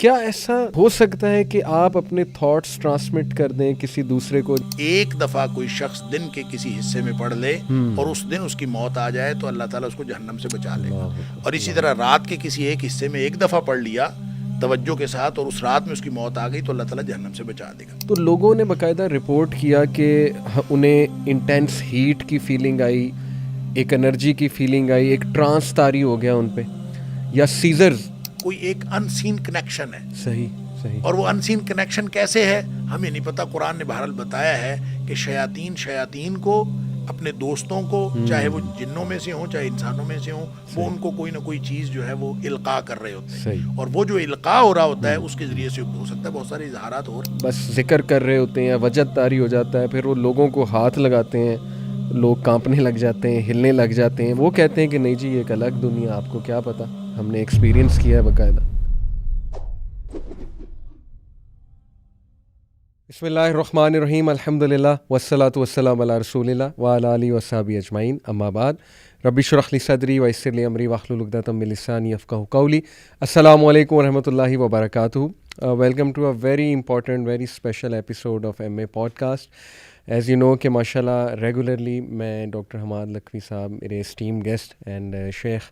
کیا ایسا ہو سکتا ہے کہ آپ اپنے تھاٹس ٹرانسمٹ کر دیں کسی دوسرے کو؟ ایک دفعہ کوئی شخص دن کے کسی حصے میں پڑھ لے اور اس دن اس کی موت آ جائے تو اللہ تعالیٰ اس کو جہنم سے بچا لے گا. اور اسی طرح رات کے کسی ایک حصے میں ایک دفعہ پڑھ لیا توجہ کے ساتھ اور اس رات میں اس کی موت آ گئی تو اللہ تعالیٰ جہنم سے بچا دے گا. تو لوگوں نے باقاعدہ رپورٹ کیا کہ انہیں انٹینس ہیٹ کی فیلنگ آئی، ایک انرجی کی فیلنگ آئی، ایک ٹرانس طاری ہو گیا ان پہ، یا سیزرز. کوئی ایک ان سین کنیکشن ہے. صحیح. اور وہ ان سین کنیکشن کیسے ہے ہمیں نہیں پتا. قرآن نے بہرحال بتایا ہے کہ شیاطین کو اپنے دوستوں کو، چاہے وہ جنوں میں سے ہوں چاہے انسانوں میں سے ہوں، وہ ان کو کوئی نہ کوئی چیز جو ہے وہ القاء کر رہے ہوتے ہیں. اور وہ جو القاء ہو رہا ہوتا ہے اس کے ذریعے سے ہو سکتا ہے بہت سارے اظہارات ہو رہے ہیں. بس ذکر کر رہے ہوتے ہیں، وجد طاری ہو جاتا ہے، پھر وہ لوگوں کو ہاتھ لگاتے ہیں، لوگ کانپنے لگ جاتے ہیں، ہلنے لگ جاتے ہیں. وہ کہتے ہیں کہ نہیں جی یہ ایک الگ دنیا، آپ کو کیا پتا، ہم نے ایکسپیرینس کیا ہے باقاعدہ. بسم اللہ الرحمن الرحیم، الحمد للہ والصلاۃ والسلام علی رسول اللہ وعلی آلہ وصحبہ اجمعین، اما بعد. رب اشرح لی صدری ویسر لی امری واحلل عقدۃ من لسانی یفقہوا قولی. السلام علیکم ورحمۃ اللہ وبرکاتہ. Welcome to a very important very special episode of M A podcast. As you know کہ ماشاء اللہ ریگولرلی میں ڈاکٹر حماد لکھوی صاحب میرے اسٹیم گیسٹ اینڈ شیخ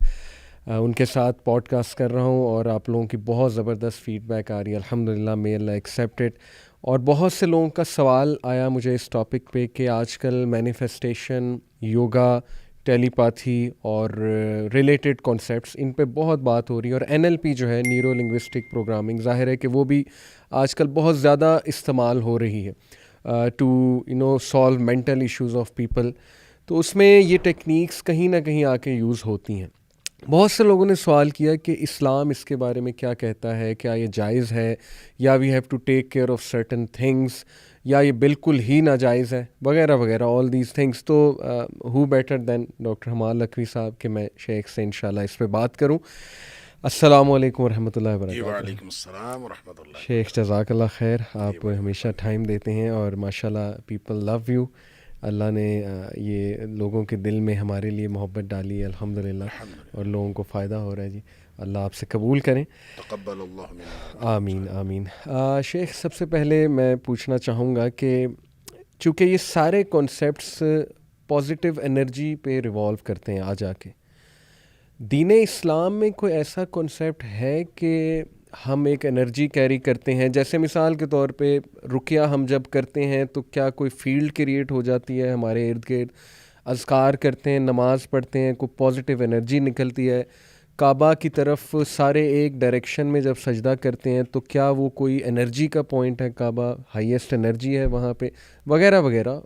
ان کے ساتھ پوڈ کاسٹ کر رہا ہوں، اور آپ لوگوں کی بہت زبردست فیڈ بیک آ رہی ہے. الحمدللہ، may Allah accept it. اور بہت سے لوگوں کا سوال آیا مجھے اس ٹاپک پہ کہ آج کل مینیفیسٹیشن، یوگا، ٹیلی پیتھی اور ریلیٹڈ کانسیپٹس، ان پہ بہت بات ہو رہی ہے. اور NLP جو ہے، نیورو لنگوسٹک پروگرامنگ، ظاہر ہے کہ وہ بھی آج کل بہت زیادہ استعمال ہو رہی ہے to solve mental issues of people. تو اس میں یہ ٹیکنیکس کہیں نہ کہیں آ کے یوز ہوتی ہیں. بہت سے لوگوں نے سوال کیا کہ اسلام اس کے بارے میں کیا کہتا ہے، کیا یہ جائز ہے، یا we have to take care of certain things, یا یہ بالکل ہی ناجائز ہے، وغیرہ وغیرہ، آل دیز تھنگس. تو ہو better than doctor Hammad Lakhvi صاحب کہ میں شیخ سے انشاءاللہ اس پہ بات کروں. السلام علیکم ورحمۃ اللہ وبرکاتہ. وعلیکم السلام ورحمۃ اللہ. شیخ جزاک اللہ خیر، آپ ہمیشہ ٹائم دیتے ہیں اور ماشاءاللہ پیپل لو یو. اللہ نے یہ لوگوں کے دل میں ہمارے لیے محبت ڈالی ہے الحمدللہ، اور لوگوں کو فائدہ ہو رہا ہے. جی اللہ آپ سے قبول کریں. تقبل اللہ منا. آمین آمین. شیخ، سب سے پہلے میں پوچھنا چاہوں گا کہ چونکہ یہ سارے کانسیپٹس پازیٹیو انرجی پہ ریوالو کرتے ہیں، آ جا کے دین اسلام میں کوئی ایسا کانسیپٹ ہے کہ ہم ایک انرجی کیری کرتے ہیں؟ جیسے مثال کے طور پہ رقیہ ہم جب کرتے ہیں تو کیا کوئی فیلڈ کریٹ ہو جاتی ہے ہمارے ارد گرد؟ اذکار کرتے ہیں، نماز پڑھتے ہیں، کوئی پازیٹیو انرجی نکلتی ہے؟ کعبہ کی طرف سارے ایک ڈائریکشن میں جب سجدہ کرتے ہیں تو کیا وہ کوئی انرجی کا پوائنٹ ہے؟ کعبہ ہائیسٹ انرجی ہے وہاں پہ، وغیرہ وغیرہ.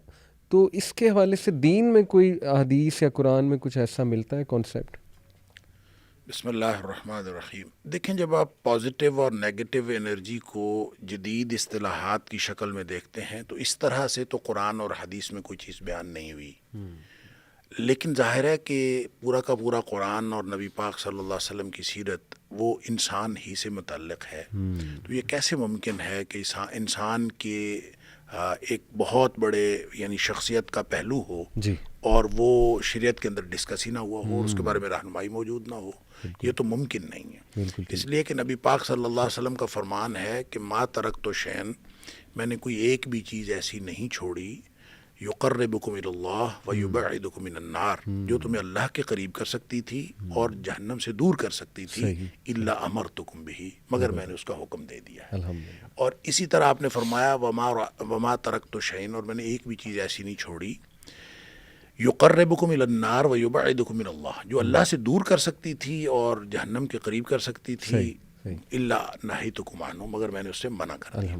تو اس کے حوالے سے دین میں کوئی حدیث یا قرآن میں کچھ ایسا ملتا ہے کانسیپٹ؟ بسم اللہ الرحمن الرحیم. دیکھیں، جب آپ پازیٹیو اور نیگیٹو انرجی کو جدید اصطلاحات کی شکل میں دیکھتے ہیں تو اس طرح سے تو قرآن اور حدیث میں کوئی چیز بیان نہیں ہوئی. لیکن ظاہر ہے کہ پورا کا پورا قرآن اور نبی پاک صلی اللہ علیہ وسلم کی سیرت وہ انسان ہی سے متعلق ہے. تو یہ کیسے ممکن ہے کہ انسان کے ایک بہت بڑے یعنی شخصیت کا پہلو ہو جی، اور وہ شریعت کے اندر ڈسکس ہی نہ ہوا ہو اور اس کے بارے میں رہنمائی موجود نہ ہو؟ یہ تو ممکن نہیں ہے. اس لیے کہ نبی پاک صلی اللہ علیہ وسلم کا فرمان ہے کہ ما ترکت شیئن، میں نے کوئی ایک بھی چیز ایسی نہیں چھوڑی، یقربکم الی اللہ ویبعدکم من النار، جو تمہیں اللہ کے قریب کر سکتی تھی اور جہنم سے دور کر سکتی تھی، الا امرتکم بہ، مگر میں نے اس کا حکم دے دیا ہے. اور اسی طرح آپ نے فرمایا وما ترکت شیئن، اور میں نے ایک بھی چیز ایسی نہیں چھوڑی، یقربکم الی النار ویبعدکم من اللہ، جو اللہ سے دور کر سکتی تھی اور جہنم کے قریب کر سکتی تھی، الا نہیتکم عنہ، مگر میں نے اس سے منع کر دیا.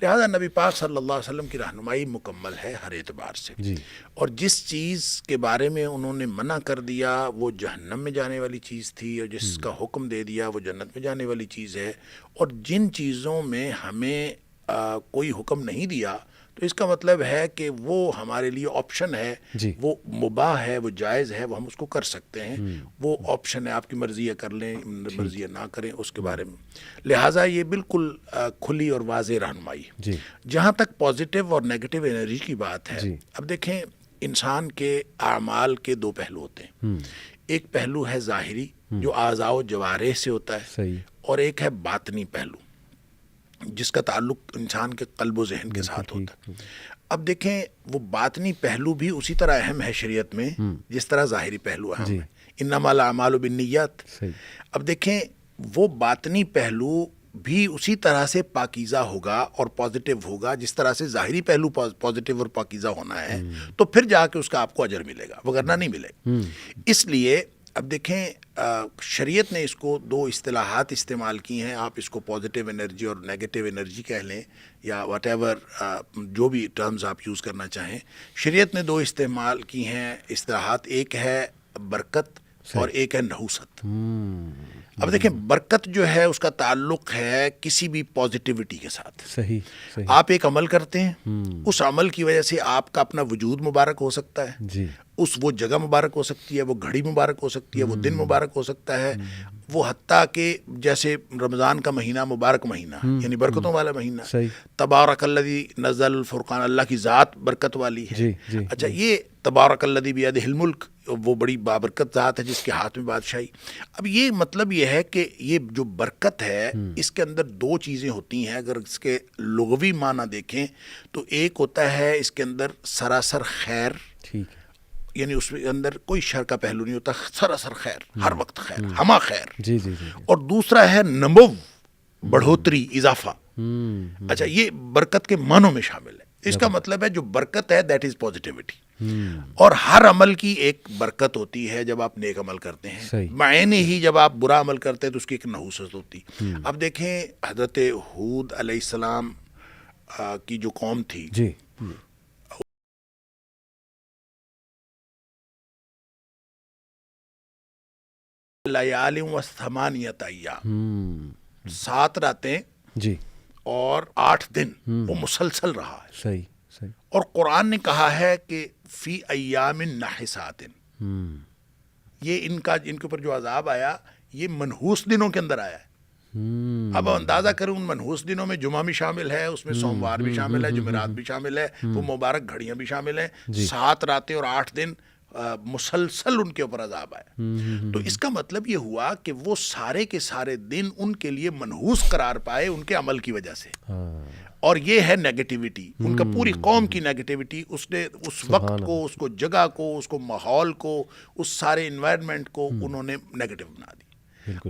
لہذا نبی پاک صلی اللہ علیہ وسلم کی رہنمائی مکمل ہے ہر اعتبار سے. اور جس چیز کے بارے میں انہوں نے منع کر دیا وہ جہنم میں جانے والی چیز تھی، اور جس کا حکم دے دیا وہ جنت میں جانے والی چیز ہے. اور جن چیزوں میں ہمیں کوئی حکم نہیں دیا تو اس کا مطلب ہے کہ وہ ہمارے لیے آپشن ہے، وہ مباح ہے، وہ جائز ہے، وہ ہم اس کو کر سکتے ہیں. وہ آپشن ہے، آپ کی مرضی ہے کر لیں، مرضی ہے نہ کریں، اس کے بارے میں. لہٰذا یہ بالکل کھلی اور واضح رہنمائی. جہاں تک پازیٹیو اور نیگیٹو انرجی کی بات ہے، اب دیکھیں انسان کے اعمال کے دو پہلو ہوتے ہیں. ایک پہلو ہے ظاہری جو اعضاء و جوارح سے ہوتا ہے، اور ایک ہے باطنی پہلو. جس کا تعلق انسان کے قلب و ذہن کے ساتھ ہوتا ہے. اب دیکھیں وہ باطنی پہلو بھی اسی طرح اہم ہے شریعت میں جس طرح ظاہری پہلو اہم ہے. انما الاعمال بالنیات. اب دیکھیں وہ باطنی پہلو بھی اسی طرح سے پاکیزہ ہوگا اور پازیٹیو ہوگا جس طرح سے ظاہری پہلو پازیٹیو اور پاکیزہ ہونا ہے, تو پھر جا کے اس کا آپ کو اجر ملے گا, وگرنہ نہیں ملے گا. اس لیے اب دیکھیں شریعت نے اس کو دو اصطلاحات استعمال کی ہیں. آپ اس کو پازیٹیو انرجی اور نیگیٹیو انرجی کہہ لیں یا واٹ ایور جو بھی ٹرمز آپ یوز کرنا چاہیں. شریعت نے دو استعمال کی ہیں اصطلاحات, ایک ہے برکت اور ایک ہے نحوست. اب دیکھیں برکت جو ہے اس کا تعلق ہے کسی بھی پازیٹیوٹی کے ساتھ. صحیح. آپ ایک عمل کرتے ہیں, اس عمل کی وجہ سے آپ کا اپنا وجود مبارک ہو سکتا ہے, جی, وہ جگہ مبارک ہو سکتی ہے, وہ گھڑی مبارک ہو سکتی ہے, وہ دن مبارک ہو سکتا ہے, وہ حتیٰ کہ جیسے رمضان کا مہینہ مبارک مہینہ یعنی برکتوں والا مہینہ. تبارک الذی نزل الفرقان, اللہ کی ذات برکت والی ہے. اچھا یہ تبارک الذی بیدہ الملک, وہ بڑی بابرکت ذات ہے جس کے ہاتھ میں بادشاہی. اب یہ مطلب یہ ہے کہ یہ جو برکت ہے اس کے اندر دو چیزیں ہوتی ہیں. اگر اس کے لغوی معنی دیکھیں تو ایک ہوتا ہے اس کے اندر سراسر خیر, ٹھیک, یعنی اس کے اندر کوئی شر کا پہلو نہیں ہوتا, سراسر خیر, ہر وقت خیر, ہمہ خیر. جی. اور دوسرا ہے نمو, بڑھوتری, اضافہ. اچھا یہ برکت کے معنوں میں شامل ہے. اس کا مطلب ہے جو برکت ہے دیٹ از پازیٹیوٹی. اور ہر عمل کی ایک برکت ہوتی ہے جب آپ نیک عمل کرتے ہیں, معنے ہی جب آپ برا عمل کرتے ہیں تو اس کی ایک نحوست ہوتی. اب دیکھیں حضرت ہود علیہ السلام کی جو قوم تھی, جی, لیال و ثمانیۃ ایام, 7 راتیں جی, اور 8 دن وہ مسلسل رہا ہے. صحیح. اور قرآن نے کہا ہے کہ فی ایام نحسات, یہ ان کے اوپر جو عذاب آیا یہ منحوس دنوں کے اندر آیا ہے. اب اندازہ کریں ان منحوس دنوں میں جمعہ بھی شامل ہے, اس میں سوموار بھی شامل ہے, جمعرات بھی شامل ہے, وہ مبارک گھڑیاں بھی شامل ہیں. 7 راتیں اور 8 دن مسلسل ان کے اوپر عذاب آیا. تو اس کا مطلب یہ ہوا کہ وہ سارے کے سارے دن ان کے لیے منحوس قرار پائے ان کے عمل کی وجہ سے. اور یہ ہے نیگیٹیوٹی, ان کا پوری قوم کی نیگیٹیوٹی. اس نے اس وقت کو, اس کو جگہ کو, اس کو ماحول کو, اس سارے انوائرمنٹ کو انہوں نے نیگیٹو بنا دی.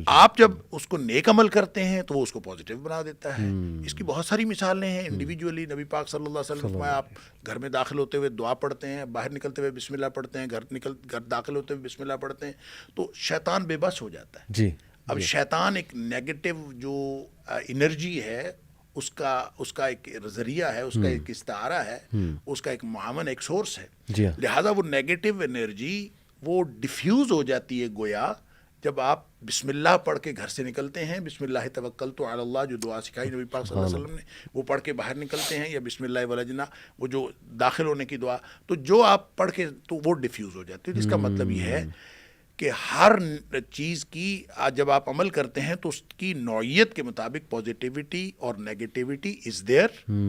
آپ جب اس کو نیک عمل کرتے ہیں تو وہ اس کو پازیٹیو بنا دیتا ہے. اس کی بہت ساری مثالیں ہیں انڈیویجولی. نبی پاک صلی اللہ علیہ وسلم آپ گھر میں داخل ہوتے ہوئے دعا پڑھتے ہیں, باہر نکلتے ہوئے بسم اللہ پڑھتے ہیں, گھر داخل ہوتے ہوئے بسم اللہ پڑھتے ہیں, تو شیطان بے بس ہو جاتا ہے. جی. اب شیطان ایک نیگیٹو جو انرجی ہے اس کا ایک ذریعہ ہے, اس کا ایک استعارہ ہے, اس کا ایک معاون, ایک سورس ہے. لہٰذا وہ نیگیٹو انرجی وہ ڈیفیوز ہو جاتی ہے گویا جب آپ بسم اللہ پڑھ کے گھر سے نکلتے ہیں. بسم اللہ توکلت علی اللہ جو دعا سکھائی نبی پاک صلی اللہ علیہ وسلم نے, وہ پڑھ کے باہر نکلتے ہیں, یا بسم اللہ ولجنا وہ جو داخل ہونے کی دعا, تو جو آپ پڑھ کے تو وہ ڈیفیوز ہو جاتی ہے. جس کا مطلب یہ ہے کہ ہر چیز کی جب آپ عمل کرتے ہیں تو اس کی نوعیت کے مطابق پازیٹیوٹی اور نیگیٹیوٹی از دیئر.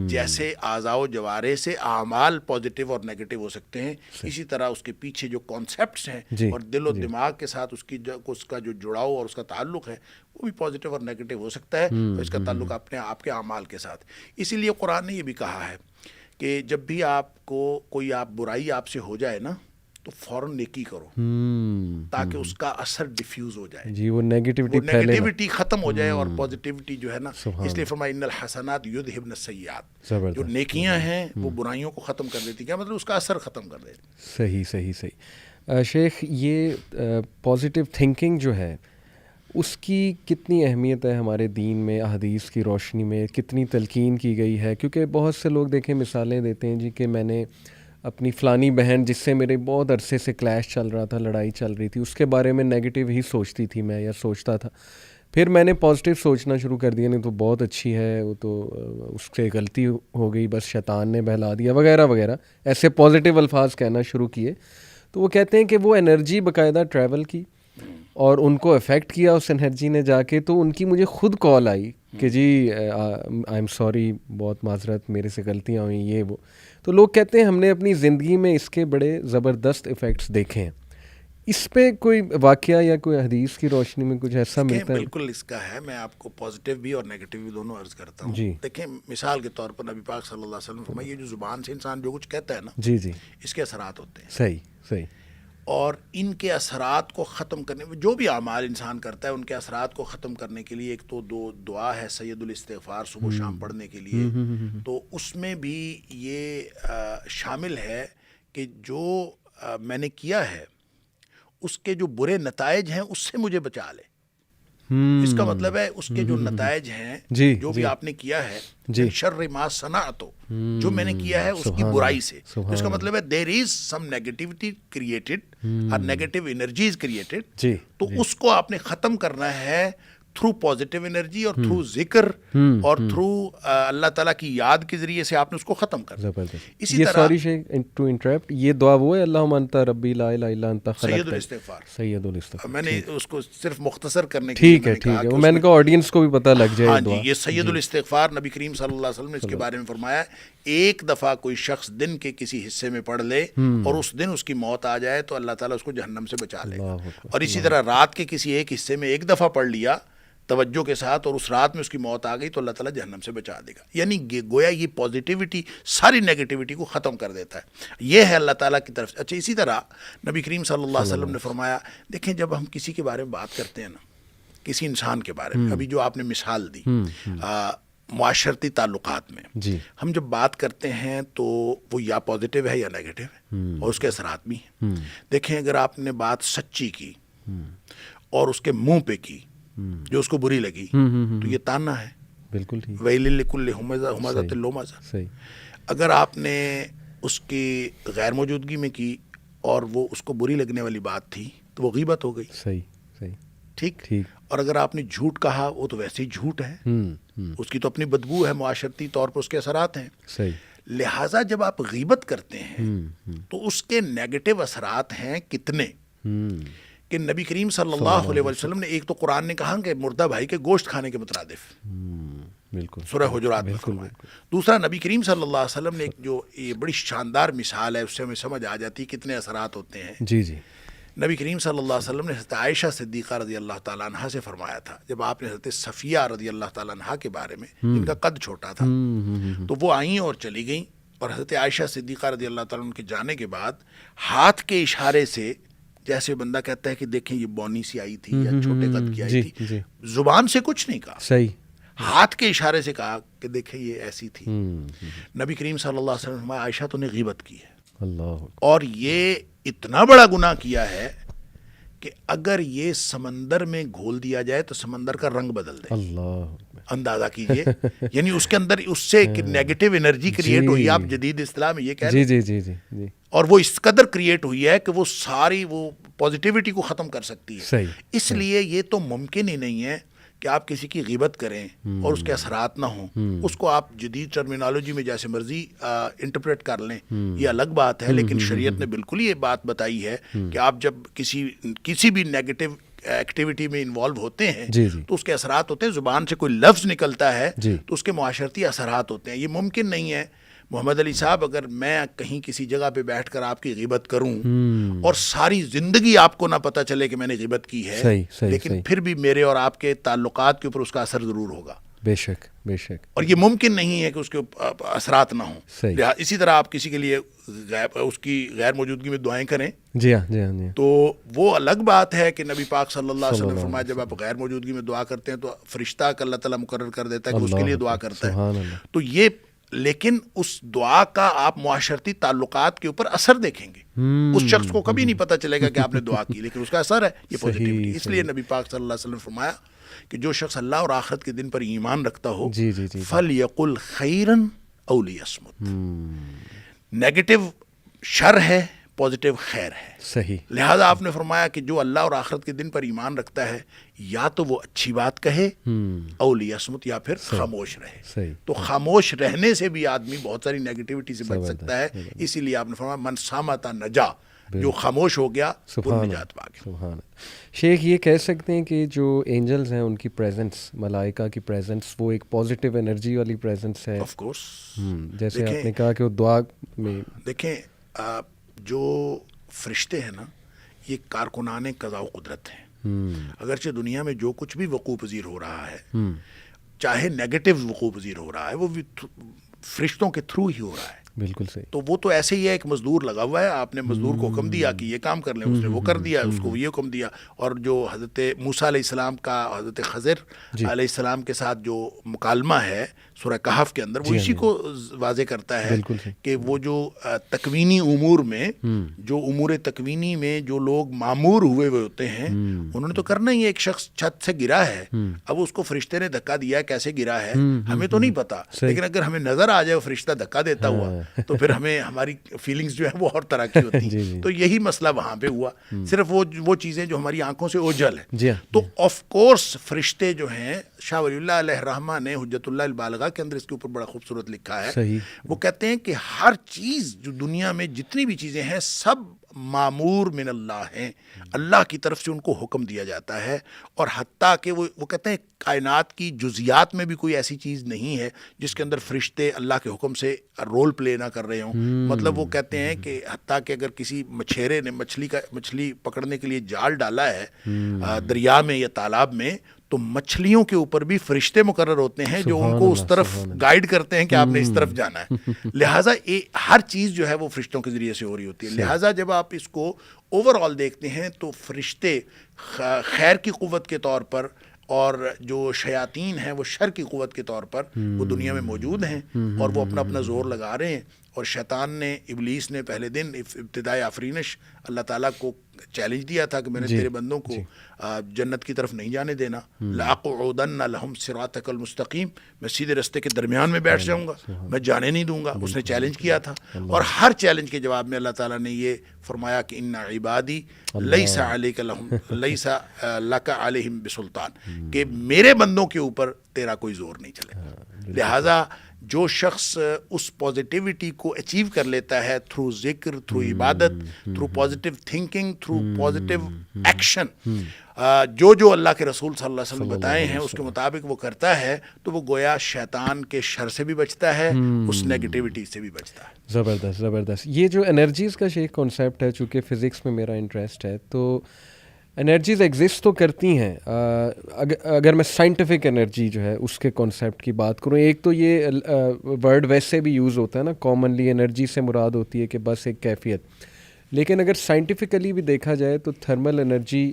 جیسے اعضاء و جوارح سے اعمال پازیٹیو اور نیگیٹیو ہو سکتے ہیں, اسی طرح اس کے پیچھے جو کانسیپٹس ہیں اور دل و دماغ کے ساتھ اس کا جو جڑاؤ اور اس کا تعلق ہے وہ بھی پازیٹیو اور نیگیٹیو ہو سکتا ہے. تو اس کا تعلق اپنے آپ کے اعمال کے ساتھ. اسی لیے قرآن نے یہ بھی کہا ہے کہ جب بھی آپ کو کوئی برائی آپ سے ہو جائے نا تو فوراً نیکی کرو تاکہ اس کا اثر ڈیفیوز ہو جائے. جی, وہ نیگیٹیوٹی ختم ہو جائے اور پازیٹیوٹی جو ہے نا, اس لیے فرمایا ان الحسنات یذھبن السیئات, جو نیکیاں ہیں وہ برائیوں کو ختم کر دیتی. کیا مطلب اس کا اثر ختم کر دیتی. صحیح. شیخ, یہ پازیٹیو تھنکنگ جو ہے اس کی کتنی اہمیت ہے ہمارے دین میں, احادیث کی روشنی میں کتنی تلقین کی گئی ہے؟ کیونکہ بہت سے لوگ دیکھیں مثالیں دیتے ہیں جی کہ میں نے اپنی فلانی بہن جس سے میرے بہت عرصے سے کلیش چل رہا تھا, لڑائی چل رہی تھی, اس کے بارے میں نیگیٹیو ہی سوچتی تھی میں یا سوچتا تھا, پھر میں نے پازیٹیو سوچنا شروع کر دیا, نہیں تو بہت اچھی ہے, وہ تو اس سے غلطی ہو گئی, بس شیطان نے بہلا دیا وغیرہ وغیرہ, ایسے پازیٹیو الفاظ کہنا شروع کیے. تو وہ کہتے ہیں کہ وہ انرجی باقاعدہ ٹریول کی اور ان کو افیکٹ کیا اس انرجی نے جا کے. تو ان کی مجھے خود کال آئی کہ جی آئی ایم سوری, بہت معذرت, میرے سے غلطیاں ہوئیں, یہ وہ. تو لوگ کہتے ہیں ہم نے اپنی زندگی میں اس کے بڑے زبردست ایفیکٹس دیکھے ہیں. اس پہ کوئی واقعہ یا کوئی حدیث کی روشنی میں کچھ ایسا ملتا ہے؟ بالکل اس کا ہے، میں آپ کو پازیٹیو بھی اور نیگیٹو بھی دونوں عرض کرتا ہوں. جی دیکھیں مثال کے طور پر نبی پاک صلی اللہ علیہ وسلم فرمایا یہ جو زبان سے انسان جو کچھ کہتا ہے نا، جی جی اس کے اثرات ہوتے ہیں، صحیح صحیح. اور ان کے اثرات کو ختم کرنے میں جو بھی اعمال انسان کرتا ہے ان کے اثرات کو ختم کرنے کے لیے ایک تو دعا ہے سید الاستغفار صبح و شام پڑھنے کے لیے. تو اس میں بھی یہ شامل ہے کہ جو میں نے کیا ہے اس کے جو برے نتائج ہیں اس سے مجھے بچا لے. اس کا مطلب ہے اس کے جو نتائج ہیں جو بھی آپ نے کیا ہے، شر ما صنعت، جو میں نے کیا ہے اس کی برائی سے، تو اس کا مطلب ہے دیر از سم نیگیٹیوٹی کریٹڈ اور نیگیٹو انرجیز کریٹڈ، تو اس کو آپ نے ختم کرنا ہے تھرو پازیٹیو انرجی اور تھرو ذکر اور تھرو اللہ تعالیٰ کی یاد کے ذریعے سے آپ نے اس کو ختم کرنا. اسی یہ طرح سوری ٹو انٹرپٹ، یہ دعا وہ ہے اللہم انت ربی لا الہ الا انت سید الاستغفار. سید الاستغفار. میں نے اس کو صرف مختصر کرنے کے ٹھیک ہے ٹھیک ہے، وہ میں نے کہا آڈینس کو بھی پتہ لگ جائے. ہاں جی، یہ سید الاستغفار نبی کریم صلی اللہ علیہ وسلم نے اس کے بارے میں فرمایا ایک دفعہ کوئی شخص دن کے کسی حصے میں پڑھ لے اور اس دن اس کی موت آ جائے تو اللہ تعالیٰ اس کو جہنم سے بچا لے گا. اور اسی طرح رات کے کسی ایک حصے میں ایک دفعہ پڑھ لیا توجہ کے ساتھ اور اس رات میں اس کی موت آ گئی تو اللہ تعالیٰ جہنم سے بچا دے گا. یعنی گویا یہ پازیٹیوٹی ساری نیگیٹیوٹی کو ختم کر دیتا ہے. یہ ہے اللہ تعالیٰ کی طرف سے. اچھا اسی طرح نبی کریم صلی اللہ علیہ وسلم نے فرمایا، دیکھیں جب ہم کسی کے بارے میں بات کرتے ہیں نا، کسی انسان کے بارے میں، ابھی جو آپ نے مثال دی معاشرتی تعلقات میں، ہم جب بات کرتے ہیں تو وہ یا پازیٹیو ہے یا نیگیٹیو ہے اور اس کے اثرات بھی ہیں. دیکھیں اگر آپ نے بات سچی کی اور اس کے منہ پہ کی جو اس کو بری لگی تو یہ تانا ہے. بالکل ٹھیک. ویل لکل ہمزۃ لمزہ. اگر آپ نے اس کی غیر موجودگی میں کی اور وہ اس کو بری لگنے والی بات تھی تو وہ غیبت ہو گئی. صحیح صحیح ٹھیک. اور اگر آپ نے جھوٹ کہا وہ تو ویسے ہی جھوٹ ہے، اس کی تو اپنی بدبو ہے، معاشرتی طور پر اس کے اثرات ہیں. صحیح. لہٰذا جب آپ غیبت کرتے ہیں تو اس کے نیگیٹو اثرات ہیں کتنے کہ نبی کریم صلی اللہ علیہ وسلم نے ایک تو قرآن نے کہا کہ مردہ بھائی کے گوشت کھانے کے مترادف، بالکل سورہ حجرات میں فرمایا. دوسرا نبی کریم صلی اللہ علیہ وسلم نے ایک جو یہ بڑی شاندار مثال ہے، اس سے ہمیں سمجھ آ جاتی ہے کتنے اثرات ہوتے ہیں. جی جی. نبی کریم صلی اللہ علیہ وسلم نے حضرت عائشہ صدیقہ رضی اللہ تعالیٰ عنہا سے فرمایا تھا، جب آپ نے حضرت صفیہ رضی اللہ تعالیٰ عنہا کے بارے میں، جن کا قد چھوٹا تھا، تو وہ آئیں اور چلی گئیں، اور حضرت عائشہ صدیقہ رضی اللہ تعالیٰ عنہ کے جانے کے بعد ہاتھ کے اشارے سے، جیسے بندہ کہتا ہے کہ دیکھیں یہ بونی سی آئی تھی یا چھوٹے قد کی آئی تھی، زبان سے کچھ نہیں کہا، صحیح، ہاتھ کے اشارے سے کہا کہ دیکھیں یہ ایسی تھی. نبی کریم صلی اللہ علیہ وسلم عائشہ تو نے غیبت کی ہے، اللہ، اور یہ اتنا بڑا گناہ کیا ہے کہ اگر یہ سمندر میں گھول دیا جائے تو سمندر کا رنگ بدل دے. اللہ، اندازہ کیجئے. یعنی اس کے اندر اس سے نیگیٹو انرجی کریٹ ہوئی ہے، آپ جدید اصطلاح میں یہ کہہ رہے ہیں. جی جی جی جی. اور وہ اس قدر کریٹ ہوئی ہے کہ وہ ساری وہ پازیٹیوٹی کو ختم کر سکتی ہے. صحیح. اس لیے یہ تو ممکن ہی نہیں ہے کہ آپ کسی کی غیبت کریں اور اس کے اثرات نہ ہوں. اس کو آپ جدید ٹرمینالوجی میں جیسے مرضی انٹرپریٹ کر لیں، یہ الگ بات ہے، لیکن شریعت نے بالکل یہ بات بتائی ہے کہ آپ جب کسی بھی نیگیٹو ایکٹیویٹی میں انوالو ہوتے ہیں تو اس کے اثرات ہوتے ہیں. زبان سے کوئی لفظ نکلتا ہے تو اس کے معاشرتی اثرات ہوتے ہیں. یہ ممکن نہیں ہے محمد علی صاحب اگر میں کہیں کسی جگہ پہ بیٹھ کر آپ کی غیبت کروں اور ساری زندگی آپ کو نہ پتہ چلے کہ میں نے غیبت کی ہے، لیکن پھر بھی میرے اور آپ کے تعلقات کے اوپر اس کا اثر ضرور ہوگا. بے شک بے شک. اور یہ ممکن نہیں ہے کہ اس کے اثرات نہ ہوں. اسی طرح آپ کسی کے لیے اس کی غیر موجودگی میں دعائیں کریں، جی ہاں جی ہاں جی، تو وہ الگ بات ہے کہ نبی پاک صلی اللہ علیہ وسلم نے فرمایا جب آپ غیر موجودگی میں دعا کرتے ہیں تو فرشتہ کا اللہ تعالیٰ مقرر کر دیتا ہے کہ اس کے لیے دعا کرتا ہے. تو یہ لیکن اس دعا کا آپ معاشرتی تعلقات کے اوپر اثر دیکھیں گے. اس شخص کو کبھی نہیں پتہ چلے گا کہ آپ نے دعا کی، لیکن اس کا اثر ہے یہ پازیٹیوٹی. اس لیے نبی پاک صلی اللہ علیہ وسلم نے فرمایا کہ جو شخص اللہ اور آخرت کے دن پر ایمان رکھتا ہو فَلْيَقُلْ خَيْرًا أَوْ لِيَصْمُتْ. نیگیٹو شر ہے، پازیٹیو خیر ہے. صحیح. لہذا آپ نے فرمایا کہ جو اللہ اور آخرت کے دن پر ایمان رکھتا ہے یا تو وہ اچھی بات کہے او لیصمت، یا پھر خاموش رہے. صحیح. تو خاموش رہنے سے بھی آدمی بہت ساری نیگیٹیوٹی سے بچ سکتا ہے. اسی لیے آپ نے فرمایا من صامت نجا، جو خاموش ہو گیا وہ نجات پا گیا. سبحان. شیخ یہ کہہ سکتے ہیں کہ جو اینجلز ہیں ان کی پریزنس، ملائکہ کی پریزنس، وہ ایک پازیٹیو انرجی والی پریزنس ہے. Of course. جیسے آپ نے کہا کہ وہ دعا میں، دیکھیں جو فرشتے ہیں نا، یہ کارکنان قضاء و قدرت ہیں. اگرچہ دنیا میں جو کچھ بھی وقوع پذیر ہو رہا ہے, چاہے نیگیٹو وقوع پذیر ہو رہا ہے, وہ فرشتوں کے تھرو ہی ہو رہا ہے. بالکل صحیح. تو وہ تو ایسے ہی ہے, ایک مزدور لگا ہوا ہے, آپ نے مزدور کو حکم دیا کہ یہ کام کر لیں, اس نے وہ کر دیا, اس کو یہ حکم دیا. اور جو حضرت موسیٰ علیہ السلام کا حضرت خضر علیہ السلام کے ساتھ جو مکالمہ ہے سورہ کہف کے اندر, وہ اسی کو واضح کرتا ہے کہ وہ جو تکوینی امور میں, جو امور تکوینی میں جو لوگ معمور ہوئے ہوتے ہیں, انہوں نے تو کرنا ہی ہے. ایک شخص چھت سے گرا ہے, اب اس کو فرشتے نے دھکا دیا ہے, کیسے گرا ہے ہمیں تو نہیں پتا, لیکن اگر ہمیں نظر آ جائے وہ فرشتہ دھکا دیتا ہوا تو پھر ہمیں ہماری فیلنگز جو ہے وہ اور طرح کی ہوتی ہیں. تو یہی مسئلہ وہاں پہ ہوا, صرف وہ چیزیں جو ہماری آنکھوں سے اوجھل ہیں. تو آف کورس فرشتے جو ہیں, شاہ ولی اللہ علیہ الرحمہ نے حجت اللہ البالغہ کے اندر اس کے اوپر بڑا خوبصورت لکھا ہے. وہ کہتے ہیں کہ ہر چیز جو دنیا میں جتنی بھی چیزیں ہیں سب معمور من اللہ ہیں, اللہ کی طرف سے ان کو حکم دیا جاتا ہے. اور حتیٰ کہ وہ کہتے ہیں کائنات کی جزیات میں بھی کوئی ایسی چیز نہیں ہے جس کے اندر فرشتے اللہ کے حکم سے رول پلے نہ کر رہے ہوں. مطلب وہ کہتے ہیں کہ حتیٰ کہ اگر کسی مچھیرے نے مچھلی پکڑنے کے لیے جال ڈالا ہے دریا میں یا تالاب میں, تو مچھلیوں کے اوپر بھی فرشتے مقرر ہوتے ہیں جو ان کو اس طرف گائیڈ کرتے ہیں کہ آپ نے اس طرف جانا ہے. لہٰذا ہر چیز جو ہے وہ فرشتوں کے ذریعے سے ہو رہی ہوتی ہے. لہٰذا جب آپ اس کو اوور آل دیکھتے ہیں تو فرشتے خیر کی قوت کے طور پر اور جو شیاطین ہیں وہ شر کی قوت کے طور پر وہ دنیا میں موجود ہیں, اور وہ اپنا اپنا زور لگا رہے ہیں. اور شیطان نے, ابلیس نے پہلے دن ابتدائی آفرینش اللہ تعالیٰ کو چیلنج دیا تھا کہ میں نے تیرے بندوں کو جنت کی طرف نہیں جانے دینا, لَأَقْعُدَنَّ لَهُمْ صِرَاطَكَ الْمُسْتَقِيمَ, میں سیدھے رستے کے درمیان میں بیٹھ جاؤں گا, میں جانے نہیں دوں گا. اس نے چیلنج کیا تھا, اور ہر چیلنج کے جواب میں اللہ تعالیٰ نے یہ فرمایا کہ اِنَّ عِبَادِي لَيْسَ عَلَيْكَ لَهُمْ لَيْسَ لَكَ عَلَيْهِمْ بِسُلْطَان, کہ میرے بندوں کے اوپر تیرا کوئی زور نہیں چلے گا. لہٰذا جو شخص اس پازیٹیوٹی کو اچیو کر لیتا ہے تھرو ذکر, تھرو عبادت, through positive thinking, through positive action, جو اللہ کے رسول صلی اللہ علیہ وسلم بتائے ہیں اس کے مطابق وہ کرتا ہے, تو وہ گویا شیطان کے شر سے بھی بچتا ہے, اس نیگیٹیوٹی سے بھی بچتا ہے. زبردست زبردست. یہ جو انرجیز کا شیخ کانسیپٹ ہے, چونکہ فزکس میں میرا انٹرسٹ ہے, تو انرجیز ایگزسٹ تو کرتی ہیں. اگر میں سائنٹیفک انرجی جو ہے اس کے کانسیپٹ کی بات کروں, ایک تو یہ ورڈ ویسے بھی یوز ہوتا ہے نا, کامنلی انرجی سے مراد ہوتی ہے کہ بس ایک کیفیت, لیکن اگر سائنٹیفکلی بھی دیکھا جائے تو تھرمل انرجی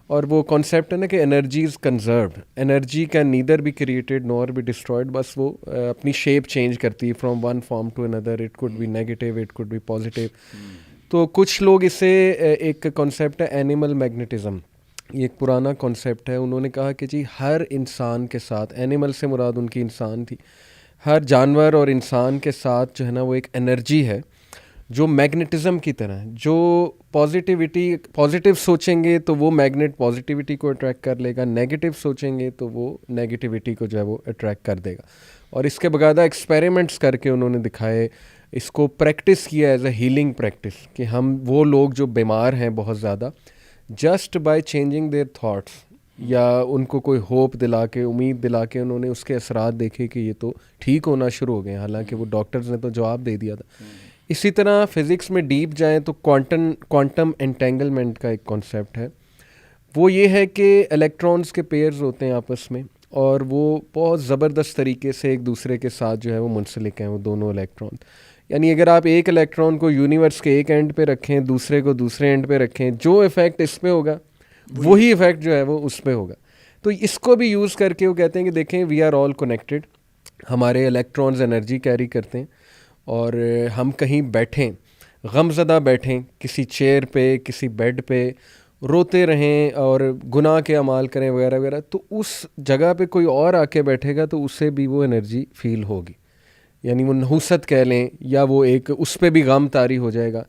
اور وہ کانسیپٹ ہے نا کہ energy is conserved, energy can neither be created nor be destroyed, بس وہ اپنی شیپ چینج کرتی ہے from one form to another, it could be negative, it could be positive. تو کچھ لوگ اسے ایک کانسیپٹ ہے اینیمل میگنیٹزم, یہ ایک پرانا کانسیپٹ ہے. انہوں نے کہا کہ جی ہر انسان کے ساتھ, اینیمل سے مراد ان کی انسان تھی, ہر جانور اور انسان کے ساتھ جو ہے نا وہ ایک انرجی ہے جو میگنیٹزم کی طرح ہے. جو پازیٹیو سوچیں گے تو وہ میگنیٹ پازیٹیوٹی کو اٹریکٹ کر لے گا, نیگیٹیو سوچیں گے تو وہ نیگیٹیوٹی کو جو ہے وہ اٹریکٹ کر دے گا. اور اس کے باقاعدہ ایکسپیریمنٹس کر کے انہوں نے دکھائے, اس کو پریکٹس کیا ایز اے ہیلنگ پریکٹس, کہ ہم وہ لوگ جو بیمار ہیں بہت زیادہ, just by changing their thoughts یا ان کو کوئی ہوپ دلا کے, امید دلا کے, انہوں نے اس کے اثرات دیکھے کہ یہ تو ٹھیک ہونا شروع ہو گئے, حالانکہ وہ ڈاکٹرز نے تو جواب دے دیا تھا. اسی طرح فزکس میں ڈیپ جائیں تو کوانٹم انٹینگلمنٹ کا ایک کانسیپٹ ہے. وہ یہ ہے کہ الیکٹرانز کے پیئرز ہوتے ہیں آپس میں, اور وہ بہت زبردست طریقے سے ایک دوسرے کے ساتھ جو ہے وہ منسلک ہیں, وہ دونوں الیکٹران. یعنی اگر آپ ایک الیکٹران کو یونیورس کے ایک اینڈ پہ رکھیں, دوسرے کو دوسرے اینڈ پہ رکھیں, جو ایفیکٹ اس پہ ہوگا وہی ایفیکٹ جو ہے وہ اس پہ ہوگا. تو اس کو بھی یوز کر کے وہ کہتے ہیں کہ دیکھیں وی آر آل کنیکٹڈ, ہمارے الیکٹرانز انرجی کیری کرتے ہیں, اور ہم کہیں بیٹھیں, غم زدہ بیٹھیں کسی چیئر پہ, کسی بیڈ پہ, روتے رہیں اور گناہ کے اعمال کریں وغیرہ وغیرہ, تو اس جگہ پہ کوئی اور آ کے بیٹھے گا تو اسے بھی وہ انرجی فیل ہوگی. یعنی وہ نحوست کہہ لیں, یا وہ ایک اس پہ بھی غم طاری ہو جائے گا.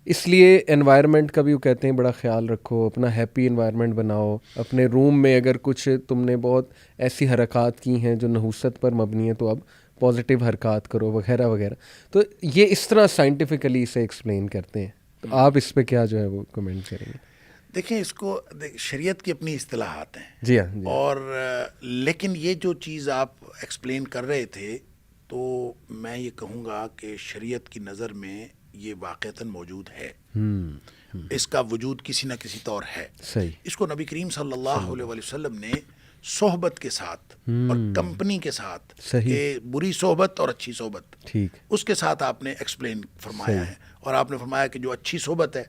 اس لیے انوائرمنٹ کا بھی وہ کہتے ہیں بڑا خیال رکھو, اپنا ہیپی انوائرمنٹ بناؤ. اپنے روم میں اگر کچھ تم نے بہت ایسی حرکات کی ہیں جو نحوست پر مبنی ہیں, تو اب پازیٹیو حرکات کرو وغیرہ وغیرہ. تو یہ اس طرح سائنٹیفکلی اسے ایکسپلین کرتے ہیں. تو آپ اس پہ کیا جو ہے وہ کمنٹ کریں گے؟ دیکھیں, اس کو شریعت کی اپنی اصطلاحات ہیں, جی ہاں, اور لیکن یہ جو چیز آپ ایکسپلین کر رہے تھے, تو میں یہ کہوں گا کہ شریعت کی نظر میں یہ واقعتاً موجود ہے، اس کا وجود کسی نہ کسی طور ہے. صحیح. اس کو نبی کریم صلی اللہ علیہ وسلم نے صحبت کے ساتھ اور کمپنی کے ساتھ، کہ بری صحبت اور اچھی صحبت، ٹھیک، اس کے ساتھ آپ نے ایکسپلین فرمایا ہے. اور آپ نے فرمایا کہ جو اچھی صحبت ہے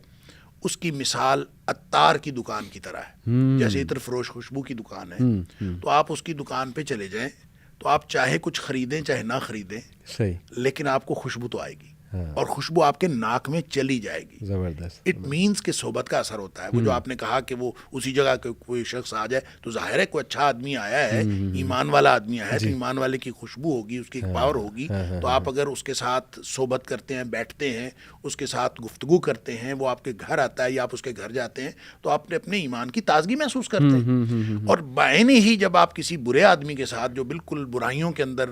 اس کی مثال عطار کی دکان کی طرح ہے. جیسے عطر فروش خوشبو کی دکان ہے، تو آپ اس کی دکان پہ چلے جائیں تو آپ چاہے کچھ خریدیں چاہے نہ خریدیں، صحیح، لیکن آپ کو خوشبو تو آئے گی، اور خوشبو آپ کے ناک میں چلی جائے گی. زبردست. اٹ مینس کہ صحبت کا اثر ہوتا ہے. وہ جو آپ نے کہا کہ وہ اسی جگہ کے کوئی شخص آ جائے تو ظاہر ہے کوئی اچھا آدمی آیا ہے، ایمان والا آدمی آیا ہے، تو ایمان والے کی خوشبو ہوگی، اس کی ایک پاور ہوگی. تو آپ اگر اس کے ساتھ صحبت کرتے ہیں، بیٹھتے ہیں، اس کے ساتھ گفتگو کرتے ہیں، وہ آپ کے گھر آتا ہے یا آپ اس کے گھر جاتے ہیں، تو آپ اپنے ایمان کی تازگی محسوس کرتے ہیں. اور بعینی ہی جب آپ کسی برے آدمی کے ساتھ جو بالکل برائیوں کے اندر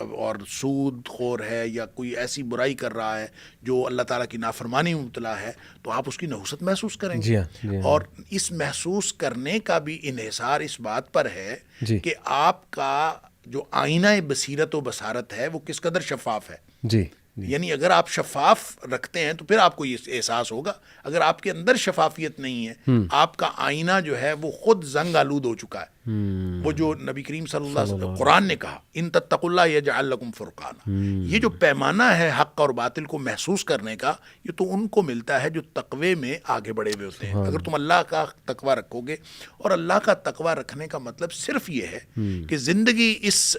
اور سود خور ہے یا کوئی ایسی برائی کر رہا ہے جو اللہ تعالیٰ کی نافرمانی میں مبتلا ہے، تو آپ اس کی نحوست محسوس کریں گے. جی ہاں، جی ہاں. اور اس محسوس کرنے کا بھی انحصار اس بات پر ہے جی. کہ آپ کا جو آئینہ بصیرت و بصارت ہے وہ کس قدر شفاف ہے. جی. یعنی اگر آپ شفاف رکھتے ہیں تو پھر آپ کو یہ احساس ہوگا. اگر آپ کے اندر شفافیت نہیں ہے، آپ کا آئینہ جو ہے وہ خود زنگ آلود ہو چکا ہے. وہ جو نبی کریم صلی اللہ علیہ وسلم قرآن نے کہا ان تتقوا اللہ یجعل لکم فرقانا، یہ جو پیمانہ ہے حق اور باطل کو محسوس کرنے کا، یہ تو ان کو ملتا ہے جو تقوی میں آگے بڑھے ہوئے ہوتے ہیں. اگر تم اللہ کا تقوی رکھو گے، اور اللہ کا تقوی رکھنے کا مطلب صرف یہ ہے کہ زندگی اس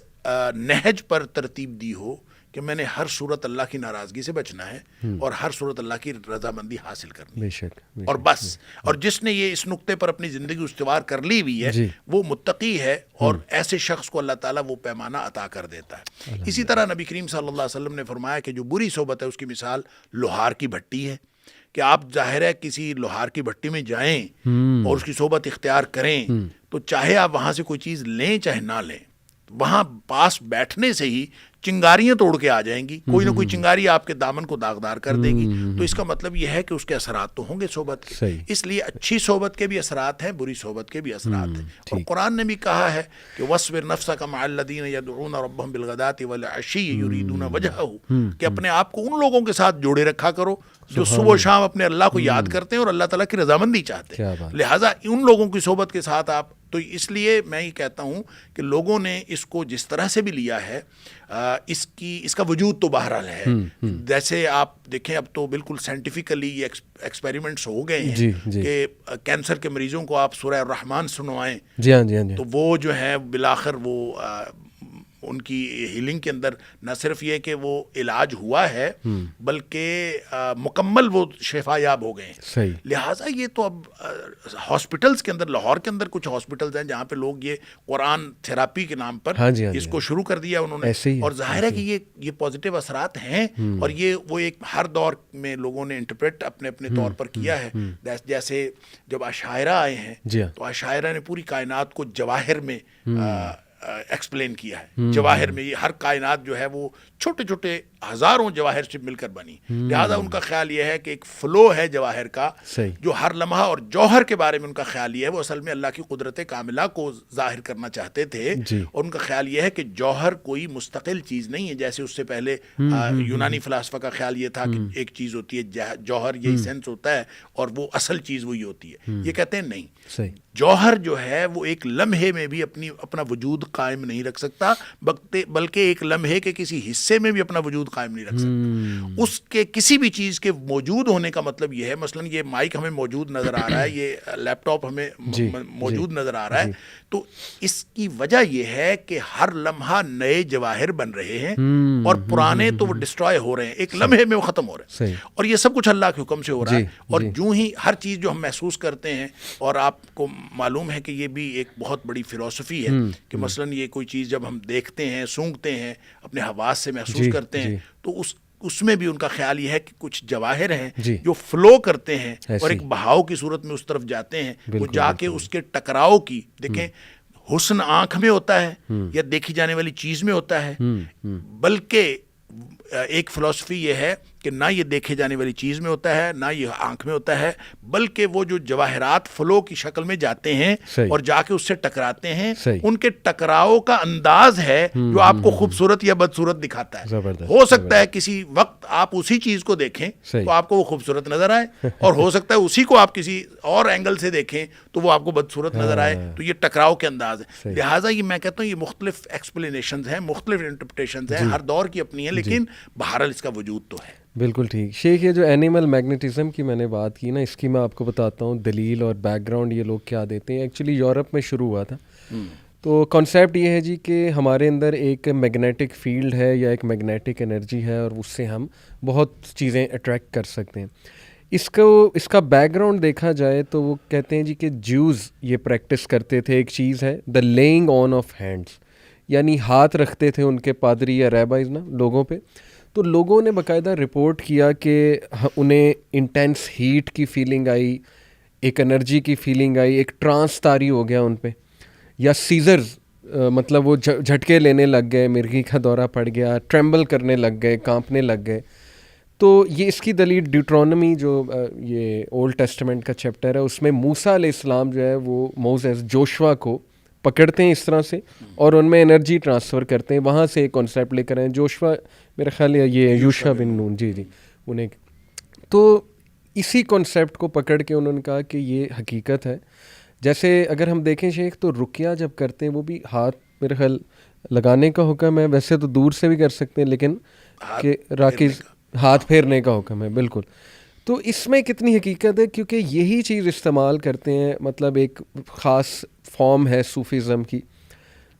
نہج پر ترتیب دی ہو کہ میں نے ہر صورت اللہ کی ناراضگی سے بچنا ہے اور ہر صورت اللہ کی رضامندی حاصل کرنی. بے شک. اور بس. اور جس نے یہ اس نقطے پر اپنی زندگی استوار کر لی ہوئی ہے، وہ متقی ہے، اور ایسے شخص کو اللہ تعالیٰ وہ پیمانہ عطا کر دیتا ہے. اسی طرح نبی کریم صلی اللہ علیہ وسلم نے فرمایا کہ جو بری صحبت ہے اس کی مثال لوہار کی بھٹی ہے. کہ آپ ظاہر ہے کسی لوہار کی بھٹی میں جائیں اور اس کی صحبت اختیار کریں، تو چاہے آپ وہاں سے کوئی چیز لیں چاہے نہ لیں، وہاں پاس بیٹھنے سے ہی چنگاریاں توڑ کے آ جائیں گی. کوئی نہ کوئی چنگاری آپ کے دامن کو داغدار کر دے گی. تو اس کا مطلب یہ ہے کہ اس کے اثرات تو ہوں گے صحبت کے. اس لیے اچھی صحبت کے بھی اثرات ہیں، بری صحبت کے بھی اثرات ہیں. اور قرآن نے بھی کہا ہے کہ وَاصْبِرْ نَفْسَكَ مَعَ الَّذِينَ يَدْعُونَ رَبَّهُمْ بِالْغَدَاةِ وَالْعَشِيِّ يُرِيدُونَ وَجْهَهُ، کہ اپنے آپ کو ان لوگوں کے ساتھ جوڑے رکھا کرو جو صبح و شام اپنے اللہ کو یاد کرتے ہیں اور اللہ تعالیٰ کی رضامندی چاہتے ہیں. لہٰذا ان لوگوں کی صحبت کے ساتھ آپ، تو اس لیے میں یہ کہتا ہوں کہ لوگوں نے اس کو جس طرح سے بھی لیا ہے، اس کا وجود تو بہرحال ہے. جیسے آپ دیکھیں اب تو بالکل سائنٹیفکلی یہ ایکسپیریمنٹس ہو گئے ہیں کہ کینسر کے مریضوں کو آپ سورہ الرحمن سنوائیں، تو وہ جو ہے بالآخر وہ ان کی ہیلنگ کے اندر نہ صرف یہ کہ وہ علاج ہوا ہے بلکہ مکمل وہ شفا یاب ہو گئے ہیں. لہٰذا یہ تو اب ہاسپٹلس کے اندر، لاہور کے اندر کچھ ہاسپٹلس ہیں جہاں پہ لوگ یہ قرآن تھراپی کے نام پر اس کو شروع کر دیا انہوں نے. اور ظاہر ہے کہ یہ پازیٹیو اثرات ہیں، اور یہ وہ ایک ہر دور میں لوگوں نے انٹرپریٹ اپنے اپنے طور پر کیا ہے. جیسے جب اشاعرہ آئے ہیں تو اشاعرہ نے پوری کائنات کو جواہر میں ایکسپلین کیا ہے. جواہر میں یہ ہر کائنات جو ہے وہ چھوٹے چھوٹے ہزاروں جواہر سے مل کر بنی. لہذا ان کا خیال یہ ہے کہ ایک فلو ہے جواہر کا جو ہر لمحہ، اور جوہر کے بارے میں ان کا خیال یہ ہے، وہ اصل میں اللہ کی قدرت کاملہ کو ظاہر کرنا چاہتے تھے. اور ان کا خیال یہ ہے کہ جوہر کوئی مستقل چیز نہیں ہے، جیسے اس سے پہلے یونانی فلاسفہ کا خیال یہ تھا کہ ایک چیز ہوتی ہے جوہر، یہی سینس ہوتا ہے، اور وہ اصل چیز وہی ہوتی ہے. یہ کہتے ہیں نہیں، جوہر جو ہے وہ ایک لمحے میں بھی اپنا وجود قائم نہیں رکھ سکتا، بلکہ ایک لمحے کے کسی حصے میں بھی اپنا وجود قائم نہیں رکھ سکتا. اس کے کسی بھی چیز کے موجود ہونے کا مطلب یہ ہے، مثلا یہ مائک ہمیں موجود نظر آ رہا ہے، یہ لیپ ٹاپ ہمیں موجود نظر آ رہا ہے، تو اس کی وجہ یہ ہے کہ ہر لمحہ نئے جواہر بن رہے ہیں اور پرانے تو وہ ڈسٹرائے ہو رہے ہیں، ایک لمحے میں وہ ختم ہو رہے ہیں. اور یہ سب کچھ اللہ کے حکم سے ہو رہا ہے. اور جو ہی ہر چیز جو ہم محسوس کرتے ہیں، اور آپ کو معلوم ہے کہ یہ بھی ایک بہت بڑی فلسفی ہے کہ مثلا یہ کوئی چیز جب ہم دیکھتے ہیں، سونگھتے ہیں، اپنے حواس سے محسوس کرتے ہیں، تو اس میں بھی ان کا خیال یہ ہے کہ کچھ جواہر ہیں جو فلو کرتے ہیں اور ایک بہاؤ کی صورت میں اس طرف جاتے ہیں. وہ جا کے اس کے ٹکراؤ کی، دیکھیں حسن آنکھ میں ہوتا ہے یا دیکھی جانے والی چیز میں ہوتا ہے، بلکہ ایک فلسفی یہ ہے کہ نہ یہ دیکھے جانے والی چیز میں ہوتا ہے، نہ یہ آنکھ میں ہوتا ہے، بلکہ وہ جو جواہرات فلو کی شکل میں جاتے ہیں اور جا کے اس سے ٹکراتے ہیں، ان کے ٹکراؤ کا انداز ہے جو آپ کو خوبصورت یا بدصورت دکھاتا ہے. ہو سکتا ہے کسی وقت آپ اسی چیز کو دیکھیں تو آپ کو وہ خوبصورت نظر آئے، اور ہو سکتا ہے اسی کو آپ کسی اور اینگل سے دیکھیں تو وہ آپ کو بدصورت نظر آئے. تو یہ ٹکراؤ کے انداز ہے. لہٰذا یہ میں کہتا ہوں یہ مختلف ایکسپلینیشنز ہیں، مختلف انٹرپریٹیشنز ہیں، ہر دور کی اپنی ہیں، لیکن بہرحال اس کا وجود تو ہے. بالکل ٹھیک. شیخ یہ جو اینیمل میگنیٹزم کی میں نے بات کی نا، اس کی میں آپ کو بتاتا ہوں دلیل اور بیک گراؤنڈ یہ لوگ کیا دیتے ہیں. ایکچولی یورپ میں شروع ہوا تھا. تو کانسیپٹ یہ ہے جی کہ ہمارے اندر ایک میگنیٹک فیلڈ ہے یا ایک میگنیٹک انرجی ہے، اور اس سے ہم بہت چیزیں اٹریکٹ کر سکتے ہیں. اس کا بیک گراؤنڈ دیکھا جائے تو وہ کہتے ہیں جی کہ جیوز یہ پریکٹس کرتے تھے. ایک چیز ہے دا لیئنگ آن آف ہینڈس، یعنی ہاتھ رکھتے تھے ان کے پادری یا ریبائز نا لوگوں پہ. تو لوگوں نے باقاعدہ رپورٹ کیا کہ انہیں انٹینس ہیٹ کی فیلنگ آئی، ایک انرجی کی فیلنگ آئی، ایک ٹرانس طاری ہو گیا ان پہ، یا سیزرز مطلب وہ جھٹکے لینے لگ گئے، مرغی کا دورہ پڑ گیا، ٹریمبل کرنے لگ گئے، کانپنے لگ گئے. تو یہ اس کی دلیل ڈیوٹرونمی جو یہ اولڈ ٹیسٹمنٹ کا چیپٹر ہے، اس میں موسیٰ علیہ السلام جو ہے وہ موزیس جوشوا کو پکڑتے ہیں اس طرح سے اور ان میں انرجی ٹرانسفر کرتے ہیں. وہاں سے ایک کانسیپٹ لے کر آئے. جوشوا میرے خیال ہے یہ یوشع بن نون، جی انہیں. تو اسی کانسیپٹ کو پکڑ کے انہوں نے کہا کہ یہ حقیقت ہے. جیسے اگر ہم دیکھیں شیخ تو رقیہ جب کرتے ہیں وہ بھی ہاتھ میرے خیال لگانے کا حکم ہے، ویسے تو دور سے بھی کر سکتے ہیں، لیکن کہ راکز ہاتھ پھیرنے کا حکم ہے. بالکل. تو اس میں کتنی حقیقت ہے، کیونکہ یہی چیز استعمال کرتے ہیں. مطلب ایک خاص فارم ہے صوفیزم کی،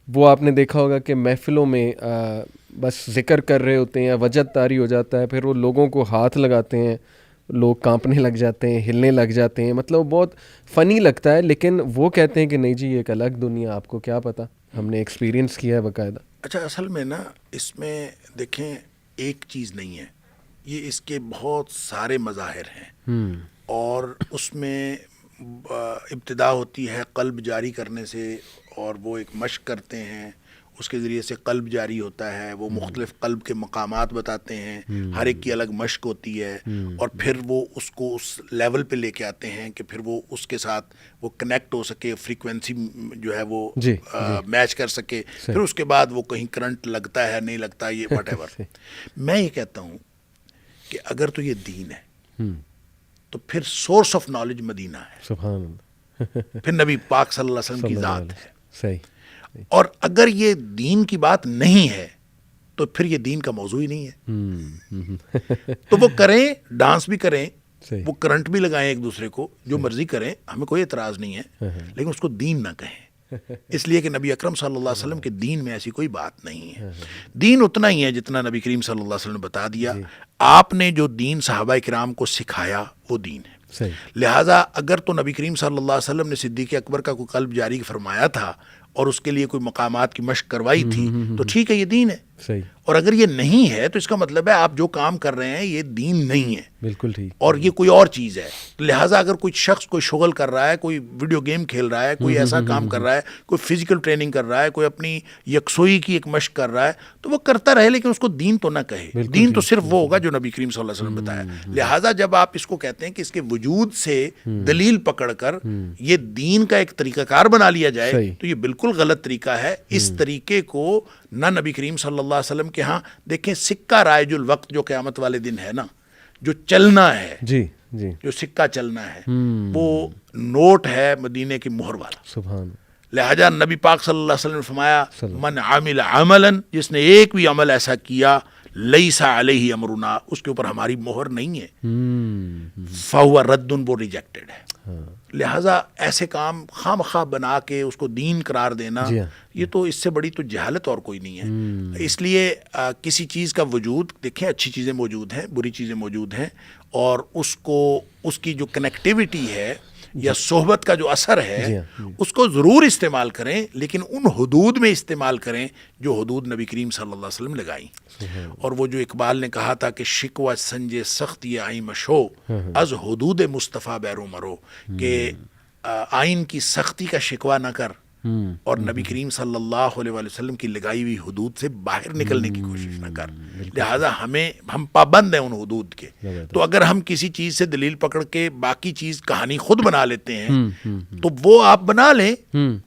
وہ آپ نے دیکھا ہوگا کہ محفلوں میں بس ذکر کر رہے ہوتے ہیں، وجد طاری ہو جاتا ہے، پھر وہ لوگوں کو ہاتھ لگاتے ہیں، لوگ کانپنے لگ جاتے ہیں، ہلنے لگ جاتے ہیں. مطلب بہت فنی لگتا ہے، لیکن وہ کہتے ہیں کہ نہیں جی یہ ایک الگ دنیا، آپ کو کیا پتہ، ہم نے ایکسپیرینس کیا ہے باقاعدہ. اچھا اصل میں نا اس میں دیکھیں ایک چیز نہیں ہے، یہ اس کے بہت سارے مظاہر ہیں، اور اس میں ابتدا ہوتی ہے قلب جاری کرنے سے، اور وہ ایک مشق کرتے ہیں، اس کے ذریعے سے قلب جاری ہوتا ہے. وہ مختلف قلب کے مقامات بتاتے ہیں، ہر ایک کی الگ مشق ہوتی ہے، اور پھر وہ اس کو اس لیول پہ لے کے آتے ہیں کہ پھر وہ اس کے ساتھ وہ کنیکٹ ہو سکے، فریکوینسی جو ہے وہ میچ کر سکے. پھر اس کے بعد وہ کہیں کرنٹ لگتا ہے نہیں لگتا، یہ واٹ ایور. میں یہ کہتا ہوں کہ اگر تو یہ دین ہے تو پھر سورس آف نالج مدینہ ہے، سبحان اللہ. پھر نبی پاک صلی اللہ علیہ وسلم کی ذات ہے. صحیح. اور اگر یہ دین کی بات نہیں ہے تو پھر یہ دین کا موضوع ہی نہیں ہے. تو وہ کریں، ڈانس بھی کریں، وہ کرنٹ بھی لگائیں ایک دوسرے کو، جو مرضی کریں، ہمیں کوئی اعتراض نہیں ہے، لیکن اس کو دین نہ کہیں. اس لیے کہ نبی اکرم صلی اللہ علیہ وسلم کے دین میں ایسی کوئی بات نہیں ہے. دین اتنا ہی ہے جتنا نبی کریم صلی اللہ علیہ وسلم نے بتا دیا. آپ نے جو دین صحابہ کرام کو سکھایا وہ دین ہے. لہٰذا اگر تو نبی کریم صلی اللہ علیہ وسلم نے صدیق اکبر کا کوئی قلب جاری فرمایا تھا اور اس کے لیے کوئی مقامات کی مشق کروائی تھی تو ٹھیک ہے، یہ دین ہے. اور اگر یہ نہیں ہے تو اس کا مطلب ہے آپ جو کام کر رہے ہیں یہ دین نہیں ہے. بالکل ٹھیک. اور یہ کوئی اور چیز ہے. لہٰذا اگر کوئی شخص کوئی شغل کر رہا ہے، کوئی ویڈیو گیم کھیل رہا ہے، کوئی ایسا کام کر رہا ہے، کوئی فزیکل ٹریننگ کر رہا ہے، کوئی اپنی یکسوئی کی ایک مشق کر رہا ہے، تو وہ کرتا رہے، لیکن اس کو دین تو نہ کہے. دین تو صرف وہ ہوگا جو نبی کریم صلی اللہ علیہ وسلم نے بتایا. لہٰذا جب آپ اس کو کہتے ہیں کہ اس کے وجود سے دلیل پکڑ کر یہ دین کا ایک طریقہ کار بنا لیا جائے تو یہ بالکل غلط طریقہ ہے. اس طریقے کو نہ نبی کریم صلی اللہ علیہ وسلم کے ہاں دیکھیں سکہ رائج الوقت جو قیامت والے دن ہے نا، جو چلنا ہے، جو سکہ چلنا ہے، وہ نوٹ ہے مدینے کی مہر والا. سبحان. لہذا نبی پاک صلی اللہ علیہ وسلم نے فرمایا من عمل عملا، جس نے ایک بھی عمل ایسا کیا لیس علیہ امرنا، اس کے اوپر ہماری مہر نہیں ہے، فہو رد، وہ ریجیکٹڈ ہے. لہٰذا ایسے کام خام خواہ بنا کے اس کو دین قرار دینا، یہ تو اس سے بڑی تو جہالت اور کوئی نہیں ہے. اس لیے کسی چیز کا وجود دیکھیں، اچھی چیزیں موجود ہیں، بری چیزیں موجود ہیں، اور اس کو اس کی جو کنیکٹیوٹی ہے یا صحبت کا جو اثر ہے اس کو ضرور استعمال کریں، لیکن ان حدود میں استعمال کریں جو حدود نبی کریم صلی اللہ علیہ وسلم لگائیں. اور وہ جو اقبال نے کہا تھا کہ شکوہ سنجے سخت یہ آئیں مشو از حدود مصطفیٰ بیرو مرو، کہ آئین کی سختی کا شکوہ نہ کر اور نبی کریم صلی اللہ علیہ وسلم کی لگائی ہوئی حدود سے باہر نکلنے کی کوشش نہ کر. لہٰذا ہم پابند ہیں ان حدود کے. تو اگر ہم کسی چیز سے دلیل پکڑ کے باقی چیز کہانی خود بنا لیتے ہیں تو وہ آپ بنا لیں،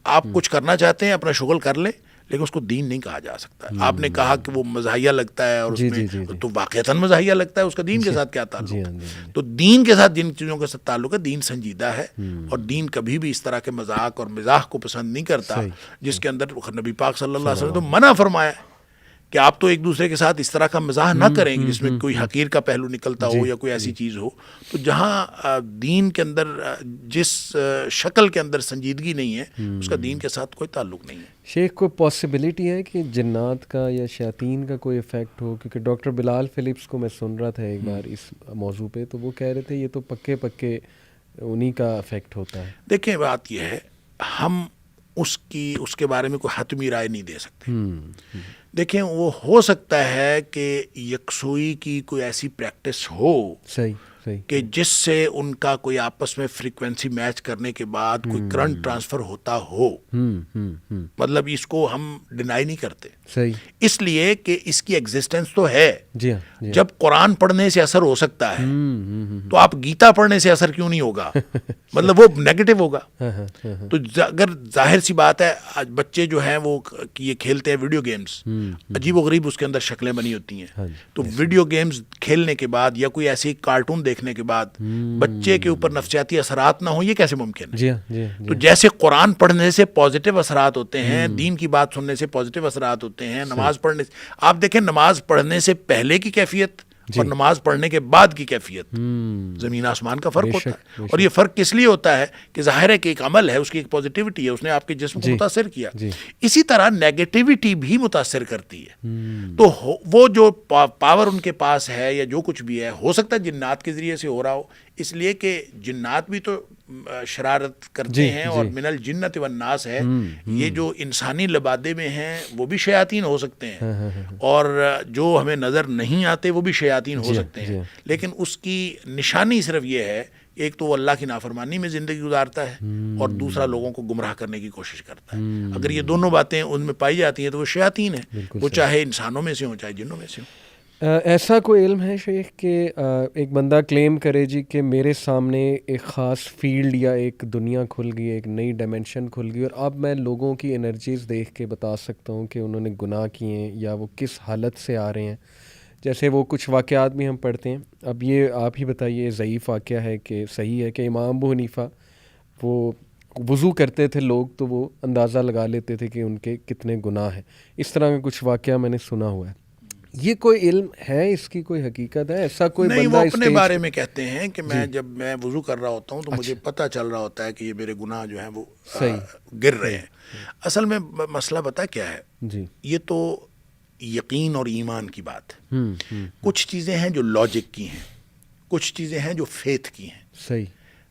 آپ کچھ کرنا چاہتے ہیں اپنا شغل کر لیں، لیکن اس کو دین نہیں کہا جا سکتا. آپ نے کہا کہ وہ مزاحیہ لگتا ہے اور اس میں تو واقعتاً مزاحیہ لگتا ہے, اس کا دین کے ساتھ کیا تعلق ہے؟ تو دین کے ساتھ جن چیزوں کے ساتھ تعلق ہے, دین سنجیدہ ہے, اور دین کبھی بھی اس طرح کے مذاق اور مزاح کو پسند نہیں کرتا جس کے اندر نبی پاک صلی اللہ علیہ وسلم تو منع فرمایا کہ آپ تو ایک دوسرے کے ساتھ اس طرح کا مزاح نہ کریں جس میں کوئی حقیر کا پہلو نکلتا ہو یا کوئی ایسی چیز ہو. تو جہاں دین کے اندر جس شکل کے اندر سنجیدگی نہیں ہے اس کا دین کے ساتھ کوئی تعلق نہیں ہے. شیخ, کوئی پاسبلٹی ہے کہ جنات کا یا شیاطین کا کوئی افیکٹ ہو؟ کیونکہ ڈاکٹر بلال فلپس کو میں سن رہا تھا ایک بار اس موضوع پہ, تو وہ کہہ رہے تھے یہ تو پکے انہی کا افیکٹ ہوتا ہے. دیکھیں بات یہ ہے, ہم اس کے بارے میں کوئی حتمی رائے نہیں دے سکتے. دیکھیں وہ ہو سکتا ہے کہ یکسوئی کی کوئی ایسی پریکٹس ہو کہ جس سے ان کا کوئی آپس میں فریکوینسی میچ کرنے کے بعد کوئی کرنٹ ٹرانسفر ہوتا ہو. مطلب اس کو ہم ڈینائی نہیں کرتے, اس لیے کہ اس کی ایگزسٹنس تو ہے. جب قرآن پڑھنے سے اثر ہو سکتا ہے تو آپ گیتا پڑھنے سے اثر کیوں نہیں ہوگا؟ مطلب وہ نیگیٹو ہوگا. تو اگر ظاہر سی بات ہے آج بچے جو ہیں وہ یہ کھیلتے ہیں ویڈیو گیمز, عجیب و غریب اس کے اندر شکلیں بنی ہوتی ہیں, تو ویڈیو گیمز کھیلنے کے بعد یا کوئی ایسی کارٹون دیکھنے کے بعد بچے کے اوپر نفسیاتی اثرات نہ ہوں, یہ کیسے ممکن ہے؟ تو جیسے قرآن پڑھنے سے پازیٹیو اثرات ہوتے ہیں, دین کی بات سننے سے پازیٹیو اثرات ہوتے ہیں, نماز پڑھنے سے, آپ دیکھیں نماز پڑھنے سے پہلے کی کیفیت اور نماز پڑھنے کے بعد کی کیفیت زمین آسمان کا فرق ہوتا ہے. اور یہ فرق کس لیے ہوتا ہے کہ ظاہر ہے کہ ایک عمل ہے, اس کی ایک پازیٹیوٹی ہے, اس نے آپ کے جسم کو متاثر کیا. اسی طرح نیگیٹیوٹی بھی متاثر کرتی ہے. تو وہ جو پاور ان کے پاس ہے یا جو کچھ بھی ہے, ہو سکتا ہے جنات کے ذریعے سے ہو رہا ہو, اس لیے کہ جنات بھی تو شرارت کرتے ہیں, اور من الجنت والناس ہے, یہ جو انسانی لبادے میں ہیں وہ بھی شیاطین ہو سکتے ہیں, اور جو ہمیں نظر نہیں آتے وہ بھی شیاطین ہو سکتے ہیں. لیکن اس کی نشانی صرف یہ ہے, ایک تو وہ اللہ کی نافرمانی میں زندگی گزارتا ہے, اور دوسرا لوگوں کو گمراہ کرنے کی کوشش کرتا ہے. اگر یہ دونوں باتیں ان میں پائی جاتی ہیں تو وہ شیاطین ہیں, وہ چاہے انسانوں میں سے ہوں چاہے جنوں میں سے ہوں. ایسا کوئی علم ہے شیخ کہ ایک بندہ کلیم کرے جی کہ میرے سامنے ایک خاص فیلڈ یا ایک دنیا کھل گئی, ایک نئی ڈائمینشن کھل گئی, اور اب میں لوگوں کی انرجیز دیکھ کے بتا سکتا ہوں کہ انہوں نے گناہ کیے ہیں یا وہ کس حالت سے آ رہے ہیں؟ جیسے وہ کچھ واقعات بھی ہم پڑھتے ہیں. اب یہ آپ ہی بتائیے ضعیف واقعہ ہے کہ صحیح ہے کہ امام ابو حنیفہ وہ وضو کرتے تھے لوگ تو وہ اندازہ لگا لیتے تھے کہ ان کے کتنے گناہ ہیں. اس طرح کا کچھ واقعہ میں نے سنا ہوا ہے. یہ کوئی علم ہے, اس کی کوئی حقیقت ہے؟ ایسا کوئی نہیں, بندہ وہ اپنے بارے میں کہتے ہیں کہ میں جب میں وضو کر رہا ہوتا ہوں تو مجھے پتہ چل رہا ہوتا ہے کہ یہ میرے گناہ جو ہیں وہ گر رہے ہیں. اصل میں مسئلہ پتہ کیا ہے, یہ تو یقین اور ایمان کی بات ہے. کچھ چیزیں ہیں جو لاجک کی ہیں, کچھ چیزیں ہیں جو فیتھ کی ہیں. صحیح.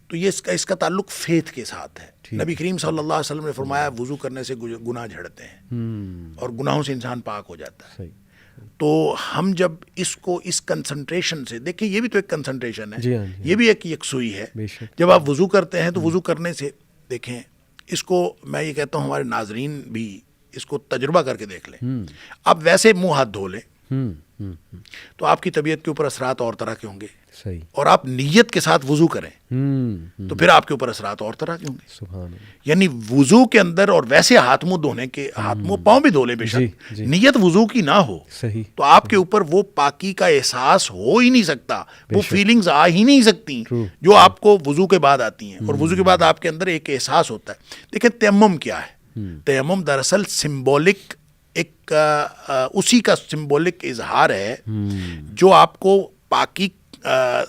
تو یہ اس کا تعلق فیتھ کے ساتھ ہے. نبی کریم صلی اللہ علیہ وسلم نے فرمایا وضو کرنے سے گناہ جھڑتے ہیں اور گناہوں سے انسان پاک ہو جاتا ہے. تو ہم جب اس کو اس کنسنٹریشن سے دیکھیں, یہ بھی تو ایک کنسنٹریشن ہے, یہ بھی ایک یکسوئی ہے. جب آپ وضو کرتے ہیں تو وضو کرنے سے دیکھیں, اس کو میں یہ کہتا ہوں ہمارے ناظرین بھی اس کو تجربہ کر کے دیکھ لیں. آپ ویسے منہ ہاتھ دھو لیں تو آپ کی طبیعت کے اوپر اثرات اور طرح کے ہوں گے. صحیح. اور آپ نیت کے ساتھ وضو کریں تو پھر آپ کے اوپر اثرات اور طرح کے ہوں گے. سبحان اللہ. یعنی وضو کے اندر اور ویسے ہاتھ منہ دھونے کے, ہاتھ منہ پاؤں بھی دھو لیں بے شک, نیت وضو کی نہ ہو تو آپ کے اوپر وہ پاکی کا احساس ہو ہی نہیں سکتا, وہ فیلنگز آ ہی نہیں سکتی جو آپ کو وضو کے بعد آتی ہیں. اور وضو کے بعد آپ کے اندر ایک احساس ہوتا ہے. دیکھیں تیمم کیا ہے؟ تیمم دراصل سمبولک ایک اسی کا سمبولک اظہار ہے جو آپ کو پاکی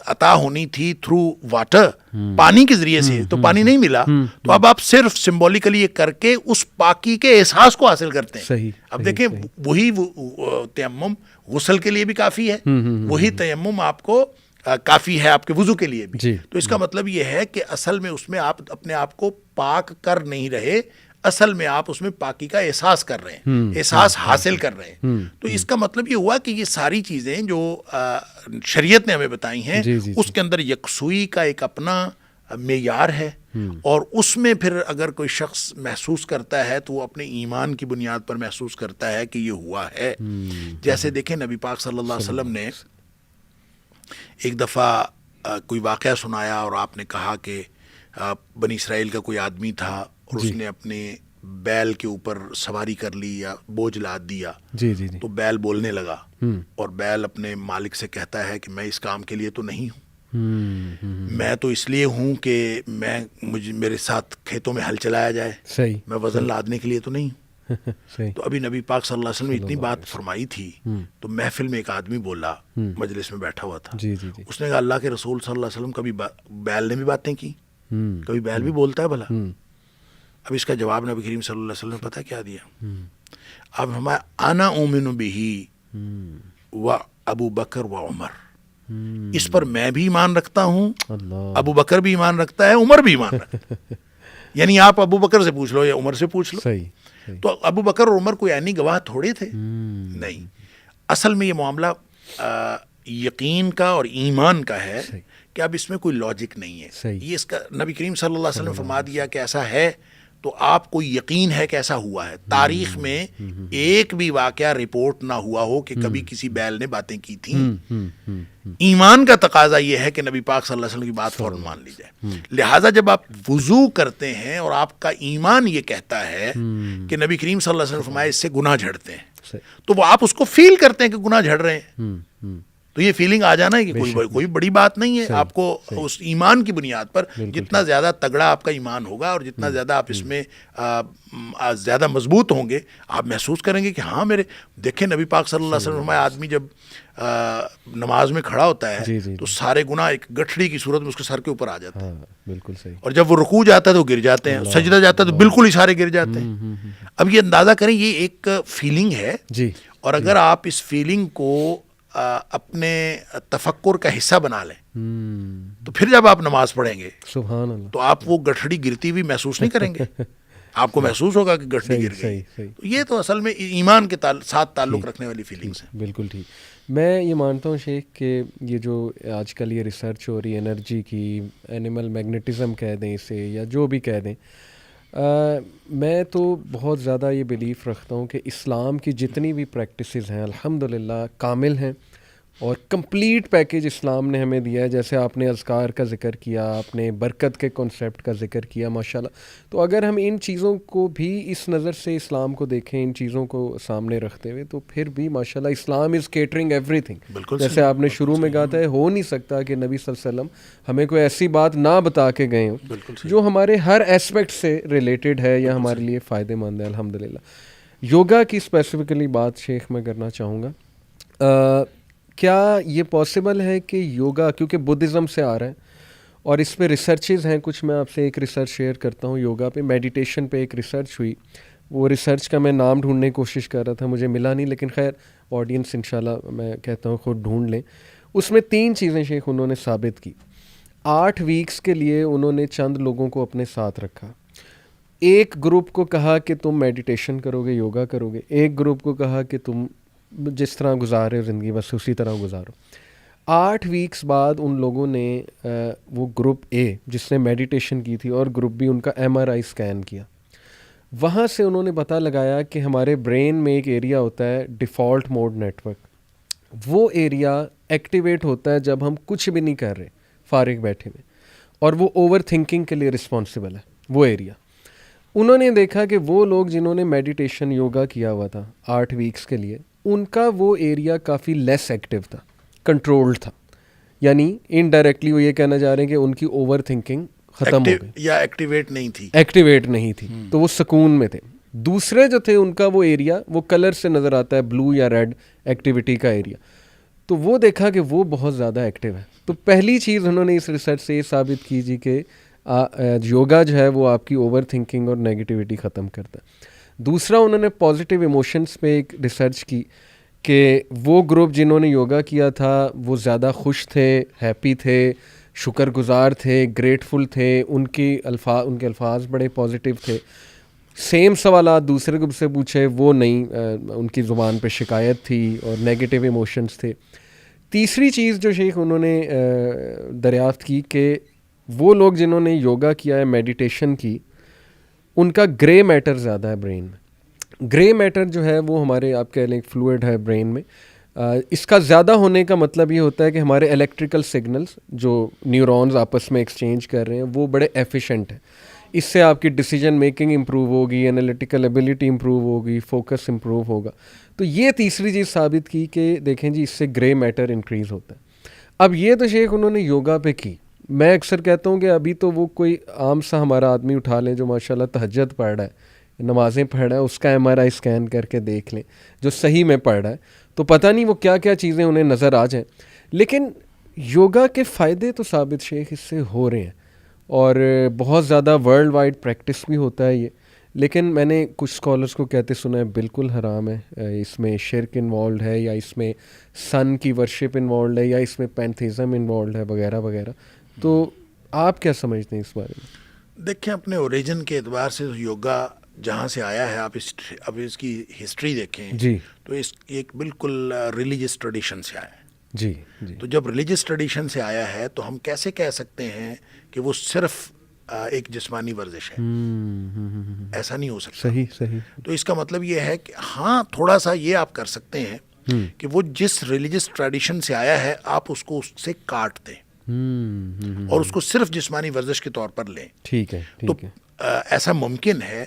عطا ہونی تھی تھرو واٹر, پانی کے ذریعے سے, تو پانی نہیں ملا, تو اب آپ صرف سمبولیکلی یہ کر کے اس پاکی کے احساس کو حاصل کرتے ہیں. اب دیکھیں وہی تیمم غسل کے لیے بھی کافی ہے, وہی تیمم آپ کو کافی ہے آپ کے وضو کے لیے بھی. تو اس کا مطلب یہ ہے کہ اصل میں اس میں آپ اپنے آپ کو پاک کر نہیں رہے, اصل میں آپ اس میں پاکی کا احساس کر رہے ہیں, احساس حاصل کر رہے ہیں. تو اس کا مطلب یہ ہوا کہ یہ ساری چیزیں جو شریعت نے ہمیں بتائی ہیں اس کے اندر یکسوئی کا ایک اپنا معیار ہے, اور اس میں پھر اگر کوئی شخص محسوس کرتا ہے تو وہ اپنے ایمان کی بنیاد پر محسوس کرتا ہے کہ یہ ہوا ہے. جیسے دیکھیں نبی پاک صلی اللہ علیہ وسلم نے ایک دفعہ کوئی واقعہ سنایا اور آپ نے کہا کہ بنی اسرائیل کا کوئی آدمی تھا اور اس نے اپنے بیل کے اوپر سواری کر لی یا بوجھ لاد دیا جی جی جی تو بیل بولنے لگا اور بیل اپنے مالک سے کہتا ہے کہ میں اس کام کے لیے تو نہیں ہوں، میں تو اس لیے ہوں کہ میرے ساتھ کھیتوں میں ہل چلایا جائے، صحیح میں وزن لادنے کے لیے تو نہیں ہوں۔ صحیح تو ابھی نبی پاک صلی اللہ علیہ وسلم نے اتنی بات فرمائی تھی تو محفل میں ایک آدمی بولا، مجلس میں بیٹھا ہوا تھا، جی جی جی اس نے کہا اللہ کے رسول صلی اللہ علیہ وسلم کبھی بیل نے بھی باتیں کی، کبھی بیل بھی بولتا ہے بھلا؟ اب اس کا جواب نبی کریم صلی اللہ علیہ وسلم نے پتہ کیا دیا؟ اب ہمارا انا اومن بہی و ابو بکر و عمر، اس پر میں بھی ایمان رکھتا ہوں، اللہ ابو بکر بھی ایمان رکھتا ہے، عمر بھی ایمان رکھتا ہے۔ یعنی آپ ابو بکر سے پوچھ لو یا عمر سے پوچھ لو، صحیح صحیح تو ابو بکر اور عمر کوئی عینی گواہ تھوڑے تھے؟ نہیں، اصل میں یہ معاملہ یقین کا اور ایمان کا ہے کہ اب اس میں کوئی لاجک نہیں ہے۔ صحیح۔ یہ اس کا نبی کریم صلی اللہ علیہ وسلم نے فرما دیا کہ ایسا ہے تو آپ کو یقین ہے کہ ایسا ہوا ہے۔ تاریخ میں ایک بھی واقعہ رپورٹ نہ ہوا ہو کہ کبھی کسی بیل نے باتیں کی تھیں۔ ایمان کا تقاضا یہ ہے کہ نبی پاک صلی اللہ علیہ وسلم کی بات فوراً مان لی جائے۔ لہٰذا جب آپ وضو کرتے ہیں اور آپ کا ایمان یہ کہتا ہے کہ نبی کریم صلی اللہ علیہ وسلم نے فرمایا اس سے گناہ جھڑتے ہیں، تو وہ آپ اس کو فیل کرتے ہیں کہ گناہ جھڑ رہے ہیں، تو یہ فیلنگ آ جانا ہے کہ کوئی بڑی بات نہیں ہے۔ آپ کو اس ایمان کی بنیاد پر جتنا زیادہ تگڑا آپ کا ایمان ہوگا اور جتنا زیادہ آپ اس میں زیادہ مضبوط ہوں گے، آپ محسوس کریں گے کہ ہاں میرے دیکھیں نبی پاک صلی اللہ علیہ وسلم فرمایا آدمی جب نماز میں کھڑا ہوتا ہے تو سارے گناہ ایک گٹھڑی کی صورت میں اس کے سر کے اوپر آ جاتے ہیں، بالکل صحیح، اور جب وہ رکوع جاتا ہے تو گر جاتے ہیں، سجدہ جاتا ہے تو بالکل ہی سارے گر جاتے ہیں۔ اب یہ اندازہ کریں یہ ایک فیلنگ ہے، جی، اور اگر آپ اس فیلنگ کو اپنے تفکر کا حصہ بنا لیں تو پھر جب آپ نماز پڑھیں گے سبحان اللہ، تو آپ وہ گٹھڑی گرتی ہوئی محسوس نہیں کریں گے، آپ کو محسوس ہوگا کہ گٹھڑی گر گئی۔ تو یہ تو اصل میں ایمان کے ساتھ تعلق رکھنے والی فیلنگس ہیں۔ بالکل ٹھیک۔ میں یہ مانتا ہوں شیخ کہ یہ جو آج کل یہ ریسرچ ہو رہی ہے انرجی کی، اینیمل میگنیٹزم کہہ دیں اسے یا جو بھی کہہ دیں، میں تو بہت زیادہ یہ بیلیف رکھتا ہوں کہ اسلام کی جتنی بھی پریکٹسز ہیں الحمدللہ کامل ہیں اور کمپلیٹ پیکیج اسلام نے ہمیں دیا ہے۔ جیسے آپ نے اذکار کا ذکر کیا، آپ نے برکت کے کنسیپٹ کا ذکر کیا، ماشاءاللہ۔ تو اگر ہم ان چیزوں کو بھی اس نظر سے اسلام کو دیکھیں، ان چیزوں کو سامنے رکھتے ہوئے، تو پھر بھی ماشاءاللہ اسلام از کیٹرنگ ایوری تھنگ۔ جیسے آپ نے شروع میں کہا تھا ہو نہیں سکتا کہ نبی صلی اللہ علیہ وسلم ہمیں کوئی ایسی بات نہ بتا کے گئے ہوں جو ہمارے ہر اسپیکٹ سے ریلیٹڈ ہے یا ہمارے لیے فائدہ مند ہے الحمدللہ۔ یوگا کی اسپیسیفکلی بات شیخ میں کرنا چاہوں گا۔ کیا یہ پاسبل ہے کہ یوگا، کیونکہ بدھزم سے آ رہا ہے اور اس پہ ریسرچز ہیں کچھ، میں آپ سے ایک ریسرچ شیئر کرتا ہوں یوگا پہ، میڈیٹیشن پہ ایک ریسرچ ہوئی، وہ ریسرچ کا میں نام ڈھونڈنے کی کوشش کر رہا تھا، مجھے ملا نہیں، لیکن خیر آڈینس انشاءاللہ میں کہتا ہوں خود ڈھونڈ لیں۔ اس میں 3 چیزیں شیخ انہوں نے ثابت کی۔ 8 ویکس کے لیے انہوں نے چند لوگوں کو اپنے ساتھ رکھا، ایک گروپ کو کہا کہ تم میڈیٹیشن کرو گے، یوگا کرو گے، ایک گروپ کو کہا کہ تم جس طرح گزار رہے ہو زندگی بس اسی طرح گزارو۔ 8 ویکس بعد ان لوگوں نے وہ گروپ اے جس نے میڈیٹیشن کی تھی اور گروپ بی ان کا MRI اسکین کیا، وہاں سے انہوں نے پتہ لگایا کہ ہمارے برین میں ایک ایریا ہوتا ہے ڈیفالٹ موڈ نیٹ ورک، وہ ایریا ایکٹیویٹ ہوتا ہے جب ہم کچھ بھی نہیں کر رہے، فارغ بیٹھے ہوئے، اور وہ اوور تھنکنگ کے لیے رسپانسبل ہے وہ ایریا۔ انہوں نے دیکھا کہ وہ لوگ جنہوں نے میڈیٹیشن یوگا کیا ہوا تھا 8 ویکس کے لیے، ان کا وہ ایریا کافی لیس ایکٹیو تھا، کنٹرولڈ تھا، یعنی انڈائریکٹلی وہ یہ کہنا چاہ رہے ہیں کہ ان کی اوور تھنکنگ ختم ہو گئی یا ایکٹیویٹ نہیں تھی، تو وہ سکون میں تھے۔ دوسرے جو تھے ان کا وہ ایریا وہ کلر سے نظر آتا ہے، بلو یا ریڈ ایکٹیویٹی کا ایریا، تو وہ دیکھا کہ وہ بہت زیادہ ایکٹیو ہے۔ تو پہلی چیز انہوں نے اس ریسرچ سے یہ ثابت کی جی کہ یوگا جو ہے وہ آپ کی اوور تھنکنگ اور نیگیٹیوٹی ختم کرتا ہے۔ دوسرا انہوں نے پازیٹیو ایموشنس پہ ایک ریسرچ کی کہ وہ گروپ جنہوں نے یوگا کیا تھا وہ زیادہ خوش تھے، ہیپی تھے، شکر گزار تھے، گریٹفل تھے، ان کے الفاظ بڑے پازیٹیو تھے۔ سیم سوالات دوسرے گروپ سے پوچھے، وہ نہیں، ان کی زبان پہ شکایت تھی اور نیگیٹیو ایموشنس تھے۔ تیسری چیز جو شیخ انہوں نے دریافت کی کہ وہ لوگ جنہوں نے یوگا کیا ہے، میڈیٹیشن کی، ان کا گرے میٹر زیادہ ہے برین میں۔ گرے میٹر جو ہے وہ ہمارے آپ کہہ لیں فلوئڈ ہے برین میں، اس کا زیادہ ہونے کا مطلب یہ ہوتا ہے کہ ہمارے الیکٹریکل سگنلز جو نیورونز آپس میں ایکسچینج کر رہے ہیں وہ بڑے ایفیشینٹ ہیں۔ اس سے آپ کی ڈیسیجن میکنگ امپروو ہوگی, انالیٹیکل ایبلٹی امپروو ہوگی, فوکس امپروو ہوگا. تو یہ تیسری چیز ثابت کی کہ دیکھیں جی اس سے گرے میٹر انکریز ہوتا ہے. اب یہ تو شیخ انہوں نے یوگا پہ کی. میں اکثر کہتا ہوں کہ ابھی تو وہ کوئی عام سا ہمارا آدمی اٹھا لیں جو ماشاء اللہ تہجد پڑھ رہا ہے, نمازیں پڑھ رہا ہے, اس کا MRI اسکین کر کے دیکھ لیں جو صحیح میں پڑھ رہا ہے, تو پتہ نہیں وہ کیا کیا چیزیں انہیں نظر آ جائیں. لیکن یوگا کے فائدے تو ثابت شیخ اس سے ہو رہے ہیں, اور بہت زیادہ ورلڈ وائڈ پریکٹس بھی ہوتا ہے یہ. لیکن میں نے کچھ اسکالرس کو کہتے سنا ہے بالکل حرام ہے, اس میں شرک انوالوڈ ہے, یا اس میں سن کی ورشپ انوالوڈ ہے, یا اس میں پینتھیزم انوالوڈ ہے وغیرہ وغیرہ. تو آپ کیا سمجھتے ہیں اس بارے میں؟ دیکھیں اپنے اوریجن کے اعتبار سے یوگا جہاں سے آیا ہے, آپ اب اس کی ہسٹری دیکھیں جی, تو اس ایک بالکل ریلیجس ٹریڈیشن سے آیا ہے. جی جی, تو جب ریلیجس ٹریڈیشن سے آیا ہے تو ہم کیسے کہہ سکتے ہیں کہ وہ صرف ایک جسمانی ورزش ہے؟ ایسا نہیں ہو سکتا. صحیح صحیح. تو اس کا مطلب یہ ہے کہ ہاں تھوڑا سا یہ آپ کر سکتے ہیں کہ وہ جس ریلیجس ٹریڈیشن سے آیا ہے آپ اس کو اس سے کاٹ دیں اور اس کو صرف جسمانی ورزش کے طور پر لیں. ٹھیک ہے, تو ٹھیک ہے, ایسا ممکن ہے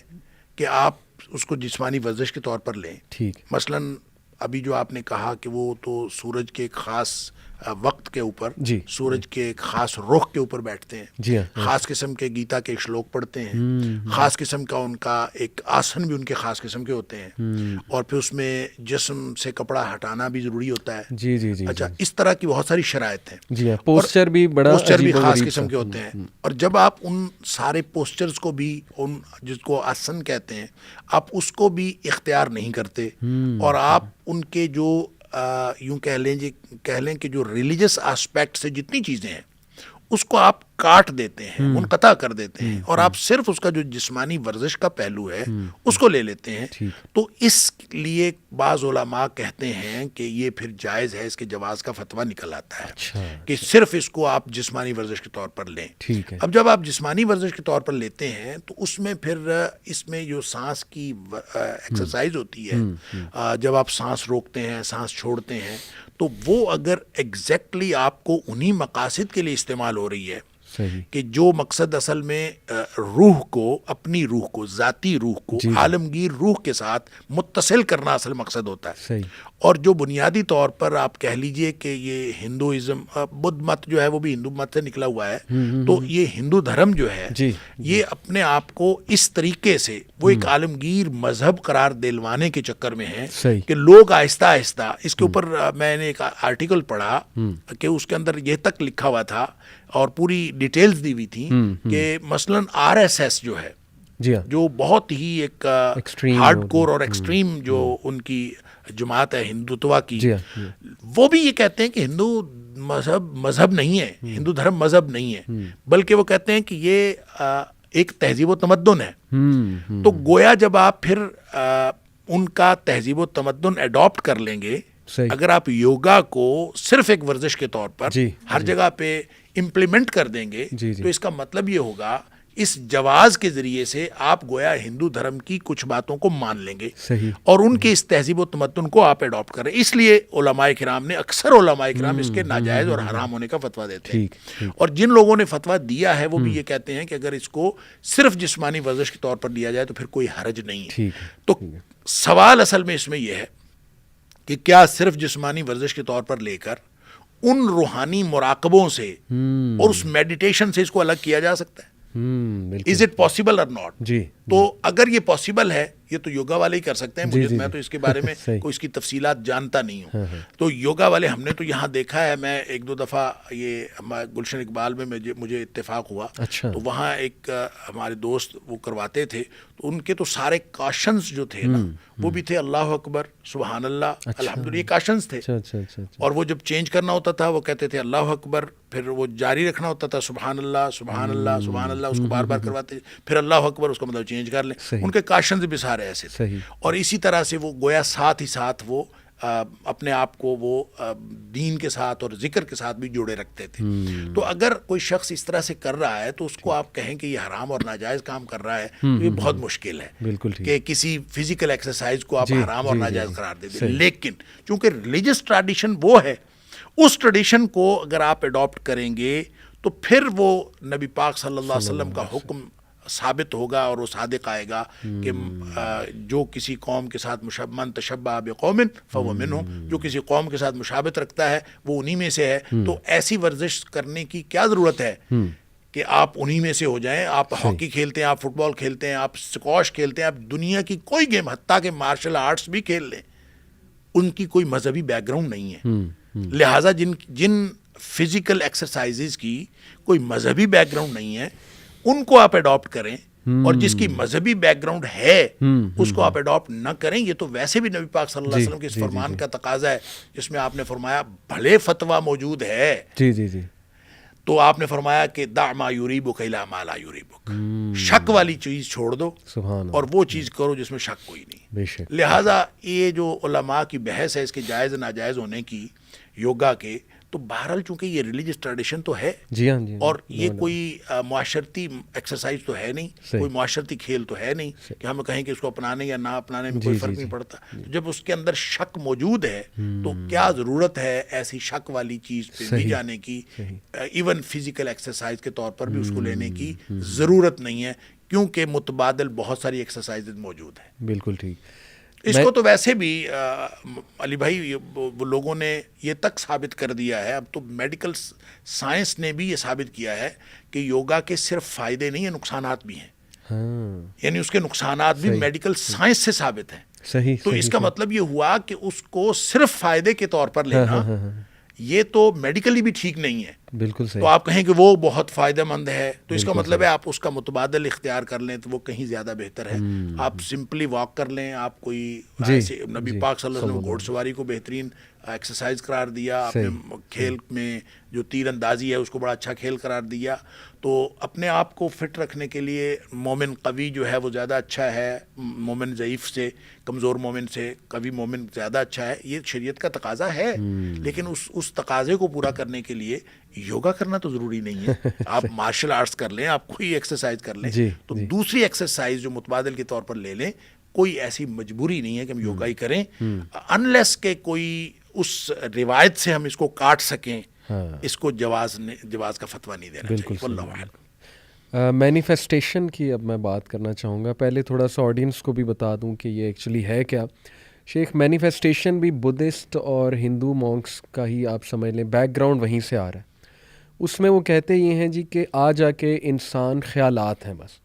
کہ آپ اس کو جسمانی ورزش کے طور پر لیں. ٹھیک. مثلاً ابھی جو آپ نے کہا کہ وہ تو سورج کے ایک خاص وقت کے اوپر, جی, سورج کے ایک خاص رخ کے اوپر بیٹھتے ہیں, جی ہاں, خاص قسم کے گیتا کے شلوک پڑھتے ہیں, خاص قسم کا ان کا ایک آسن بھی ان کے خاص قسم کے ہوتے ہیں, اور پھر اس میں جسم سے کپڑا ہٹانا بھی ضروری ہوتا ہے. جی جی جی. اچھا, اس طرح کی بہت ساری شرائط ہیں. جی ہاں, پوسچر بھی بڑا پوسچر بھی خاص قسم کے ہوتے ہیں. اور جب آپ ان سارے پوسچرز کو بھی, ان جس کو آسن کہتے ہیں, آپ اس کو بھی اختیار نہیں کرتے, اور آپ ان کے جو یوں کہہ لیں کہ جو ریلیجس آسپیکٹ سے جتنی چیزیں ہیں اس کو آپ کاٹ دیتے ہیں, منقطع کر دیتے ہیں, اور آپ صرف اس کا جو جسمانی ورزش کا پہلو ہے اس کو لے لیتے ہیں. تو اس لیے بعض علماء کہتے ہیں کہ یہ پھر جائز ہے, اس کے جواز کا فتویٰ نکل آتا ہے کہ صرف اس کو آپ جسمانی ورزش کے طور پر لیں. اب جب آپ جسمانی ورزش کے طور پر لیتے ہیں تو اس میں پھر اس میں جو سانس کی ایکسرسائز ہوتی ہے, جب آپ سانس روکتے ہیں, سانس چھوڑتے ہیں, تو وہ اگر ایگزیکٹلی آپ کو انہی مقاصد کے لیے استعمال ہو رہی ہے کہ جو مقصد اصل میں روح کو, اپنی روح کو, ذاتی روح کو عالمگیر روح کے ساتھ متصل کرنا اصل مقصد ہوتا ہے. اور جو بنیادی طور پر آپ کہہ لیجئے کہ یہ ہندوازم, بدھ مت جو ہے وہ بھی ہندو مت سے نکلا ہوا ہے, تو یہ ہندو دھرم جو ہے یہ اپنے آپ کو اس طریقے سے وہ ایک عالمگیر مذہب قرار دلوانے کے چکر میں ہے کہ لوگ آہستہ آہستہ اس کے اوپر, میں نے ایک آرٹیکل پڑھا کہ اس کے اندر یہ تک لکھا ہوا تھا اور پوری ڈیٹیلز دی ہوئی تھی کہ مثلاً RSS جو ہے, جو بہت ہی ایک ہارڈ کور اور ایکسٹریم جو ان کی جماعت ہے ہندوتوا کی, وہ بھی یہ کہتے ہیں کہ ہندو مذہب نہیں ہے, ہندو دھرم مذہب نہیں ہے, بلکہ وہ کہتے ہیں کہ یہ ایک تہذیب و تمدن ہے. تو گویا جب آپ پھر ان کا تہذیب و تمدن اڈاپٹ کر لیں گے, اگر آپ یوگا کو صرف ایک ورزش کے طور پر ہر جگہ پہ امپلیمنٹ کر دیں گے, تو اس کا مطلب یہ ہوگا اس جواز کے ذریعے سے آپ گویا ہندو دھرم کی کچھ باتوں کو مان لیں گے اور ان کے اس تہذیب و تمدن کو آپ اڈاپٹ کریں. اس لیے علماء کرام نے, اکثر علماء کرام اس کے ناجائز اور حرام ہونے کا فتویٰ دیتے ہیں, اور جن لوگوں نے فتویٰ دیا ہے وہ بھی یہ کہتے ہیں کہ اگر اس کو صرف جسمانی ورزش کے طور پر لیا جائے تو پھر کوئی حرج نہیں ہے. تو سوال اصل میں اس میں یہ ہے کہ کیا صرف جسمانی ورزش کے طور پر لے کر ان روحانی مراقبوں سے اور اس میڈیٹیشن سے اس کو الگ کیا جا سکتا ہے؟ از اٹ پاسبل اور ناٹ؟ تو اگر یہ پاسبل ہے, یہ تو یوگا والے ہی کر سکتے ہیں, میں تو اس کے بارے میں کوئی اس کی تفصیلات جانتا نہیں ہوں. تو یوگا والے ہم نے تو یہاں دیکھا ہے, میں ایک دو دفعہ یہ گلشن اقبال میں مجھے اتفاق ہوا, تو وہاں ایک ہمارے دوست وہ کرواتے تھے, تو ان کے تو سارے کاشنز جو تھے نا وہ بھی تھے اللہ اکبر, سبحان اللہ, الحمدللہ, یہ کاشنز تھے. اور وہ جب چینج کرنا ہوتا تھا وہ کہتے تھے اللہ اکبر, پھر وہ جاری رکھنا ہوتا تھا سبحان اللہ سبحان اللہ سبحان اللہ, اس کو بار بار کرواتے, پھر اللہ اکبر, اس کو مطلب چینج کر لیں. ان کے کاشنز بھی سارے ایسے تھے, اور اسی طرح سے وہ گویا ساتھ ہی ساتھ وہ اپنے آپ کو وہ دین کے ساتھ اور ذکر کے ساتھ بھی جوڑے رکھتے تھے. تو اگر کوئی شخص اس طرح سے کر رہا ہے تو اس کو آپ کہیں کہ یہ حرام اور ناجائز کام کر رہا ہے, تو یہ بہت مشکل ہے کہ کسی فزیکل ایکسرسائز کو آپ حرام اور ناجائز قرار دے دیں. لیکن چونکہ ریلیجس ٹریڈیشن وہ ہے, اس ٹریڈیشن کو اگر آپ اڈاپٹ کریں گے تو پھر وہ نبی پاک صلی اللہ علیہ وسلم کا حکم ثابت ہوگا اور وہ صادق آئے گا کہ جو کسی قوم کے ساتھ من تشبہ بقوم فہو منہم، جو کسی قوم کے ساتھ مشابہت رکھتا ہے وہ انہی میں سے ہے. تو ایسی ورزش کرنے کی کیا ضرورت ہے کہ آپ انہی میں سے ہو جائیں. آپ ہاکی کھیلتے ہیں، آپ فٹ بال کھیلتے ہیں، آپ اسکواش کھیلتے ہیں، آپ دنیا کی کوئی گیم، حتیٰ کہ مارشل آرٹس بھی کھیل لیں، ان کی کوئی مذہبی بیک گراؤنڈ نہیں ہے. لہٰذا جن فزیکل ایکسرسائزز کی کوئی مذہبی بیک گراؤنڈ نہیں ہے ان کو آپ اڈاپٹ کریں، اور جس کی مذہبی بیک گراؤنڈ ہے اس کو آپ اڈاپٹ نہ کریں. یہ تو ویسے بھی نبی پاک صلی اللہ علیہ وسلم کے اس فرمان کا تقاضا ہے جس میں آپ نے فرمایا بھلے فتویٰ موجود ہے تو آپ نے فرمایا کہ دع ما یریبک الی ما لا یریبک، شک والی چیز چھوڑ دو اور وہ چیز کرو جس میں شک کوئی نہیں. لہٰذا یہ جو علماء کی بحث ہے اس کے جائز ناجائز ہونے کی یوگا کے، تو بہرحال چونکہ یہ ریلیجس ٹریڈیشن تو ہے اور یہ کوئی معاشرتی ایکسرسائز تو ہے نہیں، کوئی معاشرتی کھیل تو ہے نہیں کہ ہم کہیں کہ اس کو اپنانے یا نہ اپنانے میں کوئی فرق نہیں پڑتا. جب اس کے اندر شک موجود ہے تو کیا ضرورت ہے ایسی شک والی چیز پہ بھی جانے کی. ایون فزیکل ایکسرسائز کے طور پر بھی اس کو لینے کی ضرورت نہیں ہے، کیونکہ متبادل بہت ساری ایکسرسائز موجود ہیں. بالکل ٹھیک. اس کو تو ویسے بھی علی بھائی وہ لوگوں نے یہ تک ثابت کر دیا ہے، اب تو میڈیکل سائنس نے بھی یہ ثابت کیا ہے کہ یوگا کے صرف فائدے نہیں ہیں، نقصانات بھی ہیں. یعنی اس کے نقصانات بھی میڈیکل سائنس سے ثابت ہیں. تو اس کا مطلب یہ ہوا کہ اس کو صرف فائدے کے طور پر لینا یہ تو میڈیکلی بھی ٹھیک نہیں ہے. بالکل صحیح. تو آپ کہیں کہ وہ بہت فائدہ مند ہے تو اس کا مطلب ہے آپ اس کا متبادل اختیار کر لیں تو وہ کہیں زیادہ بہتر ہے. آپ سمپلی واک کر لیں، آپ کوئی نبی پاک صلی اللہ علیہ وسلم گھوڑ سواری کو بہترین ایکسرسائز قرار دیا، آپ نے کھیل میں جو تیر اندازی ہے اس کو بڑا اچھا کھیل قرار دیا. تو اپنے آپ کو فٹ رکھنے کے لیے مومن قوی جو ہے وہ زیادہ اچھا ہے مومن ضعیف سے، کمزور مومن سے قوی مومن زیادہ اچھا ہے. یہ شریعت کا تقاضا ہے، لیکن اس تقاضے کو پورا کرنے کے لیے یوگا کرنا تو ضروری نہیں ہے. آپ مارشل آرٹس کر لیں، آپ کوئی ایکسرسائز کر لیں، تو دوسری ایکسرسائز جو متبادل کے طور پر لے لیں. کوئی ایسی مجبوری نہیں ہے کہ ہم یوگا ہی کریں، انلیس کہ کوئی اس روایت سے ہم اس کو کاٹ سکیں. اس کو جواز کا فتویٰ نہیں دینا چاہیے. واللہ اعلم. مینیفیسٹیشن کی اب میں بات کرنا چاہوں گا. پہلے تھوڑا سا آڈینس کو بھی بتا دوں کہ یہ ایکچولی ہے کیا. شیخ، مینیفیسٹیشن بھی بدھسٹ اور ہندو مونکس کا ہی آپ سمجھ لیں، بیک گراؤنڈ وہیں سے آ رہا ہے. اس میں وہ کہتے یہ ہیں جی کہ آ جا کے انسان خیالات ہیں، بس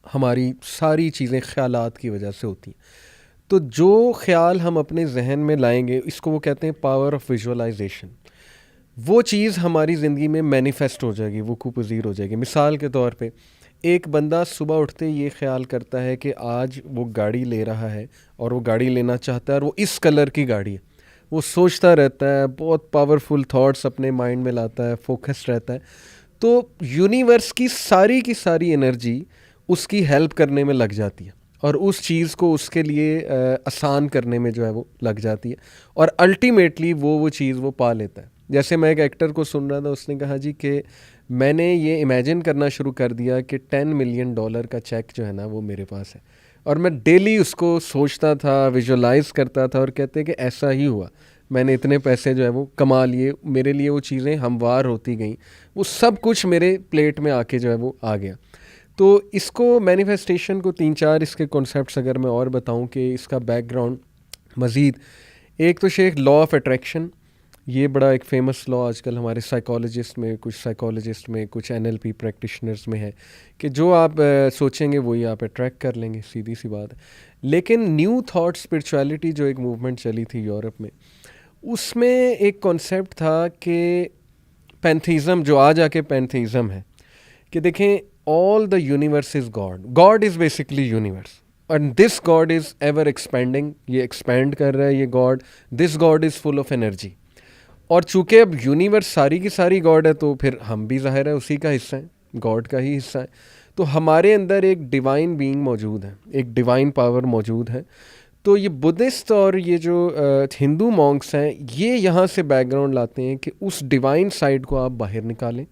ہماری ساری چیزیں خیالات کی وجہ سے ہوتی ہیں. تو جو خیال ہم اپنے ذہن میں لائیں گے، اس کو وہ کہتے ہیں پاور آف ویژولائزیشن. وہ چیز ہماری زندگی میں مینیفیسٹ ہو جائے گی، وقوع پذیر ہو جائے گی. مثال کے طور پہ ایک بندہ صبح اٹھتے یہ خیال کرتا ہے کہ آج وہ گاڑی لے رہا ہے اور وہ گاڑی لینا چاہتا ہے اور وہ اس کلر کی گاڑی ہے. وہ سوچتا رہتا ہے، بہت پاورفل تھاٹس اپنے مائنڈ میں لاتا ہے، فوکسڈ رہتا ہے. تو یونیورس کی ساری انرجی اس کی ہیلپ کرنے میں لگ جاتی ہے اور اس چیز کو اس کے لیے آسان کرنے میں جو ہے وہ لگ جاتی ہے، اور الٹیمیٹلی وہ چیز وہ پا لیتا ہے. جیسے میں ایک ایکٹر کو سن رہا تھا، اس نے کہا جی کہ میں نے یہ امیجن کرنا شروع کر دیا کہ $10 ملین کا چیک جو ہے نا وہ میرے پاس ہے، اور میں ڈیلی اس کو سوچتا تھا، ویژولائز کرتا تھا، اور کہتے کہ ایسا ہی ہوا، میں نے اتنے پیسے جو ہے وہ کما لیے. میرے لیے وہ چیزیں ہموار ہوتی گئیں، وہ سب کچھ میرے پلیٹ میں آ کے جو ہے وہ آ گیا. تو اس کو مینیفیسٹیشن کو 3-4 اس کے کنسیپٹس اگر میں اور بتاؤں کہ اس کا بیک گراؤنڈ مزید، ایک تو شیخ لا آف اٹریکشن، یہ بڑا ایک فیمس لا آج کل ہمارے سائیکالوجسٹ میں، کچھ سائیکالوجسٹ میں، کچھ NLP پریکٹیشنرز میں ہے کہ جو آپ سوچیں گے وہی آپ اٹریکٹ کر لیں گے، سیدھی سی بات ہے. لیکن نیو تھاٹ اسپرچویلٹی جو ایک موومنٹ چلی تھی یورپ میں، اس میں ایک کانسیپٹ تھا کہ پینتھیزم، جو آج آ کے پینتھیزم ہے کہ دیکھیں all the universe is God is basically universe and this God is ever expanding. یہ ایکسپینڈ کر رہا ہے یہ God. this God is full of energy. اور چونکہ اب یونیورس ساری کی ساری گاڈ ہے تو پھر ہم بھی ظاہر ہے اسی کا حصہ ہیں، گاڈ کا ہی حصہ ہے. تو ہمارے اندر ایک ڈیوائن بینگ موجود ہے، ایک ڈیوائن پاور موجود ہے. تو یہ بدھسٹ اور یہ جو ہندو مونکس ہیں یہ یہاں سے بیک گراؤنڈ لاتے ہیں کہ اس ڈیوائن سائڈ کو آپ باہر نکالیں.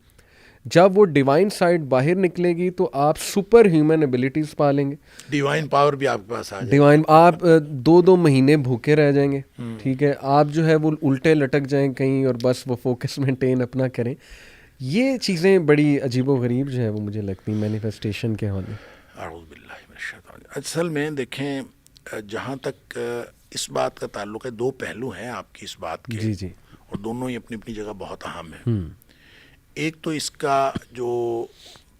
جب وہ ڈیوائن سائڈ باہر نکلے گی تو آپ سپر ہیومن ایبلٹیز پا لیں گے، ڈیوائن پاور بھی آپ کے پاس آ جائے. ڈیوائن آپ 2 مہینے بھوکے رہ جائیں گے، ٹھیک ہے، آپ جو ہے وہ الٹے لٹک جائیں کہیں اور بس وہ فوکس مینٹین اپنا کریں. یہ چیزیں بڑی عجیب و غریب جو ہے وہ مجھے لگتی ہیں مینیفیسٹیشن کے حوالے. اعوذ باللہ من الشیطان. اصل میں دیکھیں جہاں تک اس بات کا تعلق ہے، دو پہلو ہیں آپ کی اس بات کے، جی جی اور دونوں ہی اپنی اپنی جگہ بہت اہم ہیں. ایک تو اس کا جو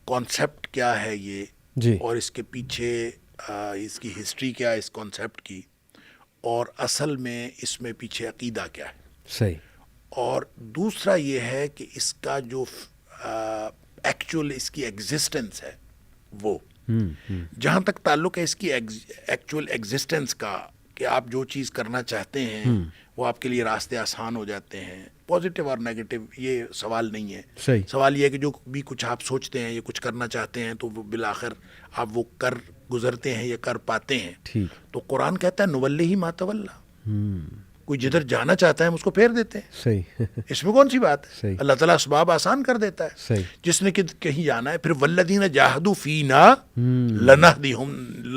کانسیپٹ کیا ہے یہ، جی اور اس کے پیچھے اس کی ہسٹری کیا ہے اس کانسیپٹ کی، اور اصل میں اس میں پیچھے عقیدہ کیا ہے. صحیح. اور دوسرا یہ ہے کہ اس کا جو ایکچوئل اس کی ایگزسٹنس ہے وہ، جہاں تک تعلق ہے اس کی ایکچوئل ایگزسٹنس کا، کہ آپ جو چیز کرنا چاہتے ہیں وہ آپ کے لیے راستے آسان ہو جاتے ہیں، پازیٹیو اور نیگیٹو یہ سوال نہیں ہے. صحیح. سوال یہ ہے کہ جو بھی کچھ آپ سوچتے ہیں یا کچھ کرنا چاہتے ہیں تو وہ بالآخر آپ وہ کر گزرتے ہیں یا کر پاتے ہیں. ٹھیک. تو قرآن کہتا ہے نولی ما تولا، کوئی جدھر جانا چاہتا ہے ہم اس کو پھیر دیتے ہیں. صحیح. اس میں کون سی بات ہے؟ صحیح. اللہ تعالیٰ اسباب آسان کر دیتا ہے. صحیح. جس نے کہیں جانا ہے، پھر والذین جاہدوا فینا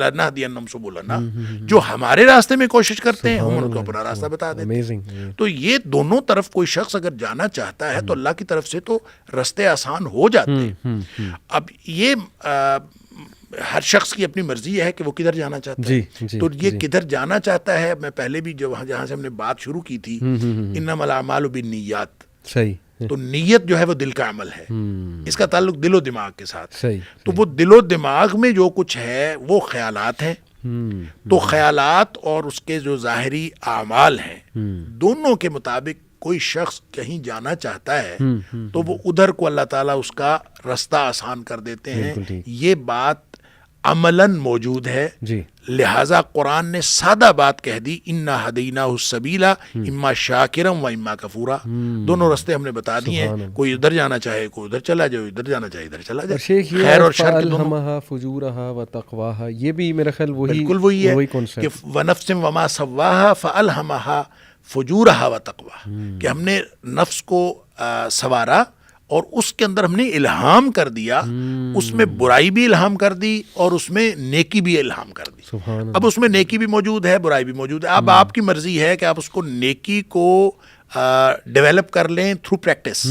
لنہدینہم سبلنا، جو ہمارے راستے میں کوشش کرتے ہیں ہم ان کو اپنا راستہ بتا دیتے ہیں. تو یہ دونوں طرف کوئی شخص اگر جانا چاہتا ہے تو اللہ کی طرف سے تو راستے آسان ہو جاتے ہیں. اب یہ ہر شخص کی اپنی مرضی ہے کہ وہ کدھر جانا چاہتا ہے. تو یہ کدھر جانا چاہتا ہے، میں پہلے بھی جہاں سے ہم نے بات شروع کی تھی، انما الاعمال بالنیات. صحیح. تو نیت جو ہے وہ دل کا عمل ہے، اس کا تعلق دل و دماغ کے ساتھ. صحیح. تو وہ دل و دماغ میں جو کچھ ہے وہ خیالات ہیں. تو خیالات اور اس کے جو ظاہری اعمال ہیں دونوں کے مطابق کوئی شخص کہیں جانا چاہتا ہے تو وہ ادھر کو اللہ تعالیٰ اس کا راستہ آسان کر دیتے ہیں. یہ بات عملاً موجود ہے. جی. لہٰذا قرآن نے سادہ بات کہہ دی، انا ہدیناہ السبیل اما شاکرا و اما کفورا. دونوں راستے ہم نے بتا دیے ہیں. کوئی ادھر جانا چاہے کوئی ادھر چلا جائے، ادھر جانا چاہے ادھر چلا جائے. خیر اور شر کے دونوں. فجورہا و تقواہا، یہ بھی میرا خیال بالکل وہی ہے کہ ونفس وما سواہا فالہمہا فجورہا و تقواہا، کہ ہم نے نفس کو سوارا اور اس کے اندر ہم نے الہام کر دیا، اس میں برائی بھی الہام کر دی اور اس میں نیکی بھی الہام کر دی. اب اس میں نیکی بھی موجود ہے، برائی بھی موجود ہے. اب آپ کی مرضی ہے کہ آپ اس کو نیکی کو ڈیولپ کر لیں تھرو پریکٹس،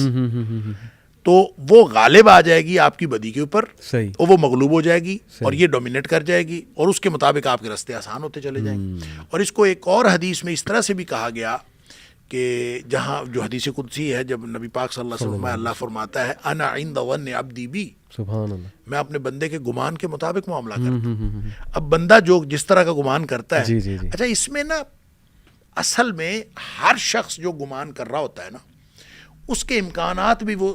تو وہ غالب آ جائے گی آپ کی بدی کے اوپر، اور وہ مغلوب ہو جائے گی اور یہ ڈومینیٹ کر جائے گی، اور اس کے مطابق آپ کے راستے آسان ہوتے چلے جائیں گے. اور اس کو ایک اور حدیث میں اس طرح سے بھی کہا گیا کہ جہاں جو حدیث قدسی ہے، جب نبی پاک صلی اللہ علیہ وسلم اللہ فرماتا ہے انا عند ظن عبدی بی، سبحان اللہ، میں اپنے بندے کے گمان کے مطابق معاملہ کرتا ہوں. اب بندہ جو جس طرح کا گمان کرتا ہے، اچھا اس میں نا اصل میں ہر شخص جو گمان کر رہا ہوتا ہے نا، اس کے امکانات بھی وہ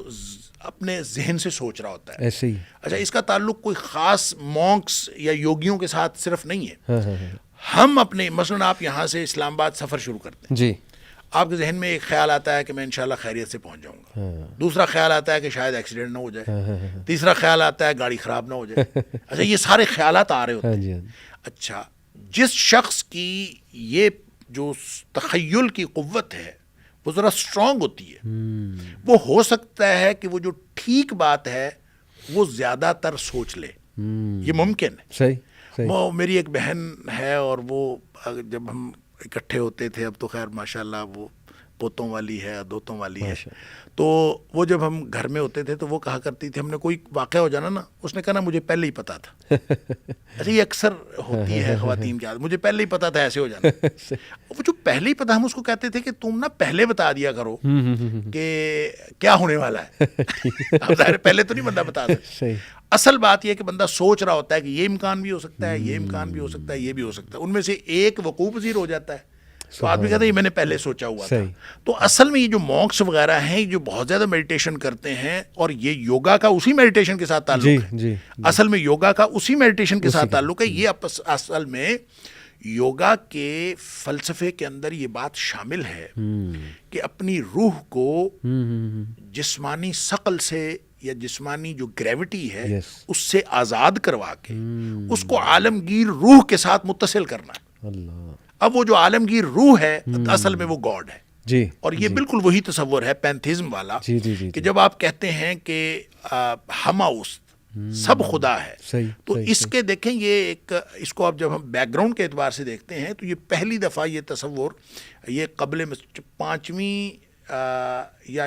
اپنے ذہن سے سوچ رہا ہوتا ہے ایسے ہی. اچھا اس کا تعلق کوئی خاص مونکس یا یوگیوں کے ساتھ صرف نہیں ہے. ہم اپنے مثلاً آپ یہاں سے اسلام آباد سفر شروع کرتے ہیں، جی، آپ کے ذہن میں ایک خیال آتا ہے کہ میں انشاءاللہ خیریت سے پہنچ جاؤں گا. دوسرا خیال آتا ہے کہ شاید ایکسیڈنٹ نہ ہو جائے. تیسرا خیال آتا ہے گاڑی خراب نہ ہو جائے. اچھا یہ سارے خیالات آ رہے ہوتے ہیں. اچھا جس شخص کی یہ جو تخیل کی قوت ہے وہ ذرا اسٹرانگ ہوتی ہے، وہ ہو سکتا ہے کہ وہ جو ٹھیک بات ہے وہ زیادہ تر سوچ لے. یہ ممکن ہے. صحیح. وہ میری ایک بہن ہے، اور وہ جب ہم اکٹھے ہوتے تھے، اب تو خیر ماشاءاللہ وہ پوتوں والی ہے، دوتوں والی ہے، تو وہ جب ہم گھر میں ہوتے تھے تو وہ کہا کرتی تھی، ہم نے کوئی واقعہ ہو جانا نا، اس نے کہا نا مجھے پہلے ہی پتا تھا. اچھا یہ اکثر ہوتی ہے خواتین کی عادت، مجھے پہلے ہی پتا تھا ایسے ہو جانا. وہ جو پہلے ہی پتا، ہم اس کو کہتے تھے کہ تم نا پہلے بتا دیا کرو کہ کیا ہونے والا ہے. اب ظاہر پہلے تو نہیں بندہ بتا سکتا. اصل بات یہ ہے کہ بندہ سوچ رہا ہوتا ہے کہ یہ امکان بھی ہو سکتا ہے، یہ امکان بھی ہو سکتا ہے، یہ بھی ہو سکتا ہے. ان میں سے ایک وقوع پذیر ہو جاتا ہے تو آدمی کہتا ہے یہ میں نے پہلے سوچا ہوا تھا. تو اصل میں یہ جو مونکس وغیرہ ہیں جو بہت زیادہ میڈیٹیشن کرتے ہیں، اور یہ یوگا کا اسی میڈیٹیشن کے ساتھ تعلق ہے. اصل میں یوگا کا اسی میڈیٹیشن کے ساتھ تعلق ہے. یہ اصل میں یوگا کے فلسفے کے اندر یہ بات شامل ہے کہ اپنی روح کو جسمانی ثقل سے یا جسمانی جو گریوٹی ہے اس سے آزاد کروا کے اس کو عالمگیر روح کے ساتھ متصل کرنا ہے. اب وہ جو عالمگیر روح ہے اصل میں وہ گاڈ ہے. جی. اور یہ بالکل وہی تصور ہے پینتھیزم والا کہ جب آپ کہتے ہیں کہ ہماؤس سب خدا ہے، تو اس کے دیکھیں یہ ایک، اس کو آپ جب ہم بیک گراؤنڈ کے اعتبار سے دیکھتے ہیں تو یہ پہلی دفعہ یہ تصور یہ قبل 5ویں یا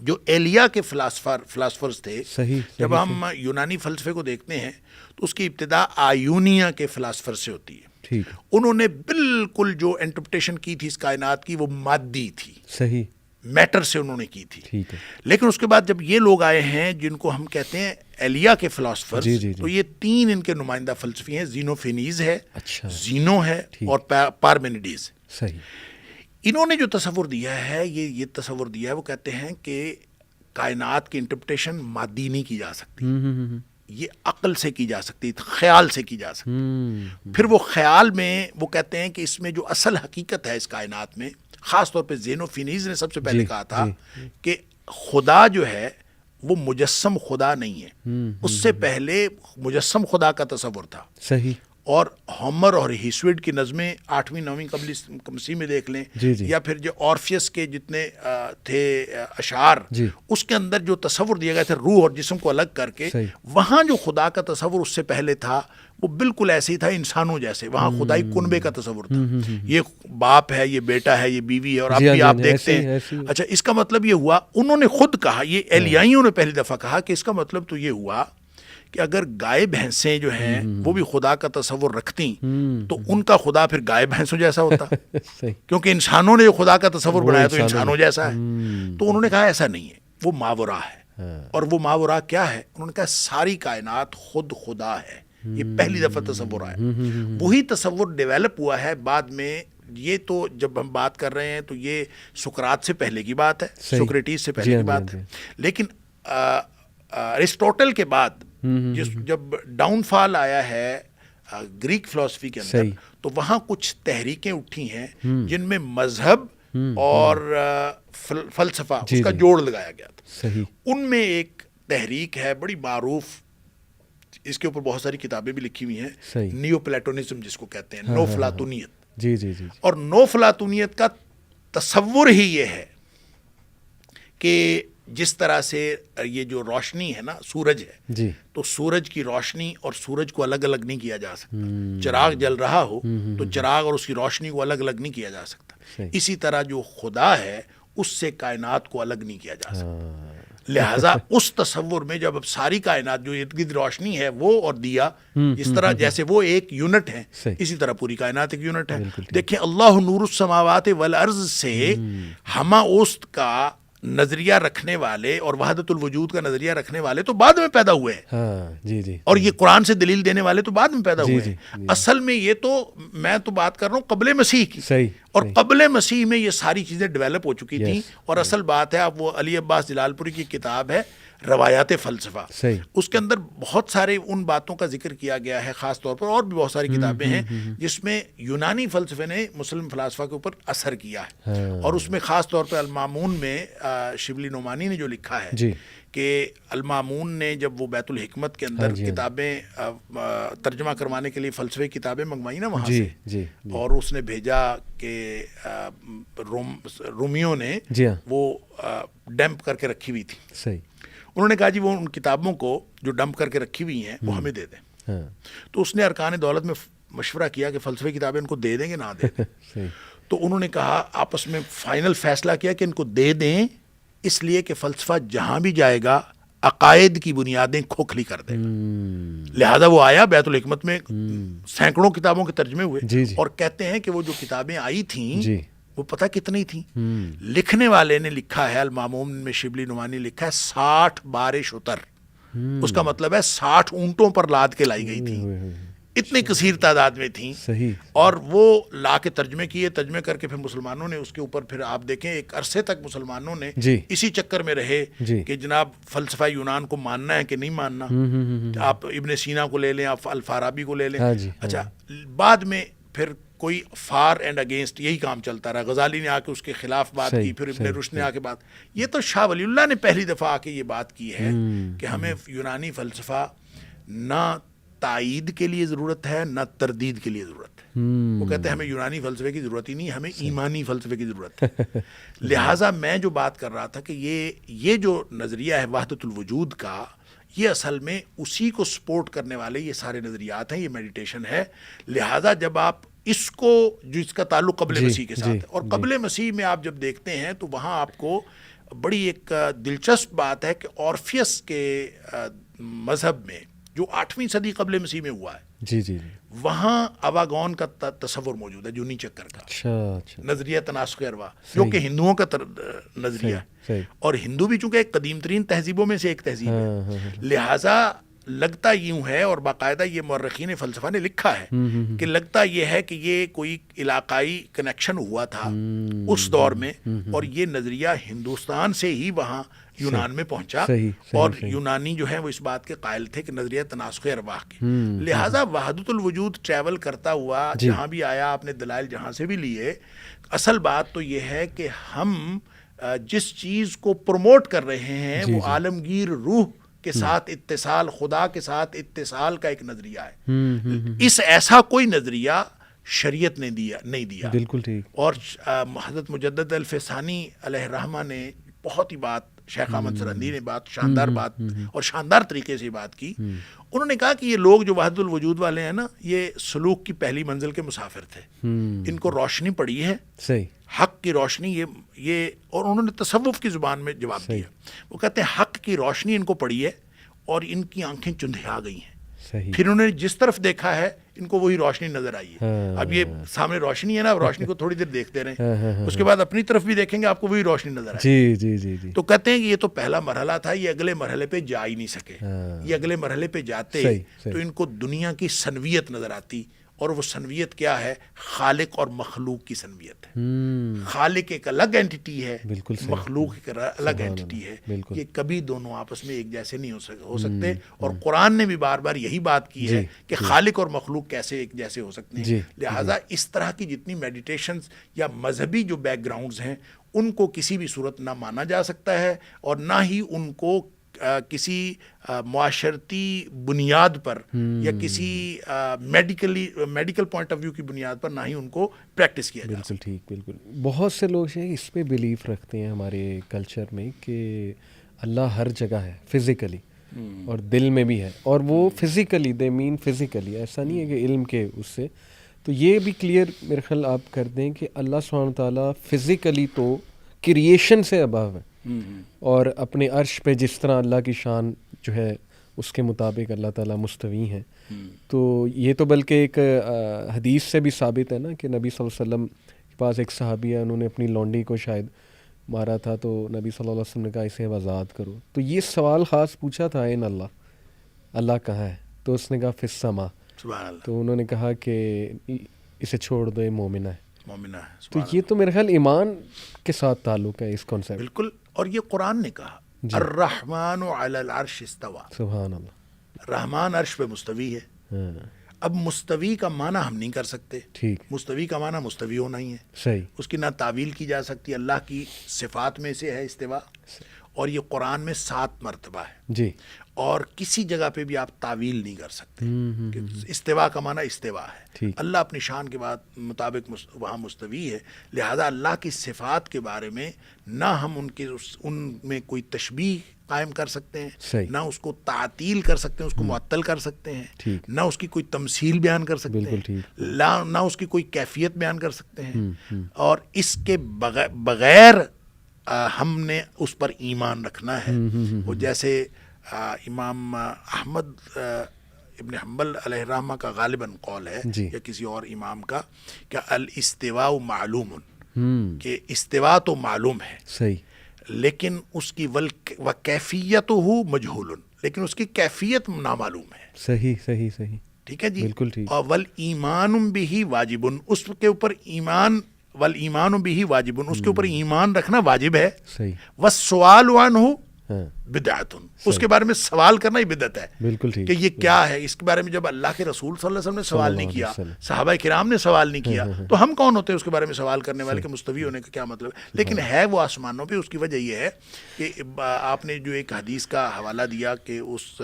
جو ایلیا کے فلاسفرز تھے، جب ہم یونانی فلسفے کو دیکھتے ہیں تو اس کی ابتدا آیونیا کے فلاسفر سے ہوتی ہے. انہوں نے بالکل جو انٹرپریٹیشن کی تھی اس کائنات کی وہ مادی تھی، صحیح میٹر سے انہوں نے کی تھی. لیکن اس کے بعد جب یہ لوگ آئے ہیں جن کو ہم کہتے ہیں ایلیا کے فلاسفر، تو یہ 3 ان کے نمائندہ فلسفی ہیں. زینوفینیز ہے، زینو ہے، اور پارمینیڈیز. صحیح. انہوں نے جو تصور دیا ہے یہ تصور دیا ہے، وہ کہتے ہیں کہ کائنات کی انٹرپریٹیشن مادی نہیں کی جا سکتی، یہ عقل سے کی جا سکتی، خیال سے کی جا سکتی. پھر وہ خیال میں وہ کہتے ہیں کہ اس میں جو اصل حقیقت ہے اس کائنات میں، خاص طور پہ زینوفینیز نے سب سے پہلے کہا تھا کہ خدا جو ہے وہ مجسم خدا نہیں ہے. اس سے پہلے مجسم خدا کا تصور تھا. صحیح. اور ہومر اور ہیسویڈ کی نظمیں 8ویں 9ویں قبل مسیح میں دیکھ لیں، یا پھر جو اورفیس کے جتنے تھے اشعار، اس کے اندر جو تصور دیے گئے تھے روح اور جسم کو الگ کر کے، وہاں جو خدا کا تصور اس سے پہلے تھا وہ بالکل ایسے ہی تھا انسانوں جیسے. وہاں خدائی کنبے کا تصور تھا، یہ باپ ہے، یہ بیٹا ہے، یہ بیوی ہے. اور اب بھی آپ دیکھتے ہیں. اچھا، اس کا مطلب یہ ہوا، انہوں نے خود کہا، یہ ایلیائیوں نے پہلی دفعہ کہا کہ اس کا مطلب تو یہ ہوا کہ اگر گائے بھینسیں جو ہیں وہ بھی خدا کا تصور رکھتی تو ان کا خدا پھر گائے بھینسوں جیسا ہوتا، کیونکہ انسانوں نے جو خدا کا تصور بنایا تو انسانوں جیسا ہے. تو انہوں نے کہا ایسا نہیں ہے، وہ ماورا ہے. اور وہ ماورا کیا ہے؟ انہوں نے کہا ساری کائنات خود خدا ہے. یہ پہلی دفعہ تصور آیا. وہی تصور ڈیولپ ہوا ہے بعد میں. یہ تو جب ہم بات کر رہے ہیں تو یہ سقراط سے پہلے کی بات ہے، سوکریٹیز سے پہلے کی بات ہے. لیکن ارسطوٹل کے بعد جب ڈاؤن فال آیا ہے گریک فلسفی کے اندر، تو وہاں کچھ تحریکیں اٹھی ہیں جن میں مذہب اور فلسفہ اس کا جوڑ لگایا گیا تھا. ان میں ایک تحریک ہے بڑی معروف، اس کے اوپر بہت ساری کتابیں بھی لکھی ہوئی ہیں، نیو پلیٹونزم جس کو کہتے ہیں، نو فلاطونیت. اور نو فلاطونیت کا تصور ہی یہ ہے کہ جس طرح سے یہ جو روشنی ہے نا، سورج ہے، تو سورج کی روشنی اور سورج کو الگ الگ نہیں کیا جا سکتا. چراغ جل رہا ہو تو چراغ اور اس کی روشنی کو الگ الگ نہیں کیا جا سکتا. اسی طرح جو خدا ہے اس سے کائنات کو الگ نہیں کیا جا سکتا. لہٰذا اس تصور میں جب اب ساری کائنات جو ارد گرد روشنی ہے وہ اور دیا، اس طرح جیسے وہ ایک یونٹ ہے، اسی طرح پوری کائنات ایک یونٹ ہے. دیکھیں اللہ نور السماوات والارض سے ہما اوست کا نظریہ رکھنے والے اور وحدت الوجود کا نظریہ رکھنے والے تو بعد میں پیدا ہوئے ہیں، اور یہ قرآن سے دلیل دینے والے تو بعد میں پیدا ہوئے ہیں. اصل میں یہ تو میں تو بات کر رہا ہوں قبل مسیح کی، اور قبل مسیح میں یہ ساری چیزیں ڈیولپ ہو چکی تھیں. اور اصل بات ہے، اب وہ علی عباس جلال پوری کی کتاب ہے روایات فلسفہ، اس کے اندر بہت سارے ان باتوں کا ذکر کیا گیا ہے. خاص طور پر اور بھی بہت ساری کتابیں ہیں جس میں یونانی فلسفے نے مسلم فلاسفہ کے اوپر اثر کیا ہے. اور اس میں خاص طور پہ المامون میں شبلی نعمانی نے جو لکھا ہے کہ المامون نے جب وہ بیت الحکمت کے اندر کتابیں ترجمہ کروانے کے لیے فلسفے کتابیں منگوائی نا وہاں سے، اور اس نے بھیجا کہ رومیوں نے وہ ڈمپ کر کے رکھی ہوئی تھی. انہوں نے کہا جی وہ ان کتابوں کو جو ڈمپ کر کے رکھی ہوئی ہیں وہ ہمیں دے دیں. تو اس نے ارکان دولت میں مشورہ کیا کہ فلسفے کتابیں ان کو دے دیں گے نہ دے دیں. تو انہوں نے کہا آپس میں فائنل فیصلہ کیا کہ ان کو دے دیں، اس لیے کہ فلسفہ جہاں بھی جائے گا عقائد کی بنیادیں کھوکھلی کر دے گا. لہذا وہ آیا بیت الحکمت میں سینکڑوں کتابوں کے ترجمے ہوئے. اور کہتے ہیں کہ وہ جو کتابیں آئی تھیں وہ پتہ کتنی تھیں؟ لکھنے والے نے لکھا ہے، المامون میں شبلی نعمانی لکھا ہے 60 بار شتر. اس کا مطلب ہے 60 اونٹوں پر لاد کے لائی گئی تھی. اتنی کثیر تعداد میں تھیں. اور وہ لا کے ترجمے کیے، ترجمے کر کے پھر مسلمانوں نے اس کے اوپر پھر آپ دیکھیں ایک عرصے تک مسلمانوں نے اسی چکر میں رہے کہ جناب فلسفہ یونان کو ماننا ہے کہ نہیں ماننا. آپ ابن سینا کو لے لیں، آپ الفارابی کو لے لیں. اچھا، بعد میں پھر کوئی فار اینڈ اگینسٹ یہی کام چلتا رہا. غزالی نے آ کے اس کے خلاف بات کی، پھر ابن رشد نے آ کے بات. یہ تو شاہ ولی اللہ نے پہلی دفعہ آ کے یہ بات کی ہے کہ ہمیں یونانی فلسفہ نہ تائید کے لیے ضرورت ہے نہ تردید کے لیے ضرورت ہے. وہ کہتے ہیں ہمیں یونانی فلسفے کی ضرورت ہی نہیں، ہمیں ایمانی فلسفے کی ضرورت ہے. لہٰذا میں جو بات کر رہا تھا کہ یہ جو نظریہ ہے وحدت الوجود کا، یہ اصل میں اسی کو سپورٹ کرنے والے یہ سارے نظریات ہیں، یہ میڈیٹیشن ہے. لہٰذا جب آپ اس کو، جو اس کا تعلق قبل مسیح کے ساتھ ہے، اور قبل مسیح میں آپ جب دیکھتے ہیں تو وہاں آپ کو بڑی ایک دلچسپ بات ہے کہ اورفیس کے مذہب میں جو 8ویں صدی قبل مسیح میں ہوا ہے، جی جی وہاں اواگون کا تصور موجود ہے، جونی چکر کا اچھا نظریہ تناسخ ارواح، جو کہ ہندوؤں کا نظریہ ہے، اور ہندو بھی چونکہ ایک قدیم ترین تہذیبوں میں سے ایک تہذیب ہے، لہٰذا لگتا یوں ہے، اور باقاعدہ یہ مورخین فلسفہ نے لکھا ہے کہ لگتا یہ ہے کہ یہ کوئی علاقائی کنیکشن ہوا تھا اس دور میں، اور یہ نظریہ ہندوستان سے ہی وہاں یونان میں پہنچا، اور یونانی جو ہے وہ اس بات کے قائل تھے کہ نظریہ تناسخ ارواح کی. لہٰذا وحدت الوجود ٹریول کرتا ہوا جہاں بھی آیا، آپ نے دلائل جہاں سے بھی لیے، اصل بات تو یہ ہے کہ ہم جس چیز کو پروموٹ کر رہے ہیں وہ عالمگیر روح کے ساتھ اتصال، خدا کے ساتھ اتصال کا ایک نظریہ ہے. اس ایسا کوئی نظریہ شریعت نے نہیں دیا. بالکل ٹھیک. اور حضرت مجدد الفسانی علیہ الرحمہ نے بہت ہی بات، شیخ احمد سرندی نے بات، شاندار بات اور شاندار طریقے سے بات کی. انہوں نے کہا کہ یہ لوگ جو وحدت الوجود والے ہیں نا، یہ سلوک کی پہلی منزل کے مسافر تھے. ان کو روشنی پڑی ہے، صحیح، حق کی روشنی، یہ اور انہوں نے تصوف کی زبان میں جواب دیا. وہ کہتے ہیں حق کی روشنی ان کو پڑی ہے اور ان کی آنکھیں چندھیا گئی ہیں. پھر انہوں نے جس طرف دیکھا ہے ان کو وہی روشنی نظر آئی ہے. اب یہ سامنے روشنی ہے نا، روشنی کو تھوڑی دیر دیکھتے رہیں، اس کے بعد اپنی طرف بھی دیکھیں گے، آپ کو وہی روشنی نظر آئے. جی جی جی جی. تو کہتے ہیں کہ یہ تو پہلا مرحلہ تھا، یہ اگلے مرحلے پہ جا ہی نہیں سکے. یہ اگلے مرحلے پہ جاتے تو ان کو دنیا کی سنویت نظر آتی، اور وہ سنویت کیا ہے؟ خالق اور مخلوق کی سنویت ہے. خالق ایک الگ اینٹی ہے، مخلوق ایک الگ اینٹی ہے. یہ کبھی دونوں آپس میں ایک جیسے نہیں ہو سکتے. اور قرآن نے بھی بار بار یہی بات کی ہے کہ خالق اور مخلوق کیسے ایک جیسے ہو سکتے ہیں. لہٰذا اس طرح کی جتنی میڈیٹیشنز یا مذہبی جو بیک گراؤنڈز ہیں، ان کو کسی بھی صورت نہ مانا جا سکتا ہے، اور نہ ہی ان کو کسی معاشرتی بنیاد پر یا کسی میڈیکل پوائنٹ آف ویو کی بنیاد پر نہ ہی ان کو پریکٹس کیا جائے. بالکل ٹھیک، بالکل. بہت سے لوگ ہیں اس پہ بلیف رکھتے ہیں ہمارے کلچر میں کہ اللہ ہر جگہ ہے فزیکلی، اور دل میں بھی ہے، اور وہ فزیکلی، دے مین فزیکلی، ایسا نہیں ہے کہ علم کے اس سے. تو یہ بھی کلیئر میرے خیال آپ کر دیں کہ اللہ سبحانہ تعالیٰ فزیکلی تو کریشن سے ابو ہے، اور اپنے عرش پہ جس طرح اللہ کی شان جو ہے اس کے مطابق اللہ تعالیٰ مستوی ہیں. تو یہ تو بلکہ ایک حدیث سے بھی ثابت ہے نا کہ نبی صلی اللہ علیہ وسلم کے پاس ایک صحابی ہے، انہوں نے اپنی لونڈی کو شاید مارا تھا، تو نبی صلی اللہ علیہ وسلم نے کہا اسے آزاد کرو. تو یہ سوال خاص پوچھا تھا، این اللہ کہاں ہے؟ تو اس نے کہا فی السماء. تو انہوں نے کہا کہ اسے چھوڑ دو، یہ مومنہ ہے. تو یہ تو میرے خیال ایمان کے ساتھ تعلق ہے اس کانسیپٹ. بالکل. اور یہ قرآن نے کہا الرحمن علی العرش استوى. سبحان اللہ. رحمان عرش پہ مستوی ہے. اب مستوی کا معنی ہم نہیں کر سکتے. ٹھیک. مستوی کا معنی مستوی ہونا ہی ہے. صحیح. اس کی نہ تعویل کی جا سکتی. اللہ کی صفات میں سے ہے استوا، اور یہ قرآن میں 7 مرتبہ ہے. جی. اور کسی جگہ پہ بھی آپ تعویل نہیں کر سکتے. استوا کا معنی استوا ہے. اللہ اپنی شان کے مطابق وہاں مستوی ہے. لہذا اللہ کی صفات کے بارے میں نہ ہم ان میں کوئی تشبیہ قائم کر سکتے ہیں، نہ اس کو تعطیل کر سکتے ہیں، اس کو معطل کر سکتے ہیں، نہ اس کی کوئی تمثیل بیان کر سکتے ہیں، نہ اس کی کوئی کیفیت بیان کر سکتے ہیں. اور اس کے بغیر ہم نے اس پر ایمان رکھنا ہے. وہ جیسے امام احمد ابن حنبل علیہ الرحمہ کا غالباً قول ہے یا کسی اور امام کا کہ الاستواء معلوم، کہ استواء تو معلوم ہے، صحیح، لیکن اس کی وکیفیتہ مجہول، لیکن اس کی کیفیت نامعلوم ہے. صحیح صحیح صحیح. ٹھیک ہے جی. بالکل ٹھیک. اور والایمان بہ واجب، اس کے اوپر ایمان، والایمان بہ واجب، اس کے اوپر ایمان رکھنا واجب ہے. صحیح. والسؤال عنہ بدعت، اس کے بارے میں سوال کرنا ہی بدعت ہے. بالکل ٹھیک. کہ یہ کیا ہے، اس کے بارے میں جب اللہ کے رسول صلی اللہ علیہ وسلم نے سوال نہیں کیا، صحابہ کرام نے سوال نہیں کیا، تو ہم کون ہوتے ہیں اس کے بارے میں سوال کرنے والے؟ کہ مستوی ہونے کا کیا مطلب ہے؟ لیکن ہے وہ آسمانوں پہ. اس کی وجہ یہ ہے کہ آپ نے جو ایک حدیث کا حوالہ دیا کہ اس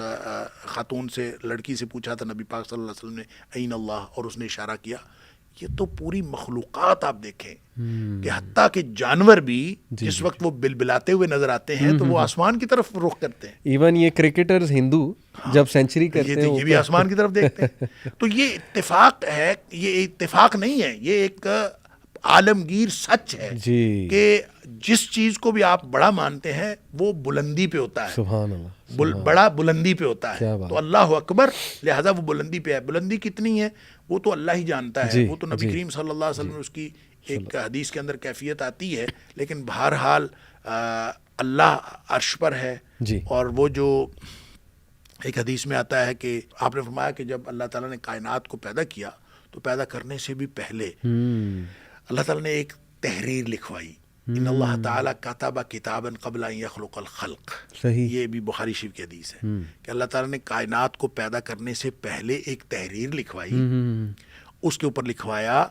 خاتون سے، لڑکی سے پوچھا تھا نبی پاک صلی اللہ علیہ وسلم نے این اللہ، اور اس نے اشارہ کیا یہ تو پوری مخلوقات آپ دیکھیں کہ حتیٰ کہ جانور بھی جس وقت وہ بلبلاتے ہوئے نظر آتے ہیں تو وہ آسمان کی طرف رخ کرتے ہیں. ایون یہ کرکٹرز ہندو جب سینچری کرتے ہیں یہ بھی آسمان کی طرف دیکھتے ہیں. تو یہ اتفاق ہے, یہ اتفاق نہیں ہے, یہ ایک عالمگیر سچ ہے کہ جس چیز کو بھی آپ بڑا مانتے ہیں وہ بلندی پہ ہوتا ہے. سبحان اللہ. بڑا بلندی پہ ہوتا ہے. تو اللہ اکبر, لہذا وہ بلندی پہ ہے. بلندی کتنی ہے وہ تو اللہ ہی جانتا ہے. وہ تو نبی کریم صلی اللہ علیہ وسلم نے اس کی ایک حدیث کے اندر کیفیت آتی ہے, لیکن بہرحال اللہ عرش پر ہے. اور وہ جو ایک حدیث میں آتا ہے کہ آپ نے فرمایا کہ جب اللہ تعالیٰ نے کائنات کو پیدا کیا تو پیدا کرنے سے بھی پہلے اللہ تعالیٰ نے ایک تحریر لکھوائی. ان اللہ تعالیٰ کتب کتابا قبل ان یخلق الخلق. یہ بھی بخاری شریف کی حدیث ہے کہ اللہ تعالیٰ نے کائنات کو پیدا کرنے سے پہلے ایک تحریر لکھوائی. اس کے اوپر لکھوایا,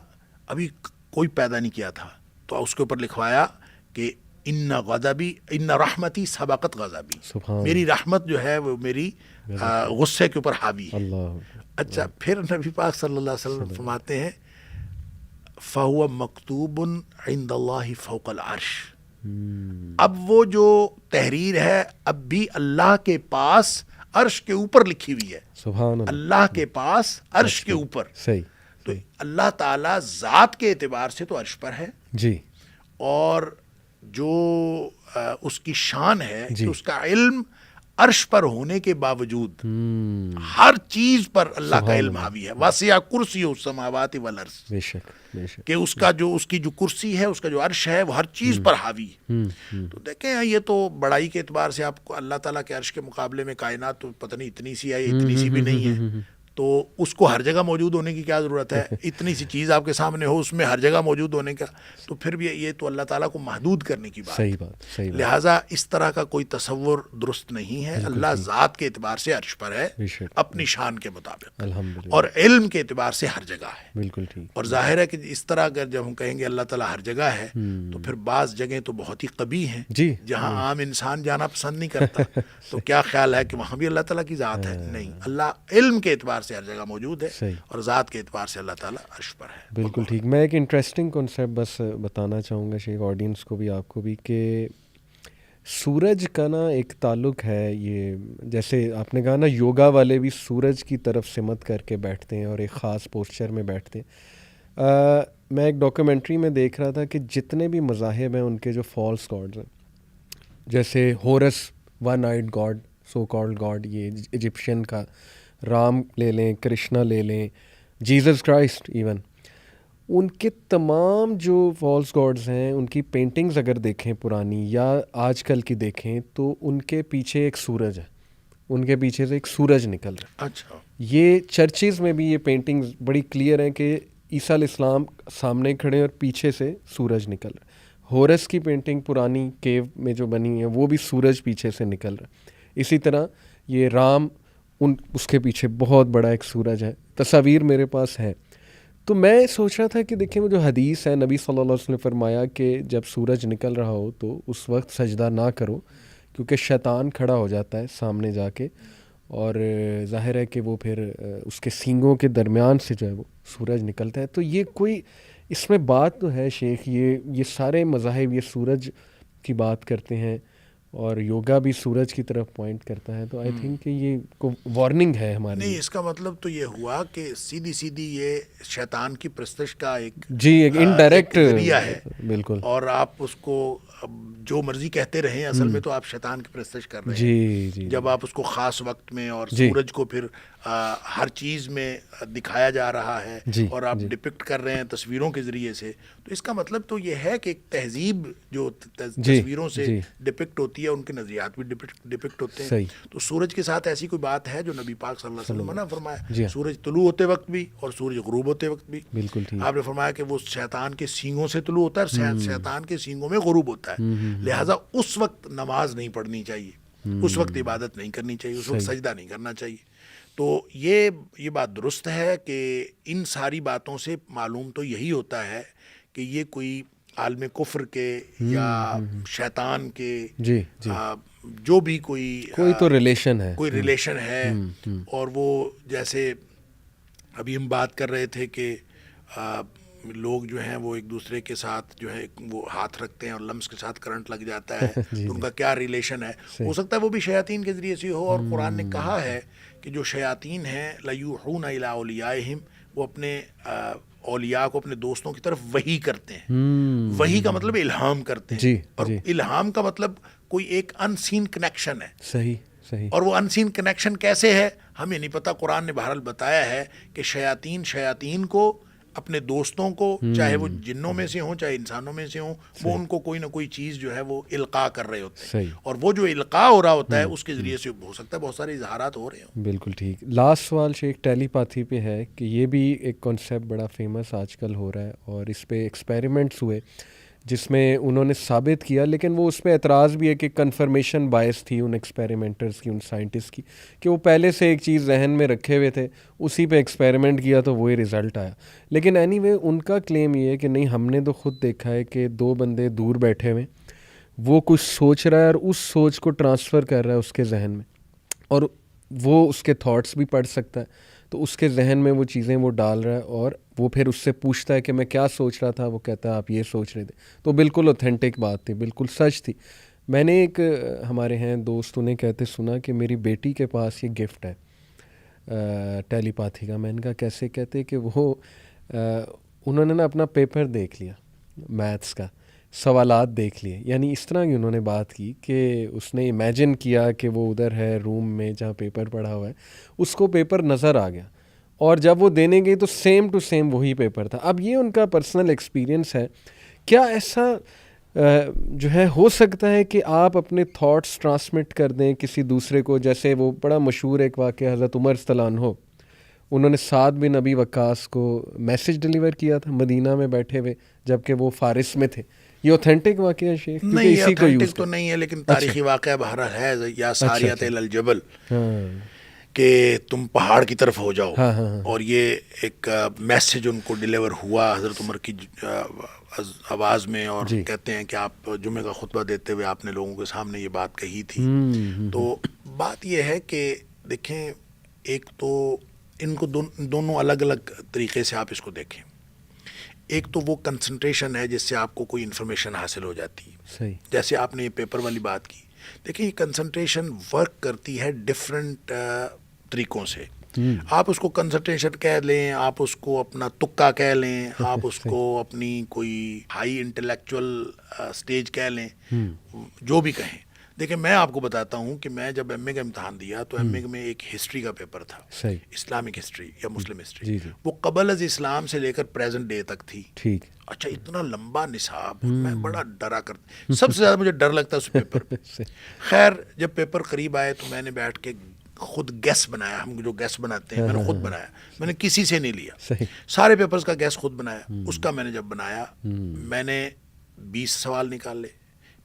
ابھی کوئی پیدا نہیں کیا تھا, تو اس کے اوپر لکھوایا کہ ان غضبی ان رحمتی سبقت غضبی. میری رحمت جو ہے وہ میری غصے کے اوپر حاوی ہے. اچھا, پھر نبی پاک صلی اللہ علیہ وسلم فرماتے ہیں فَهُوَ مَكْتُوبٌ عِنْدَ اللَّهِ فَوْقَ الْعَرْشِ. اب وہ جو تحریر ہے اب بھی اللہ کے پاس عرش کے اوپر لکھی ہوئی ہے. سبحان اللہ. اللہ کے پاس عرش کے اوپر. صحیح. تو اللہ تعالیٰ ذات کے اعتبار سے تو عرش پر ہے جی, اور جو اس کی شان ہے کہ اس کا علم عرش پر ہونے کے باوجود ہر چیز پر اللہ کا علم حاوی ہے. واسع کرسی السماوات والارض. بے شک کہ اس کا جو اس کی جو کرسی ہے, اس کا جو عرش ہے, وہ ہر چیز پر حاوی ہے. تو دیکھیں یہ تو بڑائی کے اعتبار سے آپ کو اللہ تعالیٰ کے عرش کے مقابلے میں کائنات تو پتہ نہیں اتنی سی ہے, اتنی سی بھی نہیں ہے. تو اس کو ہر جگہ موجود ہونے کی کیا ضرورت ہے؟ اتنی سی چیز آپ کے سامنے ہو, اس میں ہر جگہ موجود ہونے کا, تو پھر بھی یہ تو اللہ تعالیٰ کو محدود کرنے کی بات. صحیح بات. لہٰذا اس طرح کا کوئی تصور درست نہیں ہے. اللہ ذات کے اعتبار سے عرش پر ہے اپنی شان کے مطابق, اور علم کے اعتبار سے ہر جگہ ہے. بالکل ٹھیک. اور ظاہر ہے کہ اس طرح اگر جب ہم کہیں گے اللہ تعالیٰ ہر جگہ ہے, تو پھر بعض جگہیں تو بہت ہی قبیح ہیں جہاں عام انسان جانا پسند نہیں کرتا. تو کیا خیال ہے کہ وہاں بھی اللہ تعالیٰ کی ذات ہے؟ نہیں, اللہ علم کے اعتبار سے ہر جگہ موجود ہے اور ذات کے اعتبار سے اللہ تعالیٰ عرش پر ہے. بالکل ٹھیک. میں ایک انٹرسٹنگ کنسیپٹ بس بتانا چاہوں گا شیخ, آڈینس کو بھی, آپ کو بھی, کہ سورج کا نا ایک تعلق ہے. یہ جیسے آپ نے کہا نا, یوگا والے بھی سورج کی طرف سمت کر کے بیٹھتے ہیں اور ایک خاص پوسچر میں بیٹھتے ہیں. میں ایک ڈاکیومنٹری میں دیکھ رہا تھا کہ جتنے بھی مذاہب ہیں ان کے جو فالس گاڈز ہیں, جیسے Horus one eyed god, so called god, یہ ایجپشین کا, رام لے لیں, کرشنا لے لیں, جیزس کرائسٹ ایون, ان کے تمام جو فالس گاڈز ہیں ان کی پینٹنگز اگر دیکھیں پرانی یا آج کل کی دیکھیں تو ان کے پیچھے ایک سورج ہے, ان کے پیچھے سے ایک سورج نکل رہا ہے. اچھا. یہ چرچز میں بھی یہ پینٹنگز بڑی کلیئر ہیں کہ عیسیٰ علیہ السلام سامنے کھڑے اور پیچھے سے سورج نکل رہا ہے. ہورس کی پینٹنگ پرانی کیو میں جو بنی ہے وہ بھی سورج پیچھے سے نکل رہا ہے. اسی طرح یہ رام, اس کے پیچھے بہت بڑا ایک سورج ہے. تصاویر میرے پاس ہیں. تو میں سوچ رہا تھا کہ دیکھیں وہ جو حدیث ہے, نبی صلی اللہ علیہ وسلم نے فرمایا کہ جب سورج نکل رہا ہو تو اس وقت سجدہ نہ کرو, کیونکہ شیطان کھڑا ہو جاتا ہے سامنے جا کے, اور ظاہر ہے کہ وہ پھر اس کے سینگوں کے درمیان سے جو ہے وہ سورج نکلتا ہے. تو یہ کوئی اس میں بات تو ہے شیخ, یہ سارے مذاہب یہ سورج کی بات کرتے ہیں اور یوگا بھی سورج کی طرف پوائنٹ کرتا ہے. تو آئی تھنک کہ یہ وارننگ ہے ہمارے. نہیں, اس کا مطلب تو یہ ہوا کہ سیدھی یہ شیطان کی پرستش کا ایک ایک انڈائریکٹ ذریعہ ہے. بالکل. اور آپ اس کو جو مرضی کہتے رہیں, اصل میں تو آپ شیطان کی پرستش کر رہے ہیں. جب آپ اس کو خاص وقت میں اور سورج کو پھر ہر چیز میں دکھایا جا رہا ہے اور آپ ڈپکٹ کر رہے ہیں تصویروں کے ذریعے سے, تو اس کا مطلب تو یہ ہے کہ ایک تہذیب جو تصویروں سے ڈپکٹ ہوتی ہے, ان کے نظریات بھی ڈپکٹ ہوتے ہیں. تو سورج کے ساتھ ایسی کوئی بات ہے جو نبی پاک صلی اللہ علیہ وسلم نے منع فرمایا؟ سورج طلوع ہوتے وقت بھی اور سورج غروب ہوتے وقت بھی. بالکل ٹھیک. آپ نے فرمایا کہ وہ شیطان کے سینگوں سے طلوع ہوتا ہے اور شیطان کے سینگوں میں غروب ہوتا ہے. لہٰذا اس وقت نماز نہیں پڑھنی چاہیے, اس وقت عبادت نہیں کرنی چاہیے, اس وقت سجدہ نہیں کرنا چاہیے. تو یہ بات درست ہے کہ ان ساری باتوں سے معلوم تو یہی ہوتا ہے کہ یہ کوئی عالم کفر کے یا شیطان کے جو بھی کوئی تو ریلیشن ہے. اور وہ جیسے ابھی ہم بات کر رہے تھے کہ لوگ جو ہیں وہ ایک دوسرے کے ساتھ جو ہے وہ ہاتھ رکھتے ہیں اور لمس کے ساتھ کرنٹ لگ جاتا ہے تو ان کا کیا ریلیشن ہے. ہو سکتا ہے وہ بھی شیاطین کے ذریعے سے ہو. اور قرآن نے کہا ہے کہ جو شیاطین ہیں لَيُوحُونَ إِلَىٰ أَوْلِيَائِهِمْ، وہ اپنے اولیاء کو اپنے دوستوں کی طرف وحی کرتے ہیں. وحی کا مطلب الہام کرتے ہیں. اور الہام کا مطلب کوئی ایک ان سین کنیکشن ہے. صحیح. اور وہ ان سین کنیکشن کیسے ہے ہمیں نہیں پتہ. قرآن نے بہرحال بتایا ہے کہ شیاطین کو اپنے دوستوں کو، چاہے وہ جنوں میں سے ہوں چاہے انسانوں میں سے ہوں، وہ ان کو کوئی نہ کوئی چیز جو ہے وہ القاء کر رہے ہوتے ہیں. اور وہ جو القاء ہو رہا ہوتا ہے اس کے ذریعے سے ہو سکتا ہے بہت سارے اظہارات ہو رہے ہوں. بالکل ٹھیک. لاسٹ سوال شیخ ٹیلی پاتھی پہ ہے کہ یہ بھی ایک کانسیپٹ بڑا فیمس آج کل ہو رہا ہے اور اس پہ ایکسپیریمنٹس ہوئے جس میں انہوں نے ثابت کیا، لیکن وہ اس پہ اعتراض بھی ہے کہ کنفرمیشن بائس تھی ان ایکسپیریمنٹرز کی، ان سائنٹسٹ کی، کہ وہ پہلے سے ایک چیز ذہن میں رکھے ہوئے تھے، اسی پہ ایکسپیریمنٹ کیا تو وہی رزلٹ آیا. لیکن اینی وے ان کا کلیم یہ ہے کہ نہیں، ہم نے تو خود دیکھا ہے کہ دو بندے دور بیٹھے ہوئے، وہ کچھ سوچ رہا ہے اور اس سوچ کو ٹرانسفر کر رہا ہے اس کے ذہن میں، اور وہ اس کے تھاٹس بھی پڑھ سکتا ہے، تو اس کے ذہن میں وہ چیزیں وہ ڈال رہا ہے اور وہ پھر اس سے پوچھتا ہے کہ میں کیا سوچ رہا تھا، وہ کہتا ہے آپ یہ سوچ رہے تھے. تو بالکل اوتھینٹک بات تھی، بالکل سچ تھی. میں نے ایک ہمارے ہیں دوست انہیں کہتے سنا کہ میری بیٹی کے پاس یہ گفٹ ہے ٹیلی پاتھی کا. میں نے کہا کیسے؟ کہتے کہ وہ انہوں نے نا اپنا پیپر دیکھ لیا میتھس کا، سوالات دیکھ لیے، یعنی اس طرح کی انہوں نے بات کی کہ اس نے امیجن کیا کہ وہ ادھر ہے روم میں جہاں پیپر پڑھا ہوا ہے، اس کو پیپر نظر آ گیا اور جب وہ دینے گئی تو سیم ٹو سیم وہی پیپر تھا. اب یہ ان کا پرسنل ایکسپیرینس ہے. کیا ایسا جو ہے ہو سکتا ہے کہ آپ اپنے تھاٹس ٹرانسمٹ کر دیں کسی دوسرے کو؟ جیسے وہ بڑا مشہور ایک واقعہ حضرت عمر رضی اللہ عنہ، انہوں نے سعد بن ابی وقاص کو میسج ڈیلیور کیا تھا مدینہ میں بیٹھے ہوئے جبکہ وہ فارس میں تھے. یہ اوتھینٹک واقعہ ہے شیخ؟ نہیں، یہ اوتھینٹک تو نہیں ہے لیکن تاریخی واقعہ بہرحال ہے. یا ساریت الی الجبل، کہ تم پہاڑ کی طرف ہو جاؤ. اور یہ ایک میسج ان کو ڈیلیور ہوا حضرت عمر کی آواز میں، اور کہتے ہیں کہ آپ جمعہ کا خطبہ دیتے ہوئے آپ نے لوگوں کے سامنے یہ بات کہی تھی. تو بات یہ ہے کہ دیکھیں، ایک تو ان کو دونوں الگ الگ طریقے سے آپ اس کو دیکھیں. ایک تو وہ کنسنٹریشن ہے جس سے آپ کو کوئی انفارمیشن حاصل ہو جاتی ہے. صحیح. جیسے آپ نے یہ پیپر والی بات کی، دیکھیں یہ کنسنٹریشن ورک کرتی ہے ڈفرینٹ طریقوں سے. آپ اس کو کنسنٹریشن کہہ لیں، آپ اس کو اپنا تکا کہہ لیں، آپ اس کو اپنی کوئی ہائی انٹلیکچوئل سٹیج کہہ لیں، جو بھی کہیں. دیکھیں میں آپ کو بتاتا ہوں کہ میں جب ایم اے کا امتحان دیا تو ایم اے میں ایک ہسٹری کا پیپر تھا، اسلامک ہسٹری یا مسلم ہسٹری. وہ قبل از اسلام سے لے کر پریزنٹ ڈے تک تھی. ٹھیک. اچھا، اتنا لمبا نصاب، میں بڑا ڈرا کرتا، سب سے زیادہ مجھے ڈر لگتا ہے اس پیپر پہ. خیر جب پیپر قریب آئے تو میں نے بیٹھ کے خود گیس بنایا. ہم جو گیس بناتے ہیں میں نے خود بنایا، میں نے کسی سے نہیں لیا. سارے پیپرز کا گیس خود بنایا. اس کا میں نے جب بنایا میں نے 20 سوال نکالے،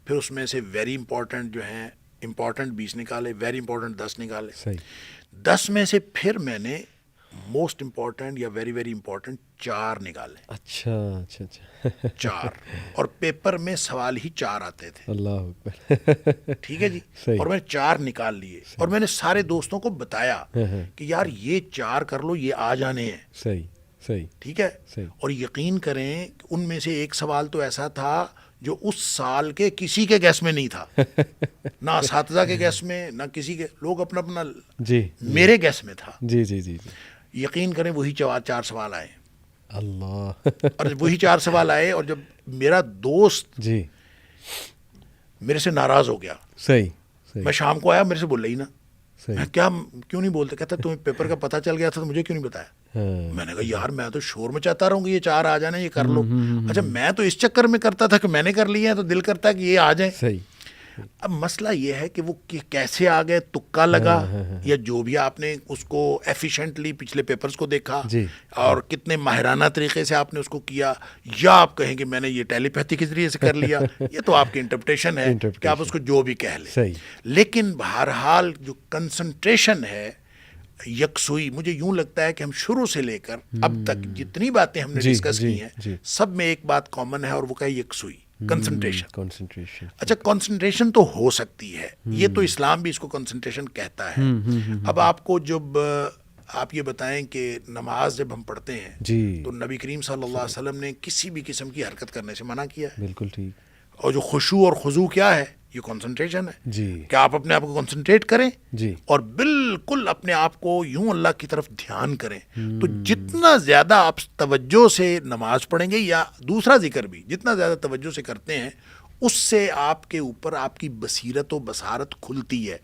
پھر اس میں سے ویری امپورٹنٹ جو ہیں امپورٹنٹ 20 نکالے، ویری امپورٹنٹ 10 نکالے. 10 میں سے پھر میں نے موسٹ امپورٹنٹ یا ویری ویری امپورٹنٹ 4 نکالے. اچھا 4. اور پیپر میں سوال ہی 4 آتے تھے. اللہ اکبر. ٹھیک ہے جی. اور میں 4 نکال لیے اور میں نے سارے دوستوں کو بتایا کہ یار یہ 4 کر لو، یہ آ جانے ہیں. صحیح. ٹھیک ہے. اور یقین کریں ان میں سے ایک سوال تو ایسا تھا جو اس سال کے کسی کے گیس میں نہیں تھا، نہ اساتذہ کے گیس میں، نہ کسی کے، لوگ اپنا اپنا. میرے گیس میں تھا. جی. یقین کریں وہی 4 سوال آئے. اللہ. اور وہی 4 سوال آئے اور جب میرا دوست میرے سے ناراض ہو گیا. صحیح. میں شام کو آیا، میرے سے بول رہی نا، میں کیوں نہیں بولتے؟ کہتا تمہیں پیپر کا پتہ چل گیا تھا تو مجھے کیوں نہیں بتایا؟ میں نے کہا یار میں تو شور میں چاہتا رہوں گی یہ 4 آ جانے، یہ کر لو. اچھا میں تو اس چکر میں کرتا تھا کہ میں نے کر لیا ہے تو دل کرتا ہے کہ یہ آ جائیں. صحیح. اب مسئلہ یہ ہے کہ وہ کیسے آ گئے، تکا لگا یا جو بھی آپ نے اس کو ایفیشینٹلی پچھلے پیپرز کو دیکھا اور کتنے ماہرانہ طریقے سے آپ نے اس کو کیا، یا آپ کہیں کہ میں نے یہ ٹیلی پیتھی کے ذریعے سے کر لیا، یہ تو آپ کی انٹرپریٹیشن ہے کہ آپ اس کو جو بھی کہہ لیں. لیکن بہرحال جو کنسنٹریشن ہے، یکسوئی، مجھے یوں لگتا ہے کہ ہم شروع سے لے کر اب تک جتنی باتیں ہم نے ڈسکس کی ہیں سب میں ایک بات کامن ہے اور وہ کہ یکسوئی، کنسنٹریشن. اچھا کنسنٹریشن تو ہو سکتی ہے، یہ تو اسلام بھی اس کو کنسنٹریشن کہتا ہے. اب آپ کو جب آپ یہ بتائیں کہ نماز جب ہم پڑھتے ہیں جی تو نبی کریم صلی اللہ علیہ وسلم نے کسی بھی قسم کی حرکت کرنے سے منع کیا ہے. بالکل ٹھیک. اور جو خشوع اور خضوع کیا ہے؟ یہ کنسنٹریشن ہے جی کہ آپ اپنے آپ کو کنسنٹریٹ کریں جی اور بالکل اپنے آپ کو یوں اللہ کی طرف دھیان کریں. تو جتنا زیادہ آپ توجہ سے نماز پڑھیں گے یا دوسرا ذکر بھی جتنا زیادہ توجہ سے کرتے ہیں اس سے آپ کے اوپر آپ کی بصیرت و بصارت کھلتی ہے.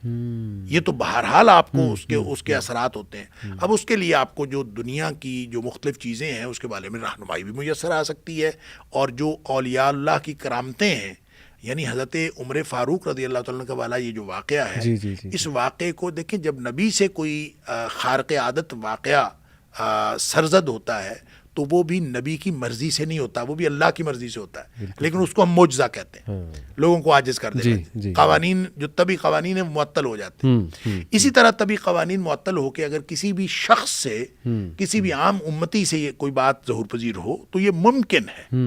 یہ تو بہرحال آپ کو اس کے اثرات ہوتے ہیں. اب اس کے لیے آپ کو جو دنیا کی جو مختلف چیزیں ہیں اس کے بارے میں رہنمائی بھی میسر آ سکتی ہے. اور جو اولیاء اللہ کی کرامتیں ہیں یعنی حضرت عمر فاروق رضی اللہ تعالیٰ کا والا یہ جو واقعہ ہے جی جی جی اس واقعے کو دیکھیں. جب نبی سے کوئی خارق عادت واقعہ سرزد ہوتا ہے تو وہ بھی نبی کی مرضی سے نہیں ہوتا, وہ بھی اللہ کی مرضی سے ہوتا ہے, لیکن اس کو ہم معجزہ کہتے ہیں. لوگوں کو عاجز کر دیتے ہیں. قوانین جو طبی قوانین ہیں معطل ہو جاتے ہیں. اسی طرح طبی قوانین معطل ہو کے اگر کسی بھی شخص سے کسی بھی عام امتی سے یہ کوئی بات ظہور پذیر ہو تو یہ ممکن ہے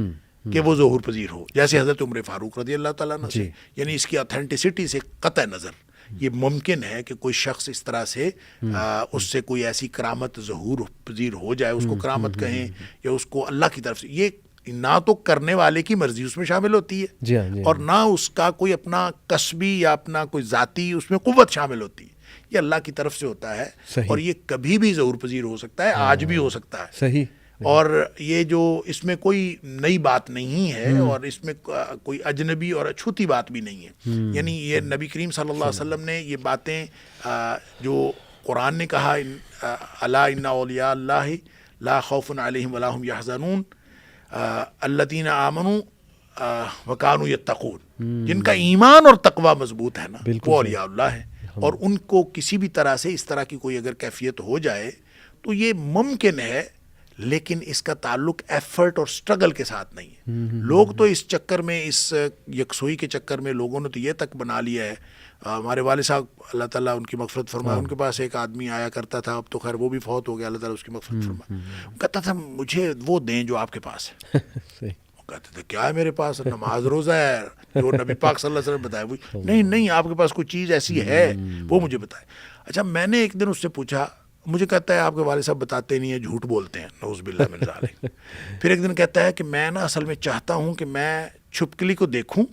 کہ وہ ظہور پذیر ہو, جیسے حضرت عمر فاروق رضی اللہ تعالیٰ عنہ سے. یعنی اس کی اتھینٹسٹی سے قطع نظر یہ ممکن ہے کہ کوئی شخص اس طرح سے اس سے کوئی ایسی کرامت ظہور پذیر ہو جائے, اس کو کرامت کہیں یا اس کو اللہ کی طرف سے. یہ نہ تو کرنے والے کی مرضی اس میں شامل ہوتی ہے اور نہ اس کا کوئی اپنا کسبی یا اپنا کوئی ذاتی اس میں قوت شامل ہوتی ہے. یہ اللہ کی طرف سے ہوتا ہے اور یہ کبھی بھی ظہور پذیر ہو سکتا ہے, آج بھی ہو سکتا ہے. صحیح. اور یہ جو اس میں کوئی نئی بات نہیں ہے اور اس میں کوئی اجنبی اور اچھوتی بات بھی نہیں ہے. یعنی یہ نبی کریم صلی اللہ علیہ وسلم نے یہ باتیں جو قرآن نے کہا الا ان اولیاء اللہ لا خوف علیہم ولا هم یحزنون الذین آمنوا وکانوا یتقون, جن کا ایمان اور تقوی مضبوط ہے نا وہ اولیاء اللہ ہیں. اور ان کو کسی بھی طرح سے اس طرح کی کوئی اگر کیفیت ہو جائے تو یہ ممکن ہے, لیکن اس کا تعلق ایفرٹ اور سٹرگل کے ساتھ نہیں ہے. لوگ تو اس چکر میں, اس یکسوئی کے چکر میں لوگوں نے تو یہ تک بنا لیا ہے. ہمارے والد صاحب اللہ تعالیٰ ان کی مغفرت فرمائے, ان کے پاس ایک آدمی آیا کرتا تھا, اب تو خیر وہ بھی فوت ہو گیا, اللہ تعالیٰ اس کی مغفرت فرمائے. وہ کہتا تھا مجھے وہ دیں جو آپ کے پاس ہے. وہ کہتے تھے کیا ہے میرے پاس؟ نماز روزہ ہے جو نبی پاک صلی اللہ علیہ وسلم بتائے. وہ نہیں آپ کے پاس کوئی چیز ایسی ہے وہ مجھے بتائے. اچھا میں نے ایک دن اس سے پوچھا, مجھے کہتا ہے آپ کے والد صاحب بتاتے نہیں ہیں, جھوٹ بولتے ہیں, نعوذ باللہ من ذالک. پھر ایک دن کہتا ہے کہ میں نا اصل میں چاہتا ہوں کہ میں چھپکلی کو دیکھوں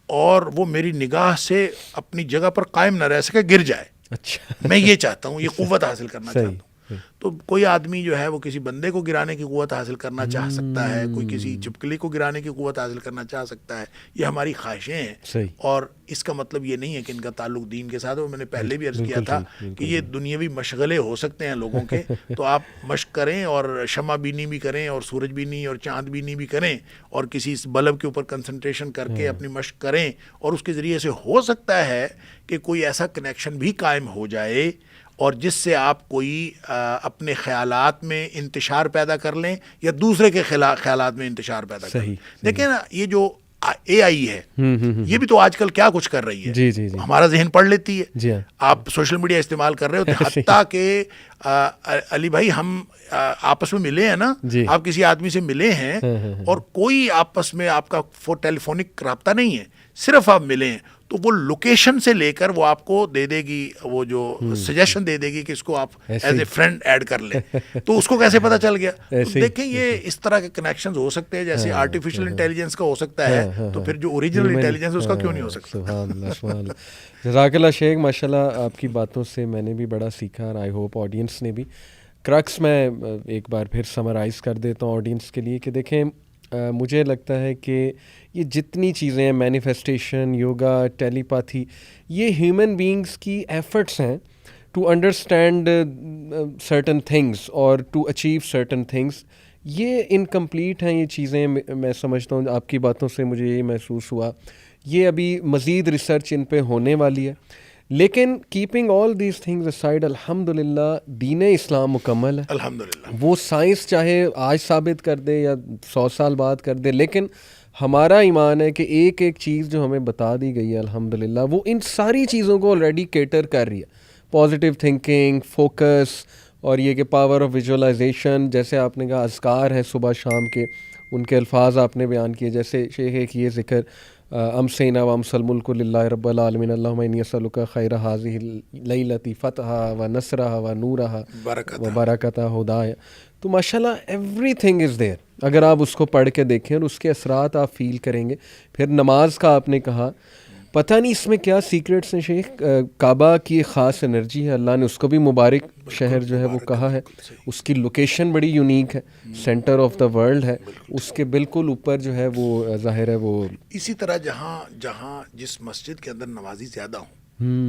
اور وہ میری نگاہ سے اپنی جگہ پر قائم نہ رہ سکے, گر جائے. اچھا میں یہ چاہتا ہوں, یہ قوت حاصل کرنا چاہتا ہوں. تو کوئی آدمی جو ہے وہ کسی بندے کو گرانے کی قوت حاصل کرنا چاہ سکتا ہے, کوئی کسی چھپکلی کو گرانے کی قوت حاصل کرنا چاہ سکتا ہے. یہ ہماری خواہشیں ہیں اور اس کا مطلب یہ نہیں ہے کہ ان کا تعلق دین کے ساتھ ہو. میں نے پہلے بھی عرض کیا تھا کہ یہ دنیاوی مشغلے ہو سکتے ہیں لوگوں کے, تو آپ مشق کریں اور شمع بینی بھی کریں اور سورج بینی اور چاند بینی بھی کریں اور کسی بلب کے اوپر کنسنٹریشن کر کے اپنی مشق کریں, اور اس کے ذریعے سے ہو سکتا ہے کہ کوئی ایسا کنیکشن بھی قائم ہو جائے اور جس سے آپ کوئی اپنے خیالات میں انتشار پیدا کر لیں یا دوسرے کے خیالات میں انتشار پیدا کر لیں. دیکھیں نا یہ جو اے آئی ہے یہ بھی تو آج کل کیا کچھ کر رہی ہے. جی جی جی ہمارا ذہن پڑھ لیتی ہے. جی آپ سوشل میڈیا استعمال کر رہے ہوتے ہیں, حتیٰ کہ علی بھائی ہم آپس میں ملے ہیں نا, آپ کسی آدمی سے ملے ہیں اور کوئی آپس میں آپ کا ٹیلی فونک رابطہ نہیں ہے, صرف آپ ملے ہیں, تو وہ لوکیشن سے لے کر وہ آپ کو دے دے گی, وہ جو سجیشن دے دے گی کہ اس کو آپ ایز اے فرینڈ ایڈ کر لیں. تو اس کو کیسے پتہ چل گیا؟ دیکھیں یہ اس طرح کے کنیکشنز ہو سکتے ہیں جیسے آرٹیفیشیل انٹیلیجنس کا ہو سکتا ہے, تو پھر جو اوریجنل انٹیلیجنس ہے اس کا کیوں نہیں ہو سکتا؟ سبحان اللہ سبحان اللہ. جزاک اللہ شیخ, ماشاء اللہ آپ کی باتوں سے میں نے بھی بڑا سیکھا اور آئی ہوپ آڈینس نے بھی. کرکس میں ایک بار پھر سمرائز کر دیتا ہوں آڈینس کے لیے کہ دیکھیں مجھے لگتا ہے کہ یہ جتنی چیزیں ہیں, مینیفیسٹیشن, یوگا, ٹیلی پیتھی, یہ ہیومن بینگس کی ایفرٹس ہیں ٹو انڈرسٹینڈ سرٹن تھنگس اور ٹو اچیو سرٹن تھنگس. یہ انکمپلیٹ ہیں یہ چیزیں. میں سمجھتا ہوں آپ کی باتوں سے مجھے یہ محسوس ہوا, یہ ابھی مزید ریسرچ ان پہ ہونے والی ہے. لیکن keeping all these things aside, الحمدللہ دین اسلام مکمل ہے الحمدللہ. وہ سائنس چاہے آج ثابت کر دے یا 100 سال بعد کر دے, لیکن ہمارا ایمان ہے کہ ایک ایک چیز جو ہمیں بتا دی گئی ہے الحمدللہ وہ ان ساری چیزوں کو آلریڈی کیٹر کر رہی ہے. پازیٹیو تھنکنگ, فوکس, اور یہ کہ پاور آف ویژولائزیشن, جیسے آپ نے کہا اذکار ہیں صبح شام کے, ان کے الفاظ آپ نے بیان کیے, جیسے شیخ ایک یہ ذکر امسینا وامسل ملک للہ رب العالمین اللہم انی اسألک خیر ھذہ اللیلۃ فتحا و نصرہا و نورہا و برکتہا ہدایہ. تو ماشاءاللہ ایوری تھنگ از دیر. اگر آپ اس کو پڑھ کے دیکھیں اور اس کے اثرات آپ فیل کریں گے. پھر نماز کا آپ نے کہا, پتہ نہیں اس میں کیا سیکریٹس ہیں شیخ. کعبہ کی ایک خاص انرجی ہے, اللہ نے اس کو بھی مبارک شہر جو ہے وہ کہا ہے. اس کی لوکیشن بڑی یونیک ہے, سینٹر آف دا ورلڈ ہے, اس کے بالکل اوپر جو ہے وہ ظاہر ہے وہ. اسی طرح جہاں جس مسجد کے اندر نمازی زیادہ ہوں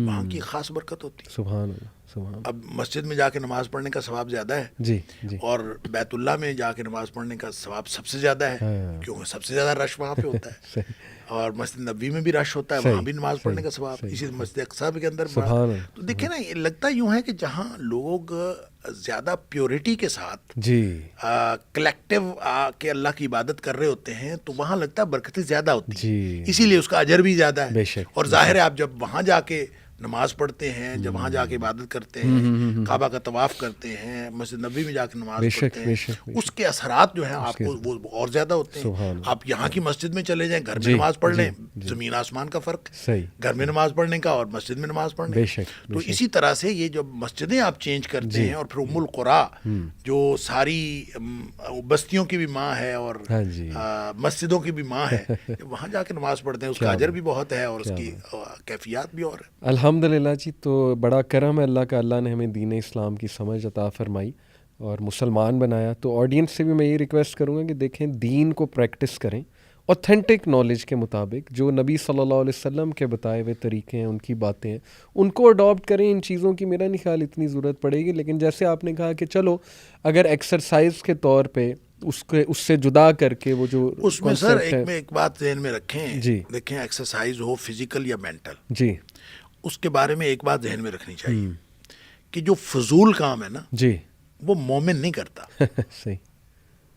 وہاں کی خاص برکت ہوتی ہے. سبحان اللہ, سبحان. اب مسجد میں جا کے نماز پڑھنے کا ثواب زیادہ ہے جی جی, اور بیت اللہ میں جا کے نماز پڑھنے کا ثواب سب سے زیادہ ہے, کیونکہ سب سے زیادہ رش وہاں پہ ہوتا ہے. اور مسجد نبوی میں بھی رش ہوتا ہے, وہاں بھی نماز پڑھنے کا ثواب. اسی مسجد اقصی کے اندر تو دیکھیں نا, یہ لگتا یوں ہے کہ جہاں لوگ زیادہ پیورٹی کے ساتھ جی کلیکٹیو کے اللہ کی عبادت کر رہے ہوتے ہیں تو وہاں لگتا ہے برکتیں زیادہ ہوتی ہیں, جی, اسی لیے اس کا اجر بھی زیادہ ہے. بے شک. اور ظاہر ہے آپ جب وہاں جا کے نماز پڑھتے ہیں, جب وہاں جا کے عبادت کرتے ہیں, کعبہ کا طواف کرتے ہیں, مسجد نبی میں جا کے نماز پڑھتے ہیں, اس کے اثرات جو ہیں آپ کو وہ اور زیادہ ہوتے ہیں. آپ یہاں کی مسجد میں چلے جائیں, گھر میں نماز پڑھ لیں, زمین آسمان کا فرق گھر میں نماز پڑھنے کا اور مسجد میں نماز پڑھنے کا. تو اسی طرح سے یہ جو مسجدیں آپ چینج کرتے ہیں, اور پھر ام القری جو ساری بستیوں کی بھی ماں ہے اور مسجدوں کی بھی ماں ہے, وہاں جا کے نماز پڑھتے ہیں, اس کا اجر بھی بہت ہے اور اس کی کیفیات بھی اور ہے. الحمدللہ جی. تو بڑا کرم ہے اللہ کا, اللہ نے ہمیں دین اسلام کی سمجھ عطا فرمائی اور مسلمان بنایا. تو آڈینس سے بھی میں یہ ریکویسٹ کروں گا کہ دیکھیں دین کو پریکٹس کریں اوتھینٹک نالج کے مطابق. جو نبی صلی اللہ علیہ وسلم کے بتائے ہوئے طریقے ہیں, ان کی باتیں ہیں, ان کو اڈاپٹ کریں. ان چیزوں کی میرا نہیں خیال اتنی ضرورت پڑے گی, لیکن جیسے آپ نے کہا کہ چلو اگر ایکسرسائز کے طور پہ اس سے جدا کر کے وہ جو اس میں سر ایک بات ذہن میں رکھیں. جی دیکھیں, ایکسرسائز ہو فزیکل یا مینٹل, جی اس کے بارے میں ایک بات ذہن میں رکھنی چاہیے کہ جو فضول کام ہے نا, جی وہ مومن نہیں کرتا. صحیح.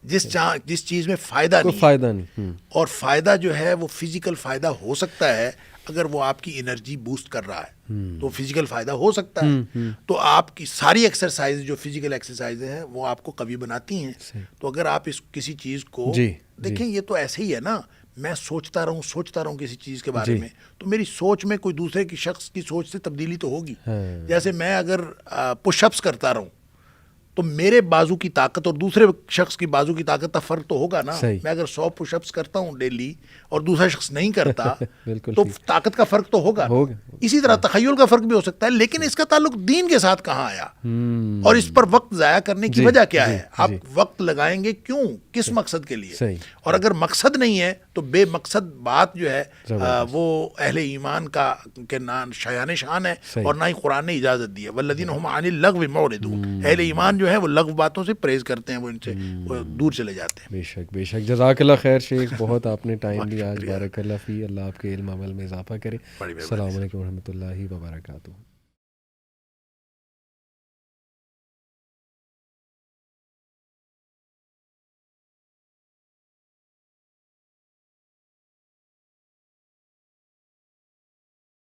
جس چیز میں فائدہ نہیں اور فائدہ جو ہے وہ فزیکل فائدہ ہو سکتا ہے, اگر وہ آپ کی انرجی بوسٹ کر رہا ہے تو فزیکل فائدہ ہو سکتا ہے. تو آپ کی ساری ایکسرسائز جو فزیکل ایکسرسائز ہیں وہ آپ کو قوی بناتی ہیں. تو اگر آپ کسی چیز کو دیکھیں, یہ تو ایسے ہی ہے نا, میں سوچتا رہوں کسی چیز کے بارے میں, تو میری سوچ میں کوئی دوسرے کی شخص کی سوچ سے تبدیلی تو ہوگی. جیسے میں اگر پش اپس کرتا رہوں تو میرے بازو کی طاقت اور دوسرے شخص کی بازو کی طاقت کا فرق تو ہوگا نا. میں اگر 100 پش اپس کرتا ہوں ڈیلی اور دوسرا شخص نہیں کرتا تو طاقت کا فرق تو ہوگا. اسی طرح تخیل کا فرق بھی ہو سکتا ہے, لیکن اس کا تعلق دین کے ساتھ کہاں آیا اور اس پر وقت ضائع کرنے کی وجہ کیا ہے؟ آپ وقت لگائیں گے کیوں, کس مقصد کے لیے؟ اور اگر مقصد نہیں ہے تو بے مقصد بات جو ہے وہ اہل ایمان کا شایان شان ہے, اور نہ ہی قرآن نے اجازت دی ہے. والذین هم عن اللغو معرضون, اہل ایمان جو ہے وہ لغو باتوں سے پرہیز کرتے ہیں, وہ ان سے دور چلے جاتے ہیں. بے شک بے شک. جزاک اللہ خیر شیخ, بہت آپ نے ٹائم دیا آج, بارک اللہ فی. اللہ آپ کے علم عمل میں اضافہ کرے. السلام علیکم و رحمۃ اللہ وبرکاتہ.